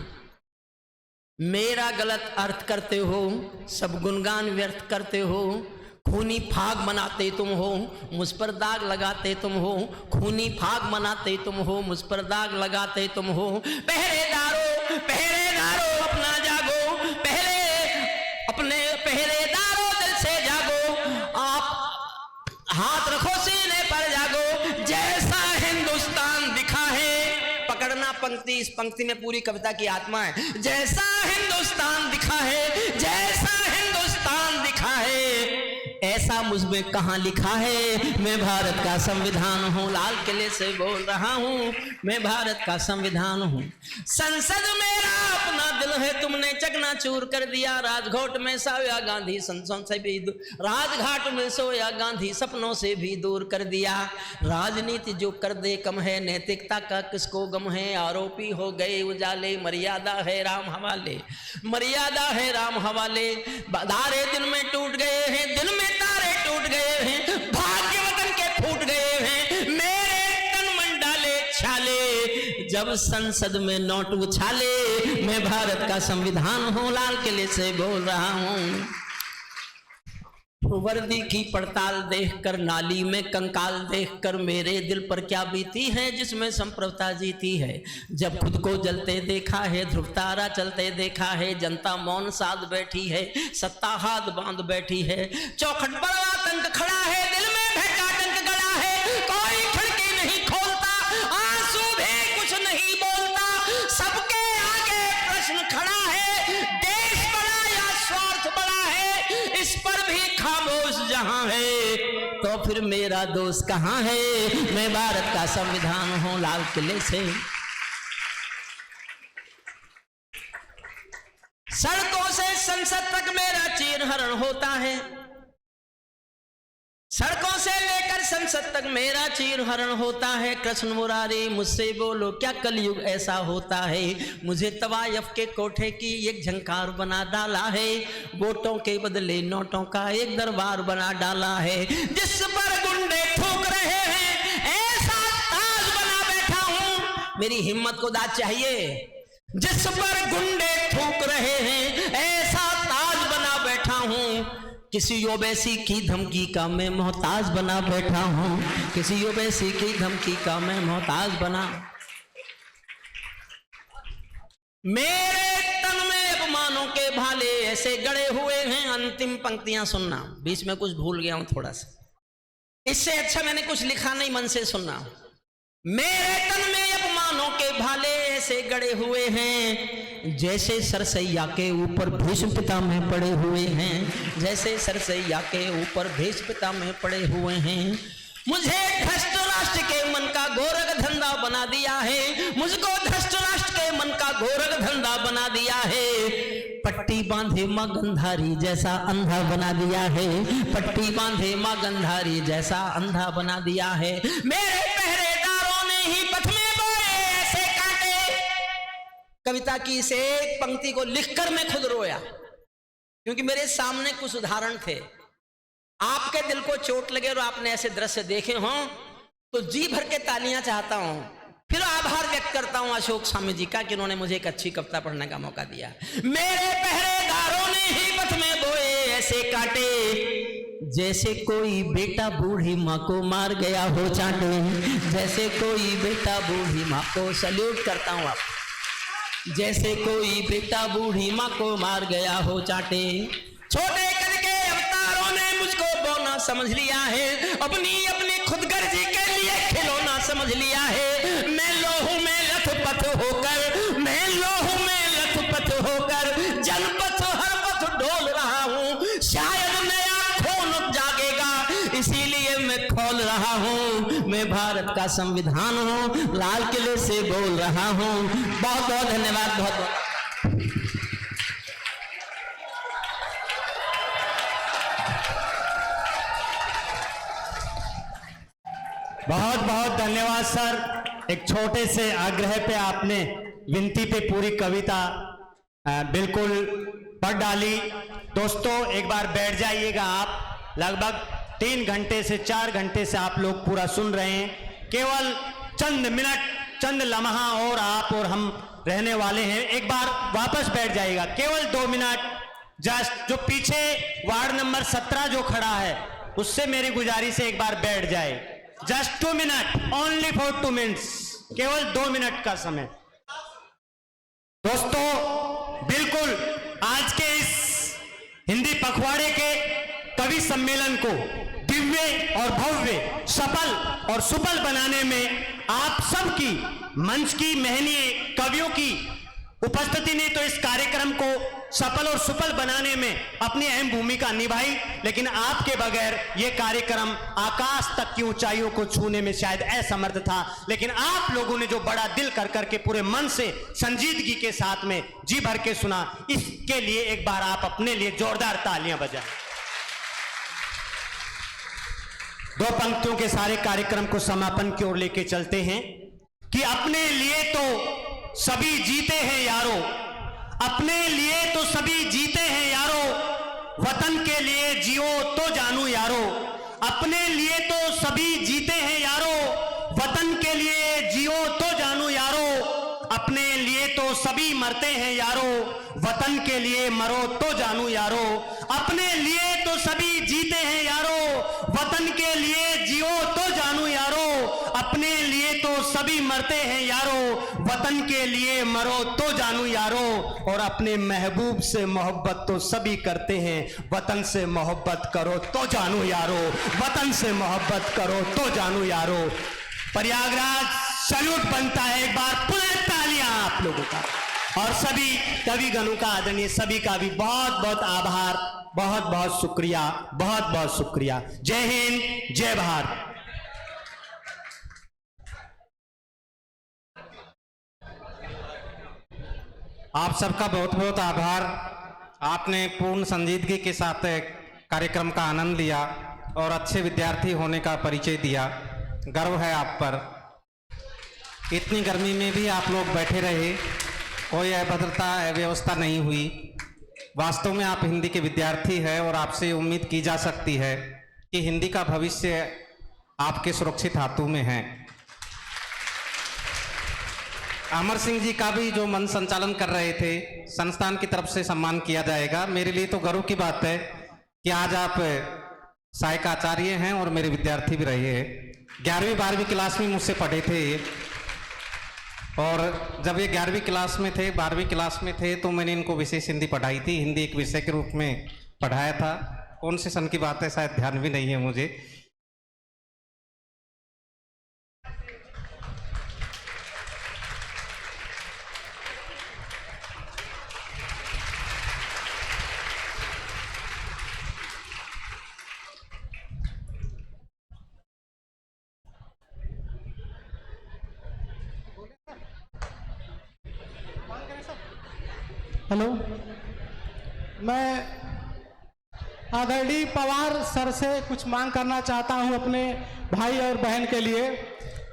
मेरा गलत अर्थ करते हो, सब गुणगान व्यर्थ करते हो। खूनी फाग मनाते तुम हो, मुझ पर दाग लगाते तुम हो। खूनी फाग मनाते तुम हो, मुझ पर दाग लगाते तुम हो। पहरेदारों पहरेदारों अपना जागो पहरेदारों दिल से जागो, आप हाथ रखो सीने पर जागो, जैसा हिंदुस्तान दिखा है, पकड़ना पंक्ति, इस पंक्ति में पूरी कविता की आत्मा है। जैसा हिंदुस्तान दिखा है, जैसा हिंदुस्तान दिखा है, ऐसा मुझमें कहां लिखा है। मैं भारत का संविधान हूं, लाल किले से बोल रहा हूं, मैं भारत का संविधान हूं। संसद मेरा अपना दिल है, तुमने चकनाचूर कर दिया। राजघाट में सोया गांधी संसद से भी, राजघाट में सोया गांधी सपनों से भी दूर कर दिया। राजनीति जो कर दे कम है, नैतिकता का किसको गम है। आरोपी हो गए उजाले, मर्यादा है राम हवाले, मर्यादा है राम हवाले। धारे दिन में टूट गए हैं, दिन में तारे टूट गए हैं, भाग्य वतन के फूट गए हैं, मेरे तन मन डाले छाले, जब संसद में नोट उछाले। मैं भारत का संविधान हूं, लाल किले से बोल रहा हूं। वर्दी की पड़ताल देखकर, नाली में कंकाल देखकर, मेरे दिल पर क्या बीती है जिसमें संप्रभुता जीती है। जब खुद को जलते देखा है, ध्रुव तारा चलते देखा है, जनता मौन साध बैठी है, सत्ता हाथ बांध बैठी है। चौखट पर आतंक खड़ा है, दिल में भटका आतंक गड़ा है, कोई खिड़की नहीं खोलता, आंसू भी कुछ नहीं बोलता, सबके आगे प्रश्न खड़ा है, देश बड़ा या स्वार्थ बड़ा है, इस पर भी खामोश जहां है, तो फिर मेरा दोस्त कहां है। मैं भारत का संविधान हूं, लाल किले से। सड़कों से संसद तक मेरा चीरहरण होता है, सड़कों से लेकर संसद तक मेरा चीरहरण होता है। कृष्ण मुरारी मुझसे बोलो क्या कलयुग ऐसा होता है। मुझे तवायफ के कोठे की एक झंकार बना डाला है, वोटों के बदले नोटों का एक दरबार बना डाला है। जिस पर गुंडे ठोक रहे हैं, ऐसा ताज बना बैठा हूं, मेरी हिम्मत को दाद चाहिए। जिस पर गुंडे ठोक रहे हैं, ऐसा ताज बना बैठा हूं, किसी ओवैसी की धमकी का मैं मोहताज बना बैठा हूं, किसी ओवैसी की धमकी का मैं मोहताज बना। मेरे तन में अपमानों के भाले ऐसे गड़े हुए हैं। अंतिम पंक्तियां सुनना, बीच में कुछ भूल गया हूं थोड़ा सा, इससे अच्छा मैंने कुछ लिखा नहीं, मन से सुनना। मेरे तन में अपमानों के भाले ऐसे गड़े हुए हैं, जैसे सरसैया के ऊपर भीष्म पितामह पड़े हुए हैं, जैसे सरसैया के ऊपर भीष्म पितामह पड़े हुए हैं। मुझे भ्रष्ट राष्ट्र के मन का गोरख धंधा बना दिया है, मुझको भ्रष्ट राष्ट्र के मन का गोरख धंधा बना दिया है। पट्टी बांधे मां गंधारी जैसा अंधा बना दिया है, पट्टी बांधे मां गंधारी जैसा अंधा बना दिया है। मेरे पहरेदारों ने ही पथ में बोए ऐसे कांटे। कविता की इस एक पंक्ति को लिखकर मैं खुद रोया, क्योंकि मेरे सामने कुछ उदाहरण थे। आपके दिल को चोट लगे और आपने ऐसे दृश्य देखे हों तो जी भर के तालियां चाहता हूं। फिर आभार व्यक्त करता हूं अशोक स्वामी जी का कि उन्होंने मुझे एक अच्छी कविता पढ़ने का मौका दिया। मेरे पहरेदारों ने ही पथ में बोए ऐसे कांटे, जैसे कोई बेटा बूढ़ी माँ को मार गया हो चांटे, जैसे कोई बेटा बूढ़ी माँ को सल्यूट करता हूं आप, जैसे कोई बेटा बूढ़ी माँ को मार गया हो चांटे। छोटे कद के अवतारों ने मुझको बौना समझ लिया है, अपनी अपनी खुदगर्जी के लिए खिलौना समझ लिया है। मैं लोहू में लथपथ होकर, मैं लोहू में लथपथ होकर जनपथ हर पथ डोल रहा हूँ। शायद नया खून जागेगा इसीलिए मैं खोल रहा हूँ। मैं भारत का संविधान हूँ, लाल किले से बोल रहा हूँ। बहुत बहुत धन्यवाद, बहुत बहुत। बहुत बहुत धन्यवाद सर। एक छोटे से आग्रह पे आपने विनती पे पूरी कविता बिल्कुल पढ़ डाली। दोस्तों एक बार बैठ जाइएगा आप। लगभग 3 घंटे से 4 घंटे से आप लोग पूरा सुन रहे हैं। केवल चंद मिनट, चंद लम्हा और आप और हम रहने वाले हैं। एक बार वापस बैठ जाइएगा, केवल 2 मिनट। जस्ट जो पीछे वार्ड नंबर 17 जो खड़ा है उससे मेरी गुजारिश है एक बार बैठ जाए। Just 2 minute, only for 2 minutes, केवल 2 मिनट का समय। दोस्तों बिल्कुल आज के इस हिंदी पखवाड़े के कवि सम्मेलन को दिव्य और भव्य, सफल और सुफल बनाने में आप सबकी, मंच की महनीय कवियों की उपस्थिति ने तो इस कार्यक्रम को सफल और सुफल बनाने में अपनी अहम भूमिका निभाई, लेकिन आपके बगैर यह कार्यक्रम आकाश तक की ऊंचाइयों को छूने में शायद असमर्थ था। लेकिन आप लोगों ने जो बड़ा दिल कर करके पूरे मन से संजीदगी के साथ में जी भर के सुना, इसके लिए एक बार आप अपने लिए जोरदार तालियां बजाएं। दो पंक्तियों के सारे कार्यक्रम को समापन की ओर लेके चलते हैं कि अपने लिए तो सभी जीते हैं यारो, अपने लिए तो सभी जीते हैं यारो, वतन के लिए जियो तो जानू यारो, अपने लिए तो सभी जीते हैं यारो, वतन के लिए जियो तो जानू यारो, अपने लिए तो सभी मरते हैं यारो, वतन के लिए मरो तो जानू यारो, अपने लिए तो सभी जीते हैं यारो, वतन के लिए जियो तो जानू यारो, अपने लिए तो सभी मरते हैं यारो, वतन के लिए मरो तो जानू यारो, और अपने महबूब से मोहब्बत तो सभी करते हैं, वतन से मोहब्बत करो तो जानू यारो, वतन से मोहब्बत करो तो जानू यारो। प्रयागराज सैल्यूट बनता है, एक बार पुनः तालियां आप लोगों का, और सभी कविगणों का, आदरणीय सभी का भी बहुत बहुत आभार, बहुत बहुत शुक्रिया, बहुत बहुत शुक्रिया। जय हिंद, जय भारत। आप सबका बहुत बहुत आभार। आपने पूर्ण संजीदगी के साथ कार्यक्रम का आनंद लिया और अच्छे विद्यार्थी होने का परिचय दिया। गर्व है आप पर। इतनी गर्मी में भी आप लोग बैठे रहे, कोई अभद्रता अव्यवस्था नहीं हुई। वास्तव में आप हिंदी के विद्यार्थी हैं और आपसे उम्मीद की जा सकती है कि हिंदी का भविष्य आपके सुरक्षित हाथों में है। अमर सिंह जी का भी जो मंच संचालन कर रहे थे, संस्थान की तरफ से सम्मान किया जाएगा। मेरे लिए तो गर्व की बात है कि आज आप सहायक आचार्य हैं और मेरे विद्यार्थी भी रहे हैं। 11वीं 12वीं क्लास में मुझसे पढ़े थे, और जब ये 11वीं क्लास में थे, 12वीं क्लास में थे, तो मैंने इनको विशेष हिंदी पढ़ाई थी। हिंदी एक विषय के रूप में पढ़ाया था। कौन से सन की बात है शायद ध्यान भी नहीं है मुझे। हेलो, मैं आदरणीय पवार सर से कुछ मांग करना चाहता हूं अपने भाई और बहन के लिए।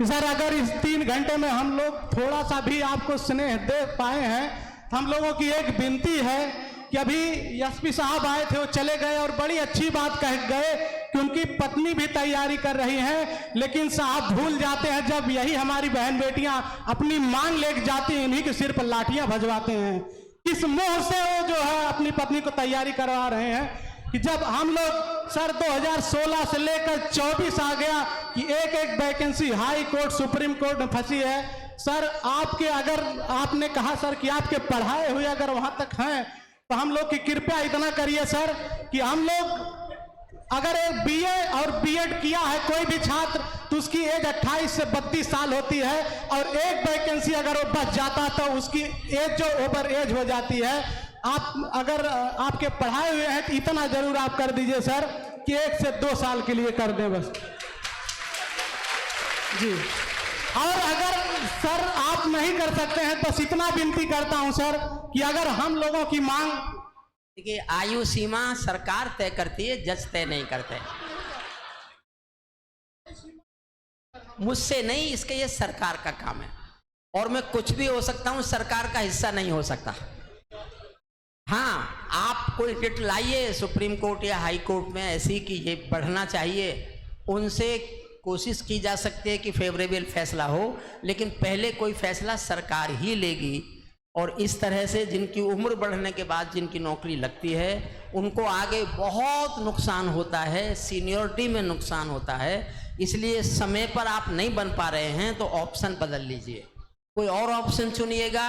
सर, अगर इस 3 घंटे में हम लोग थोड़ा सा भी आपको स्नेह दे पाए हैं, हम लोगों की एक विनती है कि अभी एसपी साहब आए थे, वो चले गए और बड़ी अच्छी बात कह गए कि उनकी पत्नी भी तैयारी कर रही हैं, लेकिन साहब भूल जाते हैं जब यही हमारी बहन बेटियां अपनी मांग लेके जाती हैं, इन्हीं के सिर पर लाठियां भजवाते हैं। किस मोह से वो जो है अपनी पत्नी को तैयारी करवा रहे हैं कि जब हम लोग सर 2016 से लेकर 24 आ गया कि एक एक vacancy high court supreme court में फंसी है। सर, आपके अगर आपने कहा सर कि आपके पढ़ाए हुए अगर वहां तक हैं तो हम लोग की कृपया इतना करिए सर कि हम लोग अगर एक बीए और बीएड किया है कोई भी छात्र तो उसकी एज 28 से 32 साल होती है, और एक वैकेंसी अगर वो बच जाता तो उसकी एज जो ओवर एज हो जाती है। आप अगर आपके पढ़ाए हुए हैं तो इतना जरूर आप कर दीजिए सर कि 1 से 2 साल के लिए कर दें बस जी। और अगर सर आप नहीं कर सकते हैं तो इतना विनती करता हूं सर कि अगर हम लोगों की मांग, देखिए, आयु सीमा सरकार तय करती है, जज तय नहीं करते। मुझसे नहीं, इसके ये सरकार का काम है, और मैं कुछ भी हो सकता हूं, सरकार का हिस्सा नहीं हो सकता। हाँ, आप कोई रिट लाइए सुप्रीम कोर्ट या हाई कोर्ट में ऐसी कि ये बढ़ना चाहिए, उनसे कोशिश की जा सकती है कि फेवरेबल फैसला हो, लेकिन पहले कोई फैसला सरकार ही लेगी। और इस तरह से जिनकी उम्र बढ़ने के बाद जिनकी नौकरी लगती है उनको आगे बहुत नुकसान होता है, सीनियरिटी में नुकसान होता है। इसलिए समय पर आप नहीं बन पा रहे हैं तो ऑप्शन बदल लीजिए, कोई और ऑप्शन चुनिएगा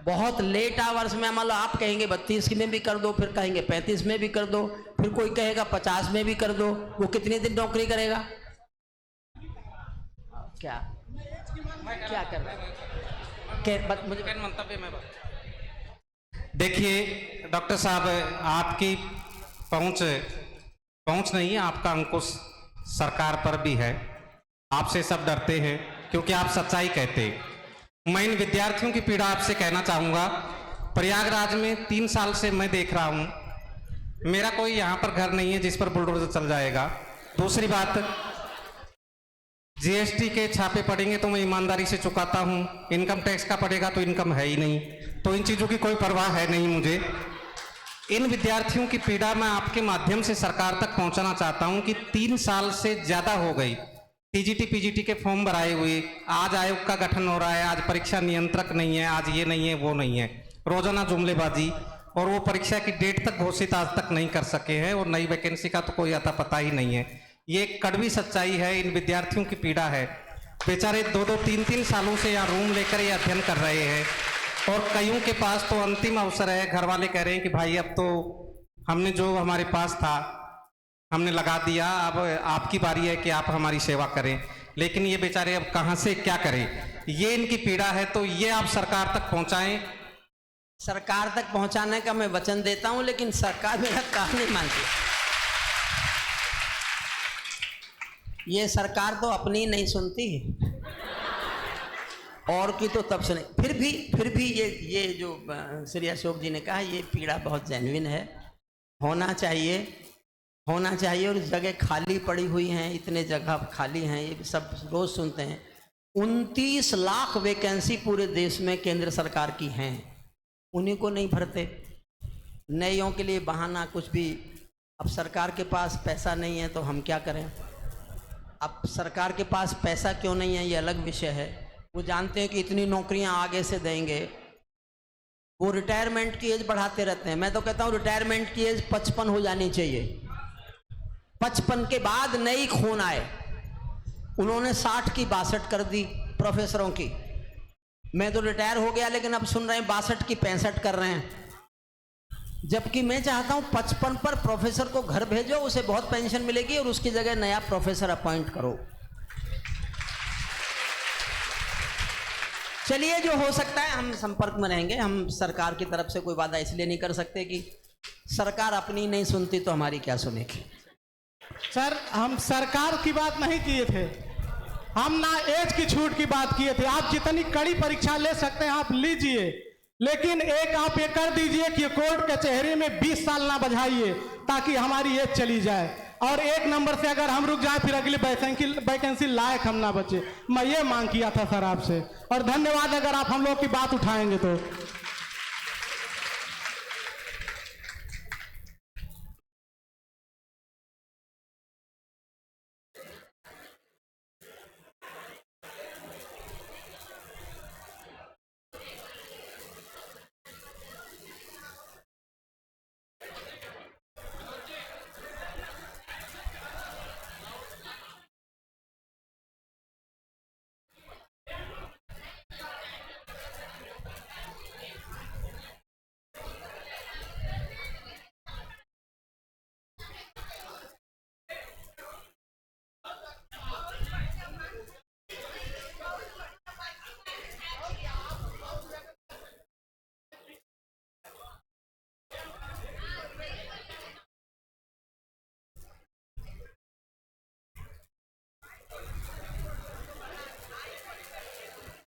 बहुत लेट आवर्स में, मान लो आप कहेंगे 32 में भी कर दो, फिर कहेंगे 35 में भी कर दो, फिर कोई कहेगा 50 में भी कर दो, वो कितने दिन नौकरी करेगा? क्या क्या कर रहा है? मुझे मंतव्य में देखिए डॉक्टर साहब, आपकी पहुंच नहीं है, आपका अंकुश सरकार पर भी है। आपसे सब डरते हैं क्योंकि आप सच्चाई कहते हैं। मैं इन विद्यार्थियों की पीड़ा आपसे कहना चाहूंगा। प्रयागराज में 3 साल से मैं देख रहा हूं, मेरा कोई यहां पर घर नहीं है जिस पर बुलडोजर चल जाएगा। दूसरी बात, जीएसटी के छापे पड़ेंगे तो मैं ईमानदारी से चुकाता हूं, इनकम टैक्स का पड़ेगा तो इनकम है ही नहीं, तो इन चीजों की कोई परवाह है नहीं मुझे। इन विद्यार्थियों की पीड़ा मैं आपके माध्यम से सरकार तक पहुंचाना चाहता हूं कि 3 साल से ज्यादा हो गई, टीजीटी पीजीटी के फॉर्म भराए हुए, आज आयोग का गठन हो रहा है, आज परीक्षा नियंत्रक नहीं है, आज ये नहीं है वो नहीं है, रोजाना जुमलेबाजी, और वो परीक्षा की डेट तक घोषित आज तक नहीं कर सके हैं, और नई वैकेंसी का तो कोई आता पता ही नहीं है। ये कड़वी सच्चाई है, इन विद्यार्थियों की पीड़ा है। बेचारे 2-2, 3-3 सालों से यहाँ रूम लेकर ये अध्ययन कर रहे हैं, और कईयों के पास तो अंतिम अवसर है। घर वाले कह रहे हैं कि भाई अब तो हमने जो हमारे पास था हमने लगा दिया, अब आपकी बारी है कि आप हमारी सेवा करें, लेकिन ये बेचारे अब कहाँ से क्या करें। ये इनकी पीड़ा है, तो ये आप सरकार तक पहुंचाएं। सरकार तक पहुंचाने का मैं वचन देता हूं, लेकिन सरकार मेरा काम नहीं मानती। ये सरकार तो अपनी नहीं सुनती, और की तो तब सुने। फिर भी ये जो श्री अशोक जी ने कहा, ये पीड़ा बहुत जेन्युइन है, होना चाहिए। और जगह खाली पड़ी हुई हैं, इतने जगह खाली हैं, ये सब रोज सुनते हैं। 29 लाख वैकेंसी पूरे देश में केंद्र सरकार की हैं, उन्हीं को नहीं भरते। नइयों के लिए बहाना कुछ भी। अब सरकार के पास पैसा नहीं है तो हम क्या करें? अब सरकार के पास पैसा क्यों नहीं है ये अलग विषय है। वो जानते हैं कि इतनी नौकरियां आगे से देंगे, वो रिटायरमेंट की एज बढ़ाते रहते हैं। मैं तो कहता हूँ रिटायरमेंट की एज 55 हो जानी चाहिए। 55 के बाद नई खून आए। उन्होंने 60 की 62 कर दी प्रोफेसरों की। मैं तो रिटायर हो गया, लेकिन अब सुन रहे हैं 62 की 65 कर रहे हैं। जबकि मैं चाहता हूं 55 पर प्रोफेसर को घर भेजो, उसे बहुत पेंशन मिलेगी, और उसकी जगह नया प्रोफेसर अपॉइंट करो। चलिए, जो हो सकता है हम संपर्क में रहेंगे। हम सरकार की तरफ से कोई वादा इसलिए नहीं कर सकते कि सरकार अपनी नहीं सुनती तो हमारी क्या सुनेगी। सर, हम सरकार की बात नहीं किए थे, हम ना एज की छूट की बात किए थे। आप जितनी कड़ी परीक्षा ले सकते हैं आप लीजिए, लेकिन एक आप ये कर दीजिए कि कोर्ट कचहरी में 20 साल ना बजाइए, ताकि हमारी एज चली जाए। और 1 नंबर से अगर हम रुक जाए, फिर अगली वैकेंसी लायक हम ना बचे। मैं ये मांग किया था सर आपसे, और धन्यवाद अगर आप हम लोग की बात उठाएंगे तो।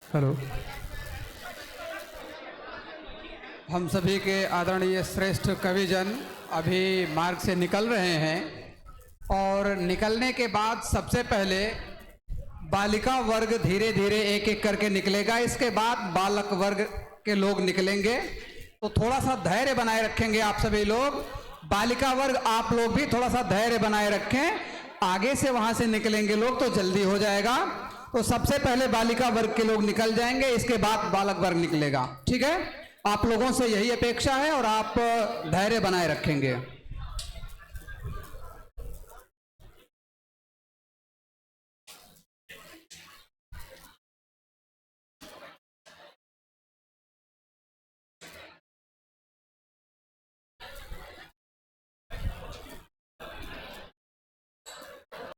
हेलो, हम सभी के आदरणीय श्रेष्ठ कविजन अभी मार्ग से निकल रहे हैं, और निकलने के बाद सबसे पहले बालिका वर्ग धीरे धीरे एक एक करके निकलेगा। इसके बाद बालक वर्ग के लोग निकलेंगे, तो थोड़ा सा धैर्य बनाए रखेंगे आप सभी लोग। बालिका वर्ग आप लोग भी थोड़ा सा धैर्य बनाए रखें, आगे से वहां से निकलेंगे लोग तो जल्दी हो जाएगा। तो सबसे पहले बालिका वर्ग के लोग निकल जाएंगे, इसके बाद बालक वर्ग निकलेगा। ठीक है, आप लोगों से यही अपेक्षा है और आप धैर्य बनाए रखेंगे।